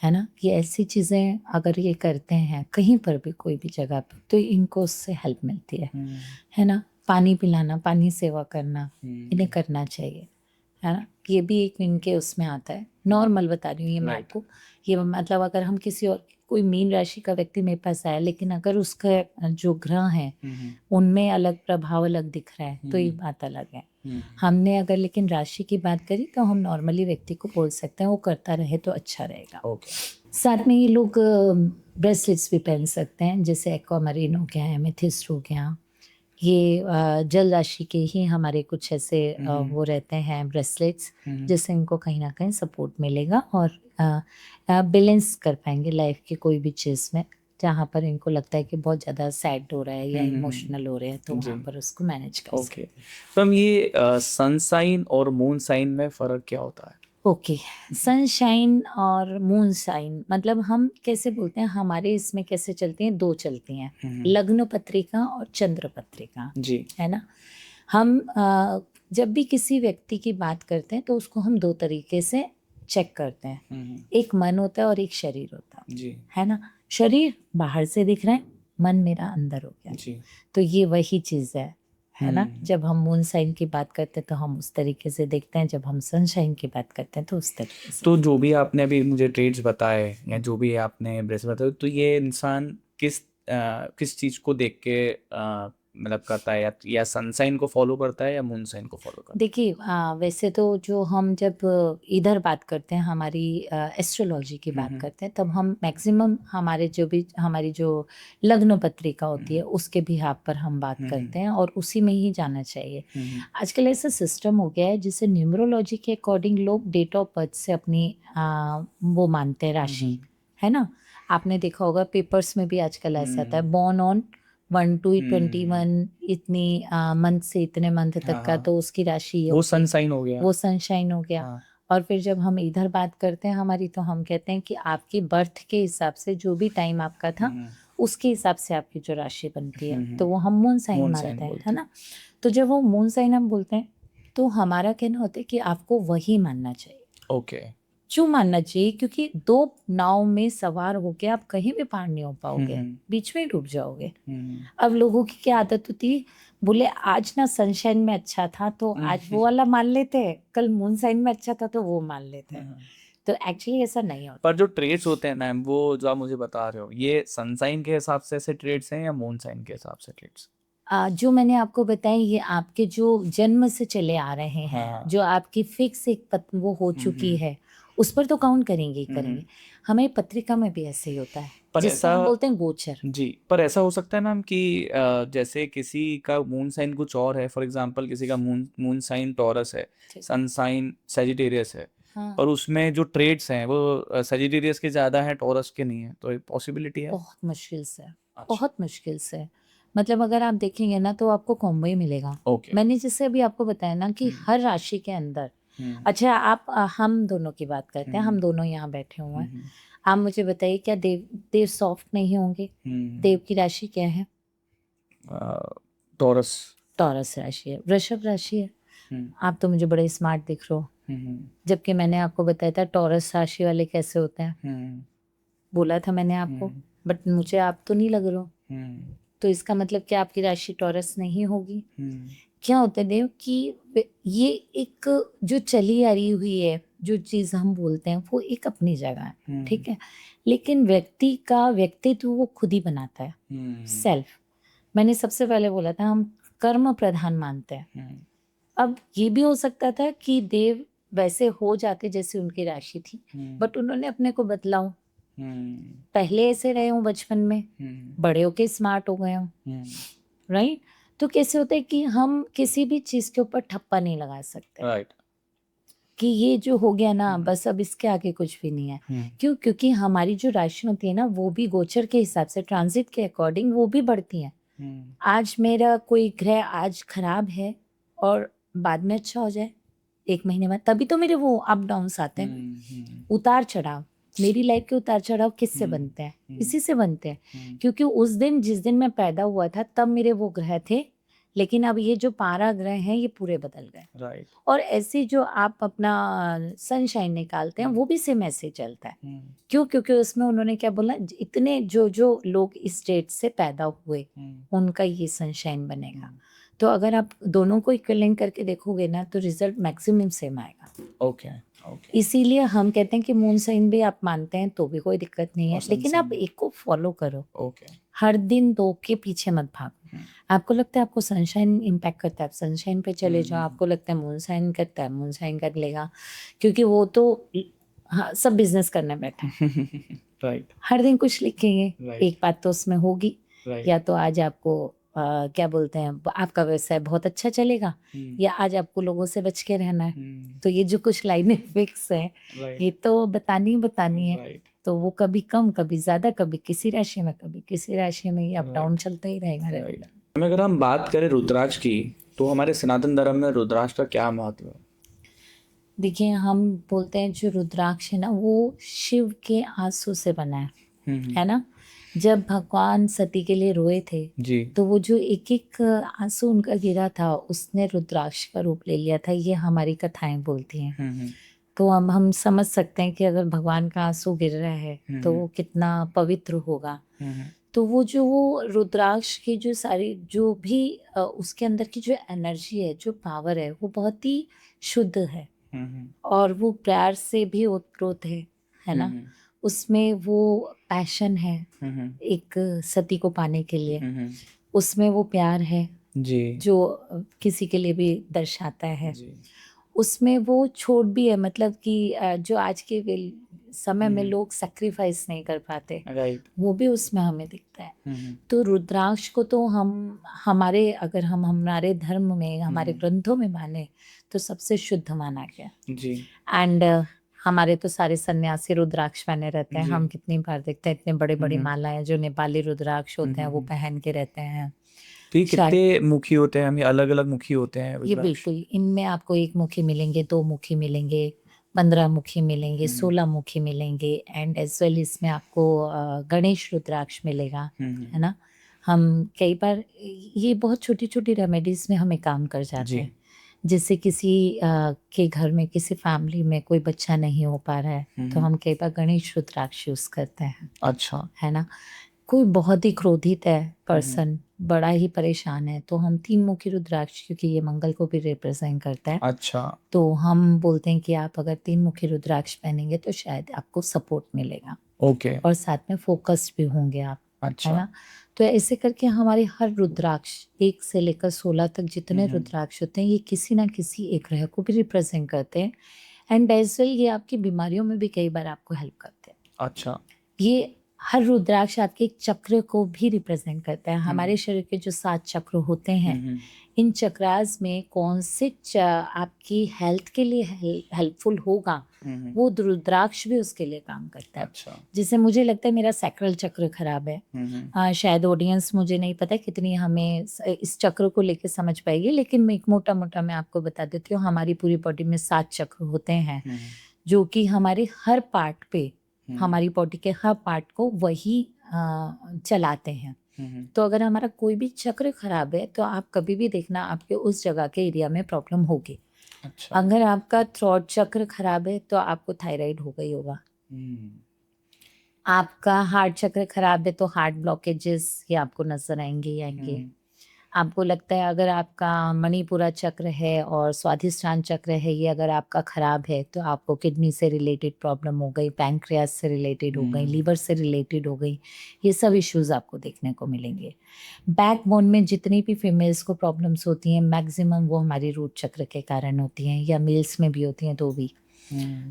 है ना। ये ऐसी चीज़ें अगर ये करते हैं कहीं पर भी कोई भी जगह पे तो इनको उससे हेल्प मिलती है ना। पानी पिलाना, पानी सेवा करना, इन्हें करना चाहिए, है ना। ये भी एक इनके उसमें आता है। नॉर्मल बता रही हूँ ये मैं आपको। ये मतलब अगर हम किसी और कोई मीन राशि का व्यक्ति मेरे पास आया, लेकिन अगर उसका जो ग्रह है उनमें अलग प्रभाव अलग दिख रहा है तो ये बात अलग है। हमने अगर लेकिन राशि की बात करी तो हम नॉर्मली व्यक्ति को बोल सकते हैं वो करता रहे तो अच्छा रहेगा। साथ में ये लोग ब्रेसलेट्स भी पहन सकते हैं, जैसे एक्वामरीन हो गया, एमेथिस्ट हो गया। ये जल राशि के ही हमारे कुछ ऐसे वो रहते हैं ब्रेसलेट्स, जिससे इनको कहीं ना कहीं सपोर्ट मिलेगा और बैलेंस कर पाएंगे लाइफ की कोई भी चीज़ में, जहाँ पर इनको लगता है कि बहुत ज़्यादा सैड हो रहा है या इमोशनल हो रहे हैं तो वहाँ पर उसको मैनेज कर सकते हैं। तो हम ये सन साइन और मून साइन में फ़र्क क्या होता है? ओके, सनशाइन और मून साइन मतलब हम कैसे बोलते हैं, हमारे इसमें कैसे चलती हैं, 2 चलती हैं, लग्न पत्रिका और चंद्र पत्रिका जी। है ना। हम जब भी किसी व्यक्ति की बात करते हैं तो उसको हम 2 तरीके से चेक करते हैं, एक मन होता है और एक शरीर होता है ना। शरीर बाहर से दिख रहा है, मन मेरा अंदर हो गया जी। तो ये वही चीज़ है ना। जब हम मून साइन की बात करते हैं तो हम उस तरीके से देखते हैं, जब हम सनशाइन की बात करते हैं तो उस तरीके से। तो जो भी आपने अभी मुझे ट्रेड्स बताए या जो भी आपने ब्रेस बताए, तो ये इंसान किस चीज़ को देख के मतलब करता है, या सनसाइन को फॉलो करता है या मून साइन को फॉलो करता देखिए वैसे तो जो हम जब इधर बात करते हैं हमारी एस्ट्रोलॉजी की बात करते हैं, तब हम मैक्सिमम हमारी जो लग्न पत्रिका होती है उसके बिहाफ पर हम बात करते हैं और उसी में ही जाना चाहिए। है? आजकल ऐसा सिस्टम हो गया है जिसे न्यूमरोलॉजी के अकॉर्डिंग लोग डेट ऑफ बर्थ से अपनी वो मानते हैं राशि, है ना। आपने देखा होगा पेपर्स में भी आजकल ऐसा आता है, बॉर्न ऑन 1 to 21 इतनी मंथ से इतने मंथ तक हाँ, का, हाँ। तो उसकी राशि ये वो होती है, सनसाइन हो गया। वो सनशाइन हो गया। हाँ। और फिर जब हम इधर बात करते हैं हमारी, तो हम कहते हैं कि आपकी बर्थ के हिसाब से जो भी टाइम आपका था उसके हिसाब से आपकी जो राशि बनती है, तो वो हम मून साइन मून मानते साइन हैं, बोलते है ना। तो जब वो मून साइन हम बोलते हैं तो हमारा कहना होता है कि आपको वही मानना चाहिए। ओके। क्यों मानना चाहिए? क्योंकि 2 नाव में सवार होके आप कहीं भी पार नहीं हो पाओगे, बीच में डूब जाओगे। अब लोगों की क्या आदत होती है, बोले आज ना सनशाइन में अच्छा था तो आज वो वाला मान लेते हैं, कल मून साइन में अच्छा था तो वो मान लेते हैं। तो एक्चुअली ऐसा नहीं होता। पर जो ट्रेड्स होते हैं मैम, वो जो आप मुझे बता रहे हो, ये सनसाइन के हिसाब से ऐसे ट्रेड्स हैं या मून साइन के हिसाब से ट्रेड्स? जो मैंने आपको बताया ये आपके जो जन्म से चले आ रहे हैं, हाँ। जो आपकी फिक्स वो हो चुकी है, उस पर तो काउंट करेंगे ही करेंगे। हमारी पत्रिका में भी ऐसे ही होता है, पर जिसको ऐसा हम बोलते हैं गोचर। जी, पर ऐसा हो सकता है मैम कि जैसे किसी का मून साइन कुछ और है, फॉर एग्जांपल किसी का मून मून साइन टॉरस है, सन साइन सेजिटेरियस है, हाँ, पर उसमें जो ट्रेड्स हैं वो सेजिटेरियस के ज़्यादा हैं, टॉरस के नहीं है, तो पॉसिबिलिटी है? बहुत मुश्किल से, अच्छा। बहुत मुश्किल से। मतलब अगर आप देखेंगे ना तो आपको कॉम्बो ही मिलेगा। ओके। मैंने जैसे अभी आपको बताया ना कि हर राशि के अंदर, अच्छा आप हम दोनों की बात करते हैं, हम दोनों यहाँ बैठे हुए हैं। आप मुझे बताइए, क्या देव सॉफ्ट नहीं होंगे? देव की राशि क्या है? टॉरस। टॉरस राशि है, वृषभ राशि है। आप तो मुझे बड़े स्मार्ट दिख रहे हो, जबकि मैंने आपको बताया था टॉरस राशि वाले कैसे होते हैं, बोला था मैंने आपको, बट मुझे आप तो नहीं लग रहे हो। तो इसका मतलब क्या आपकी राशि टॉरस नहीं होगी? क्या होता है देव कि ये एक जो चली आ रही हुई है, जो चीज़ हम बोलते हैं वो एक अपनी जगह है, ठीक है, लेकिन व्यक्ति का व्यक्तित्व वो खुद ही बनाता है, सेल्फ। मैंने सबसे पहले बोला था हम कर्म प्रधान मानते हैं। अब ये भी हो सकता था कि देव वैसे हो जाते जैसे उनकी राशि थी, बट उन्होंने अपने को बदलाव, पहले ऐसे रहे हूँ बचपन में, बड़े होके स्मार्ट हो गए हूँ, राइट। तो कैसे होता है कि हम किसी भी चीज के ऊपर ठप्पा नहीं लगा सकते, राइट। कि ये जो हो गया ना बस अब इसके आगे कुछ भी नहीं है। क्यों? क्योंकि हमारी जो राशि होती है ना वो भी गोचर के हिसाब से, ट्रांजिट के अकॉर्डिंग वो भी बढ़ती है। आज मेरा कोई ग्रह आज खराब है और बाद में अच्छा हो जाए 1 महीने बाद, तभी तो मेरे वो अप डाउन्स आते हैं, उतार चढ़ाव। मेरी लाइफ के उतार चढ़ाव किससे बनते हैं? इसी से बनते हैं, क्योंकि उस दिन जिस दिन मैं पैदा हुआ था तब मेरे वो ग्रह थे, लेकिन अब ये जो 12 ग्रह हैं ये पूरे बदल गए। राइट। और ऐसे जो आप अपना सनशाइन निकालते हैं वो भी सेम ऐसे ही चलता है। क्यों? क्योंकि उसमें उन्होंने क्या बोला, इतने जो लोग इस डेट से पैदा हुए उनका ये सनशाइन बनेगा। तो अगर आप दोनों को इक्विवेलेंट करके देखोगे ना तो रिजल्ट मैक्सिमम सेम आएगा। ओके। ओके। इसीलिए हम कहते हैं कि मून साइन भी आप मानते हैं तो भी कोई दिक्कत नहीं है, और लेकिन सनसाइन आप एक को फॉलो करो। ओके। हर दिन 2 के पीछे मत भागो। आपको लगता है आपको सनशाइन इम्पैक्ट करता है, आप सनशाइन पे चले जाओ। आपको लगता है मून साइन करता है, मून साइन कर लेगा, क्योंकि वो तो हाँ सब बिजनेस करने बैठे हैं। राइट। हर दिन कुछ लिखेंगे, Right. एक बात तो उसमें होगी, Right. या तो आज आपको क्या बोलते हैं आपका व्यवसाय बहुत अच्छा चलेगा, या आज आपको लोगों से बच के रहना है। तो ये जो कुछ लाइनें फिक्स है Right. ये तो बतानी है। Right. तो वो कभी कम कभी ज्यादा, कभी किसी राशि में कभी किसी राशि में, ये अप डाउन चलता ही रहेगा। Right. अगर हम बात करें रुद्राक्ष की, तो हमारे सनातन धर्म में रुद्राक्ष का क्या महत्व है? देखिए हम बोलते हैं जो रुद्राक्ष है ना वो शिव के आंसू से बना है ना। जब भगवान सती के लिए रोए थे जी। तो वो जो एक एक आंसू उनका गिरा था उसने रुद्राक्ष का रूप ले लिया था, ये हमारी कथाएं बोलती हैं। तो हम समझ सकते हैं कि अगर भगवान का आंसू गिर रहा है तो वो कितना पवित्र होगा। तो वो रुद्राक्ष की जो सारी जो भी उसके अंदर की जो एनर्जी है, जो पावर है, वो बहुत ही शुद्ध है और वो प्यार से भी ओतप्रोत है ना। उसमें वो पैशन है एक सती को पाने के लिए। उसमें वो प्यार है जी जो किसी के लिए भी दर्शाता है। जी उसमें वो छोट भी है, मतलब कि जो आज के समय में लोग सेक्रीफाइस नहीं कर पाते, राइट वो भी उसमें हमें दिखता है। तो रुद्राक्ष को तो हम हमारे अगर हम हमारे धर्म में हमारे ग्रंथों में माने तो सबसे शुद्ध माना गया। जी एंड हमारे तो सारे सन्यासी रुद्राक्ष पहने रहते हैं। जी। हम कितनी बार देखते हैं इतने बड़े बड़ी मालाएं जो नेपाली रुद्राक्ष होते हैं वो पहन के रहते हैं। तो ये शायद कितने मुखी होते हैं, हमें अलग अलग मुखी होते हैं ये रुद्राक्ष? बिल्कुल, इनमें आपको 1 मुखी मिलेंगे, 2 मुखी मिलेंगे, 15 मुखी मिलेंगे, 16 मुखी मिलेंगे एंड एज वेल इसमें आपको गणेश रुद्राक्ष मिलेगा, है ना? हम कई बार ये बहुत छोटी-छोटी रेमेडीज़ में हमें काम कर जाते जी हैं। जैसे किसी के घर में किसी फैमिली में कोई बच्चा नहीं हो पा रहा है, तो हम कई बार गणेश रुद्राक्ष यूज़ करते हैं, अच्छा है ना? कोई बहुत ही क्रोधित है पर्सन, बड़ा ही परेशान है, तो हम 3 मुखी रुद्राक्ष, क्योंकि ये मंगल को भी रिप्रेजेंट करता है, अच्छा तो हम बोलते हैं कि आप अगर 3 मुखी रुद्राक्ष पहनेंगे तो शायद आपको सपोर्ट मिलेगा ओके और साथ में फोकस्ड भी होंगे आप, है अच्छा ना? तो ऐसे करके हमारे हर रुद्राक्ष 1 से लेकर 16 तक जितने रुद्राक्ष होते हैं ये किसी ना किसी एक ग्रह को भी रिप्रेजेंट करते हैं एंड एज वेल ये आपकी बीमारियों में भी कई बार आपको हेल्प करते हैं। अच्छा ये हर रुद्राक्ष आपके एक चक्र को भी रिप्रेजेंट करता है। हमारे शरीर के जो 7 चक्र होते हैं, इन चक्रास में कौन से आपकी हेल्थ के लिए हेल्पफुल होगा, वो रुद्राक्ष भी उसके लिए काम करता है। अच्छा जैसे मुझे लगता है मेरा सैक्रल चक्र खराब है, शायद ऑडियंस मुझे नहीं पता कितनी हमें इस चक्र को लेके समझ पाएगी, लेकिन मैं एक मोटा मोटा मैं आपको बता देती हूँ। हमारी पूरी बॉडी में 7 चक्र होते हैं जो कि हमारे हर पार्ट पे, हमारी बॉडी के हर पार्ट को वही चलाते हैं। तो अगर हमारा कोई भी चक्र खराब है तो आप कभी भी देखना आपके उस जगह के एरिया में प्रॉब्लम होगी। अच्छा अगर आपका थ्रोट चक्र खराब है तो आपको थायराइड हो गई होगा। आपका हार्ट चक्र खराब है तो हार्ट ब्लॉकेजेस ये आपको नजर आएंगे। आपको लगता है अगर आपका मणिपुरा चक्र है और स्वाधिष्ठान चक्र है, ये अगर आपका खराब है तो आपको किडनी से रिलेटेड प्रॉब्लम हो गई, पैंक्रियास से रिलेटेड हो गई, लीवर से रिलेटेड हो गई, ये सब इश्यूज आपको देखने को मिलेंगे। बैकबोन में जितनी भी फीमेल्स को प्रॉब्लम्स होती हैं मैक्सिमम वो हमारी रूट चक्र के कारण होती हैं, या मेल्स में भी होती हैं तो भी।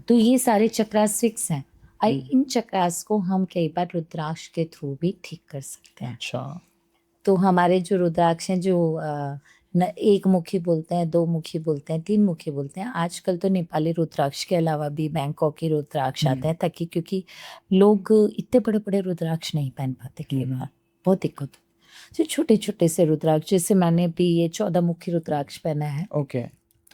तो ये सारे चक्रास 6 हैं। इन चक्रास को हम कई बार रुद्राक्ष के थ्रू भी ठीक कर सकते हैं। अच्छा तो हमारे जो रुद्राक्ष हैं जो 1 मुखी बोलते हैं, 2 मुखी बोलते हैं, 3 मुखी बोलते हैं, आजकल तो नेपाली रुद्राक्ष के अलावा भी बैंकॉकी रुद्राक्ष आते हैं, ताकि क्योंकि लोग इतने बड़े बड़े रुद्राक्ष नहीं पहन पाते कई बार, बहुत दिक्कत। जो छोटे छोटे से रुद्राक्ष, जैसे मैंने भी ये 14 मुखी रुद्राक्ष पहना है, ओके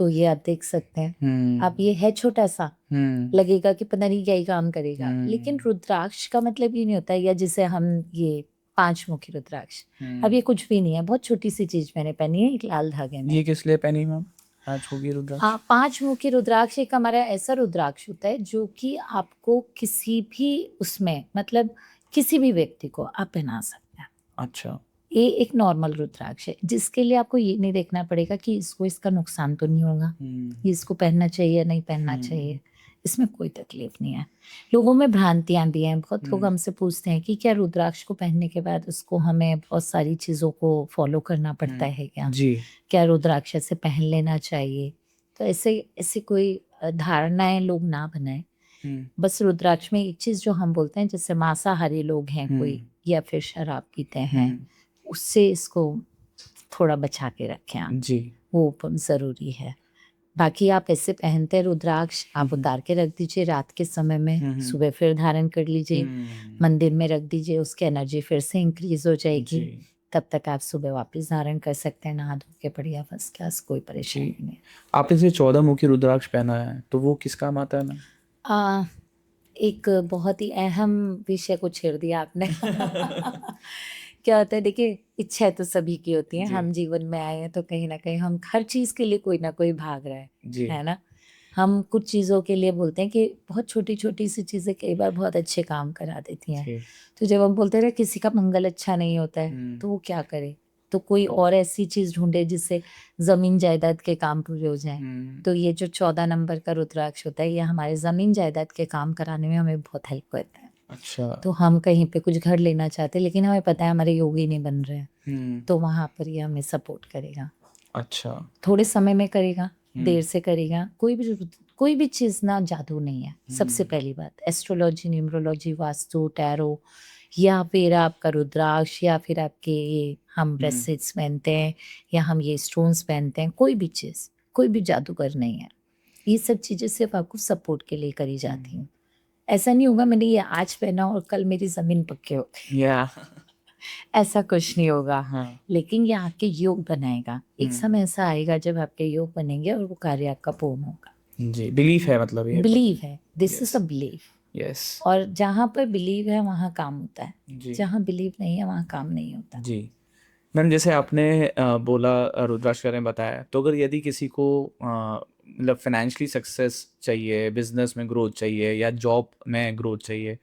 तो ये आप देख सकते हैं। आप ये है छोटा सा, लगेगा कि पता नहीं क्या ही काम करेगा, लेकिन रुद्राक्ष का मतलब ये नहीं होता है, या जिसे हम ये 5 मुखी रुद्राक्ष, अब ये कुछ भी नहीं है, बहुत छोटी सी चीज मैंने पहनी है एक लाल धागे में। ये किस लिए पहनी मैम? 5 होगी रुद्राक्ष? हाँ, 5 मुखी रुद्राक्ष एक हमारा ऐसा रुद्राक्ष होता है जो कि आपको किसी भी उसमें, मतलब किसी भी व्यक्ति को आप पहना सकते हैं। अच्छा ये एक नॉर्मल रुद्राक्ष है जिसके लिए आपको ये नहीं देखना पड़ेगा कि इसको इसका नुकसान तो नहीं होगा, ये इसको पहनना चाहिए या नहीं पहनना चाहिए, इसमें कोई तकलीफ नहीं है। लोगों में भ्रांतियां भी हैं, बहुत लोग हमसे पूछते हैं कि क्या रुद्राक्ष को पहनने के बाद उसको हमें बहुत सारी चीज़ों को फॉलो करना पड़ता है क्या रुद्राक्ष से पहन लेना चाहिए? तो ऐसे कोई धारणाएं लोग ना बनाए। बस रुद्राक्ष में एक चीज़ जो हम बोलते हैं, जैसे मांसाहारी लोग हैं कोई, या फिर शराब पीते हैं, उससे इसको थोड़ा बचा के रखें आप, जी वो ज़रूरी है। बाकी आप ऐसे पहनते हैं रुद्राक्ष, आप उतार के रख दीजिए रात के समय में, सुबह फिर धारण कर लीजिए, मंदिर में रख दीजिए, उसकी एनर्जी फिर से इंक्रीज हो जाएगी, तब तक आप सुबह वापस धारण कर सकते हैं, नहा धो के बढ़िया फर्स्ट क्लास, कोई परेशानी नहीं। आपने से 14 मुखी रुद्राक्ष पहना है तो वो किस काम आता है मैम? एक बहुत ही अहम विषय को छेड़ दिया आपने। क्या होता है, देखिए इच्छा तो सभी की होती है, हम जीवन में आए हैं तो कहीं ना कहीं हम हर चीज के लिए कोई ना कोई भाग रहा है ना। हम कुछ चीज़ों के लिए बोलते हैं कि बहुत छोटी छोटी सी चीज़ें कई बार बहुत अच्छे काम करा देती हैं। तो जब हम बोलते रहे किसी का मंगल अच्छा नहीं होता है तो वो क्या करे, तो कोई और ऐसी चीज़ ढूंढे जिससे ज़मीन जायदाद के काम पूरे हो जाएं। तो ये जो 14 नंबर का रुद्राक्ष होता है ये हमारे ज़मीन जायदाद के काम कराने में हमें बहुत हेल्प करता है। अच्छा। तो हम कहीं पे कुछ घर लेना चाहते हैं, लेकिन हमें पता है हमारे योगी नहीं बन रहे हैं, तो वहाँ पर ये हमें सपोर्ट करेगा। अच्छा। थोड़े समय में करेगा, देर हम्म। से करेगा, कोई भी चीज़ ना जादू नहीं है। सबसे पहली बात, एस्ट्रोलॉजी, न्यूमरोलॉजी, वास्तु, टैरो, या फिर आपका रुद्राक्ष, या फिर आपके ये हम ब्रेसलेट्स पहनते हैं, या हम ये स्टोन्स पहनते हैं, कोई भी चीज़, कोई भी जादूगर नहीं है। ये सब चीज़ें सिर्फ आपको सपोर्ट के लिए करी जाती हैं। ऐसा नहीं होगा मैंने ये आज पहना और कल मेरी ज़मीन पक्के हो गई, या ऐसा कुछ नहीं होगा। हाँ। लेकिन ये आपके योग बनाएगा। एक समय ऐसा आएगा जब आपके योग बनेंगे और वो कार्य आपका पूर्ण होगा। जी, बिलीफ है मतलब ये। बिलीव है, this is yes. A believe. Yes. और जहाँ पर बिलीव है वहाँ काम होता है, जी। जहाँ बिलीव नहीं है वहाँ काम नहीं होता। जी मैम, जैसे आपने बोला रुद्राक्ष के बारे में बताया, तो अगर यदि किसी को मतलब फाइनेंशियली सक्सेस चाहिए, बिजनेस में ग्रोथ चाहिए, या जॉब में ग्रोथ चाहिए,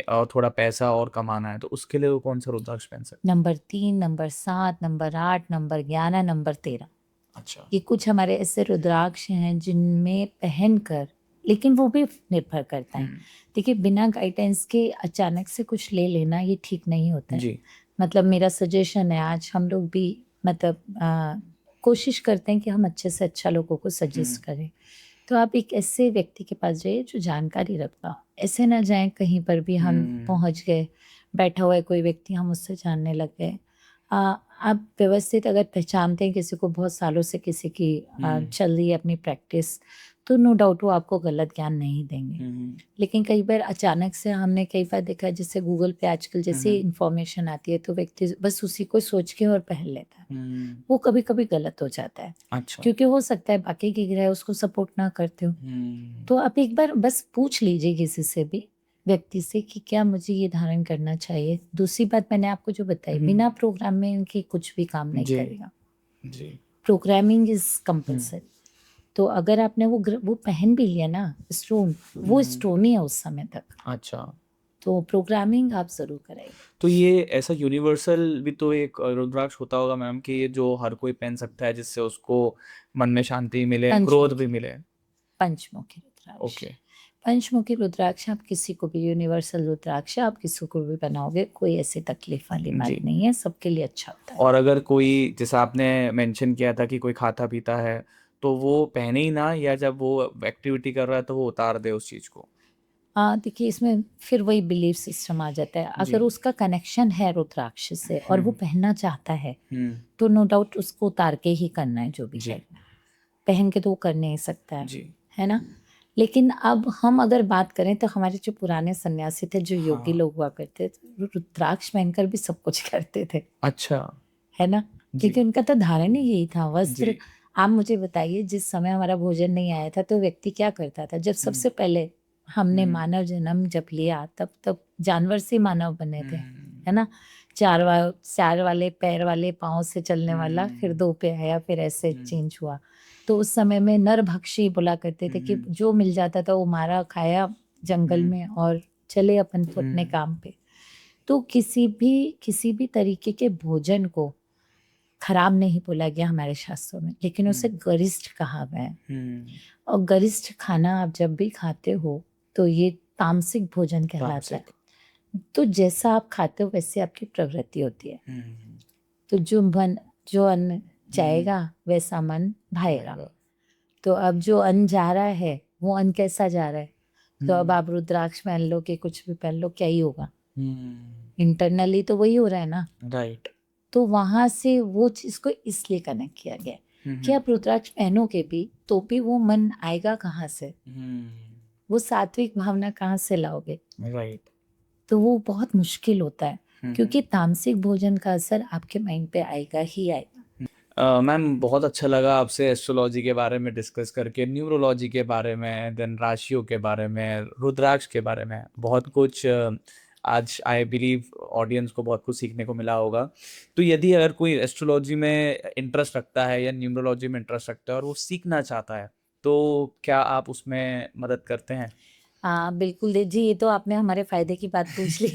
और थोड़ा पैसा और कमाना है, तो उसके लिए वो कौन सा रुद्राक्ष पहन सकते number 3, number 7, number 8, number 11, number 13, हैं? अच्छा। ये कुछ हमारे ऐसे रुद्राक्ष हैं जिनमें पहनकर, लेकिन वो भी निर्भर करता है। देखिए, बिना गाइडेंस के अचानक से कुछ ले लेना ये ठीक नहीं होता है। जी। मतलब मेरा सजेशन है, आज हम लोग भी मतलब कोशिश करते हैं कि हम अच्छे से अच्छा लोगों को सजेस्ट करें। तो आप एक ऐसे व्यक्ति के पास जाइए जो जानकारी रखता हो। ऐसे ना जाएं कहीं पर भी हम पहुंच गए, बैठा हुआ है कोई व्यक्ति, हम उससे जानने लग गए। आप व्यवस्थित अगर पहचानते हैं किसी को, बहुत सालों से किसी की चल रही है अपनी प्रैक्टिस, तो नो डाउट वो आपको गलत ज्ञान नहीं देंगे। लेकिन कई बार अचानक से हमने कई बार देखा है, जैसे गूगल पे आजकल जैसे इंफॉर्मेशन आती है तो व्यक्ति बस उसी को सोच के और पहन लेता है। वो कभी कभी गलत हो जाता है, अच्छा। क्योंकि हो सकता है बाकी के ग्रह उसको सपोर्ट ना करते हो। तो आप एक बार बस पूछ लीजिए किसी से भी, व्यक्ति से, कि क्या मुझे ये धारण करना चाहिए। दूसरी बात मैंने आपको जो बताई, बिना प्रोग्राम में इनकी कुछ भी काम नहीं जी। करेगा। जी। Programming is compulsory. तो अगर आपने वो पहन भी लिया ना स्टोन, वो स्टोन ही है उस समय तक। अच्छा। तो प्रोग्रामिंग आप जरूर कराइए। तो ये ऐसा यूनिवर्सल भी तो एक रुद्राक्ष होता होगा मैम, कि ये जो हर कोई पहन सकता है, जिससे उसको मन में शांति मिले, ग्रोथ भी मिले? पंचमुखी रुद्राक्ष। ओके। पंचमुखी रुद्राक्ष आप किसी को भी, यूनिवर्सल रुद्राक्ष आप किसी को भी बनाओगे, कोई ऐसी तकलीफ वाली बात जी। नहीं है, सबके लिए अच्छा होता है। और अगर कोई, जैसा आपने मेंशन किया था कि कोई खाता पीता है, तो वो पहने ही ना, या जब वो एक्टिविटी कर रहा है तो वो उतार दे उस चीज को? देखिए, इसमें फिर वही बिलीफ सिस्टम आ जाता है। जी। अगर उसका कनेक्शन है रुद्राक्ष से और वो पहनना चाहता है, हम्म। तो नो डाउट उसको उतार के ही करना है जो भी जी। करना है। पहन के तो वो कर नहीं सकता जी। है ना। लेकिन अब हम अगर बात करें तो हमारे जो पुराने सन्यासी थे, जो योगी लोग हुआ करते थे, वो रुद्राक्ष पहनकर भी सब कुछ करते थे, अच्छा। है ना। जी। क्योंकि उनका तो धारण ही यही था, वस्त्र। जी। आप मुझे बताइए, जिस समय हमारा भोजन नहीं आया था तो व्यक्ति क्या करता था? जब सबसे पहले हमने मानव जन्म जब लिया, तब तब जानवर से मानव बने थे, है ना। चार वाले पैर वाले, पाँव से चलने वाला, फिर 2 पे आया, फिर ऐसे चेंज हुआ। तो उस समय में नरभक्षी बोला करते थे कि जो मिल जाता था वो मारा खाया जंगल में और चले अपन अपने काम पे। तो किसी भी तरीके के भोजन को खराब नहीं बोला गया हमारे शास्त्रों में, लेकिन उसे गरिष्ठ कहा गया है। और गरिष्ठ खाना आप जब भी खाते हो तो ये तामसिक भोजन कहलाता है। तो जैसा आप खाते हो वैसे आपकी प्रवृत्ति होती है। तो जो अन्न जाएगा वैसा मन भाएगा। तो अब जो अन्न जा रहा है वो अन्न कैसा जा रहा है? तो अब आप रुद्राक्ष पहन लो कि कुछ भी पहन लो, क्या ही होगा? इंटरनली तो वही हो रहा है ना। राइट। तो वहां से वो चीज को इसलिए कनेक्ट किया गया कि आप रुद्राक्ष पहनोगे भी तो भी वो मन आएगा कहाँ से? वो सात्विक भावना कहाँ से लाओगे? राइट। तो वो बहुत मुश्किल होता है, क्योंकि तामसिक भोजन का असर आपके माइंड पे आएगा ही आएगा। मैम, बहुत अच्छा लगा आपसे एस्ट्रोलॉजी के बारे में डिस्कस करके, न्यूमरोलॉजी के बारे में, देन राशियों के बारे में, रुद्राक्ष के बारे में, बहुत कुछ। आज आई बिलीव ऑडियंस को बहुत कुछ सीखने को मिला होगा। तो यदि अगर कोई एस्ट्रोलॉजी में इंटरेस्ट रखता है या न्यूमरोलॉजी में इंटरेस्ट रखता है और वो सीखना चाहता है, तो क्या आप उसमें मदद करते हैं? हाँ बिल्कुल जी, ये तो आपने हमारे फायदे की बात पूछ ली।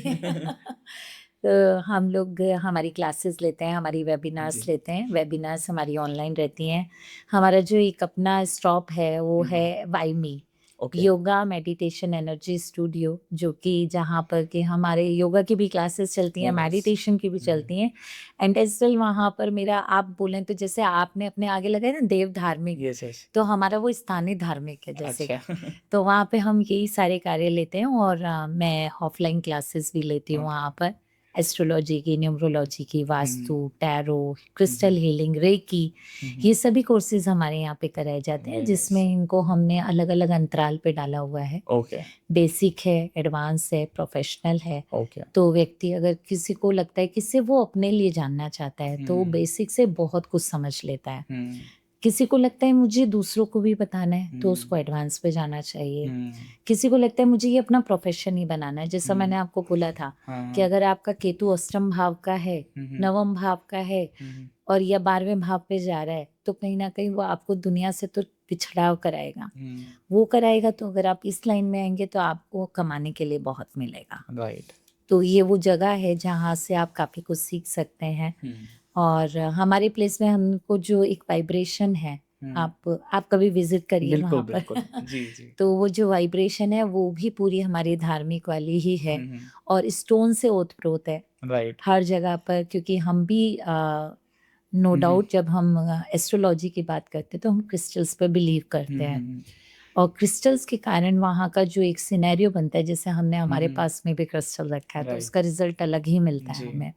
तो हम लोग हमारी क्लासेस लेते हैं, हमारी वेबिनार्स लेते हैं। वेबिनार्स हमारी ऑनलाइन रहती हैं। हमारा जो एक अपना स्टॉप है वो है वाईमी, okay. Yoga meditation energy studio, जो कि जहाँ पर कि हमारे योगा की भी क्लासेस चलती हैं, Oh, nice. मेडिटेशन की भी चलती हैं। एंड एज वेल वहाँ पर मेरा, आप बोलें तो जैसे आपने अपने आगे लगाया ना देव धार्मिक, यस यस। तो हमारा वो स्थानीय धार्मिक है जैसे अच्छा। कि। तो वहाँ पे हम यही सारे कार्य लेते हैं, और मैं ऑफलाइन क्लासेस भी लेती हूँ Okay. वहाँ पर। एस्ट्रोलॉजी की, न्यूमरोलॉजी की, वास्तु, टैरो, क्रिस्टल हम्म, हीलिंग, रेकी, हम्म, ये सभी कोर्सेज हमारे यहाँ पे कराए जाते हैं, Very जिसमें nice. इनको हमने अलग अलग अंतराल पे डाला हुआ है। ओके बेसिक है, एडवांस है, प्रोफेशनल है। ओके। तो व्यक्ति अगर किसी को लगता है, किसी वो अपने लिए जानना चाहता है, तो वो बेसिक से बहुत कुछ समझ लेता है। किसी को लगता है मुझे दूसरों को भी बताना है, तो उसको एडवांस पे जाना चाहिए। किसी को लगता है मुझे ये अपना प्रोफेशन ही बनाना है, जैसा मैंने आपको बोला था कि अगर आपका केतु अष्टम भाव का है, नवम भाव का है, और या 12वें भाव पे जा रहा है, तो कहीं ना कहीं वो आपको दुनिया से तो पिछड़ाव कराएगा। वो कराएगा, तो अगर आप इस लाइन में आएंगे तो आपको कमाने के लिए बहुत मिलेगा। राइट। तो ये वो जगह है जहाँ से आप काफ़ी कुछ सीख सकते हैं। और हमारे प्लेस में हमको जो एक वाइब्रेशन है, आप कभी विजिट करिए बिल्कुल वहाँ पर। बिल्कुल। जी जी। तो वो जो वाइब्रेशन है वो भी पूरी हमारी धार्मिक वाली ही है, और स्टोन से ओतप्रोत है राइट। हर जगह पर। क्योंकि हम भी नो डाउट जब हम एस्ट्रोलॉजी की बात करते हैं तो हम क्रिस्टल्स पर बिलीव करते हैं, और क्रिस्टल्स के कारण वहाँ का जो एक सिनेरियो बनता है, जैसे हमने हमारे पास में भी क्रिस्टल रखा है, तो Right. उसका रिजल्ट अलग ही मिलता है जी। हमें।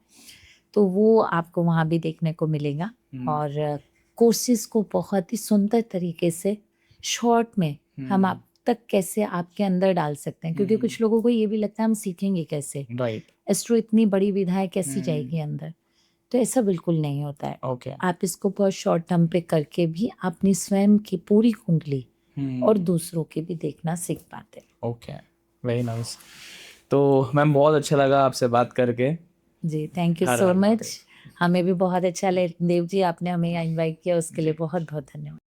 तो वो आपको वहाँ भी देखने को मिलेगा। और कोर्सेज को बहुत ही सुंदर तरीके से शॉर्ट में हम आप तक कैसे आपके अंदर डाल सकते हैं, क्योंकि कुछ लोगों को ये भी लगता है हम सीखेंगे कैसे, राइट। एस्ट्रो इतनी बड़ी विधा है, कैसी जाएगी अंदर। तो ऐसा बिल्कुल नहीं होता है। ओके। आप इसको बहुत शॉर्ट टर्म पे करके भी अपनी स्वयं की पूरी कुंडली और दूसरों की भी देखना सीख पाते हैं। ओके। Very nice. तो मैम बहुत अच्छा लगा आपसे बात करके। जी, थैंक यू हर सो हर मच। हमें भी बहुत अच्छा लगा। देव जी, आपने हमें यहाँ इनवाइट किया, उसके लिए बहुत बहुत धन्यवाद।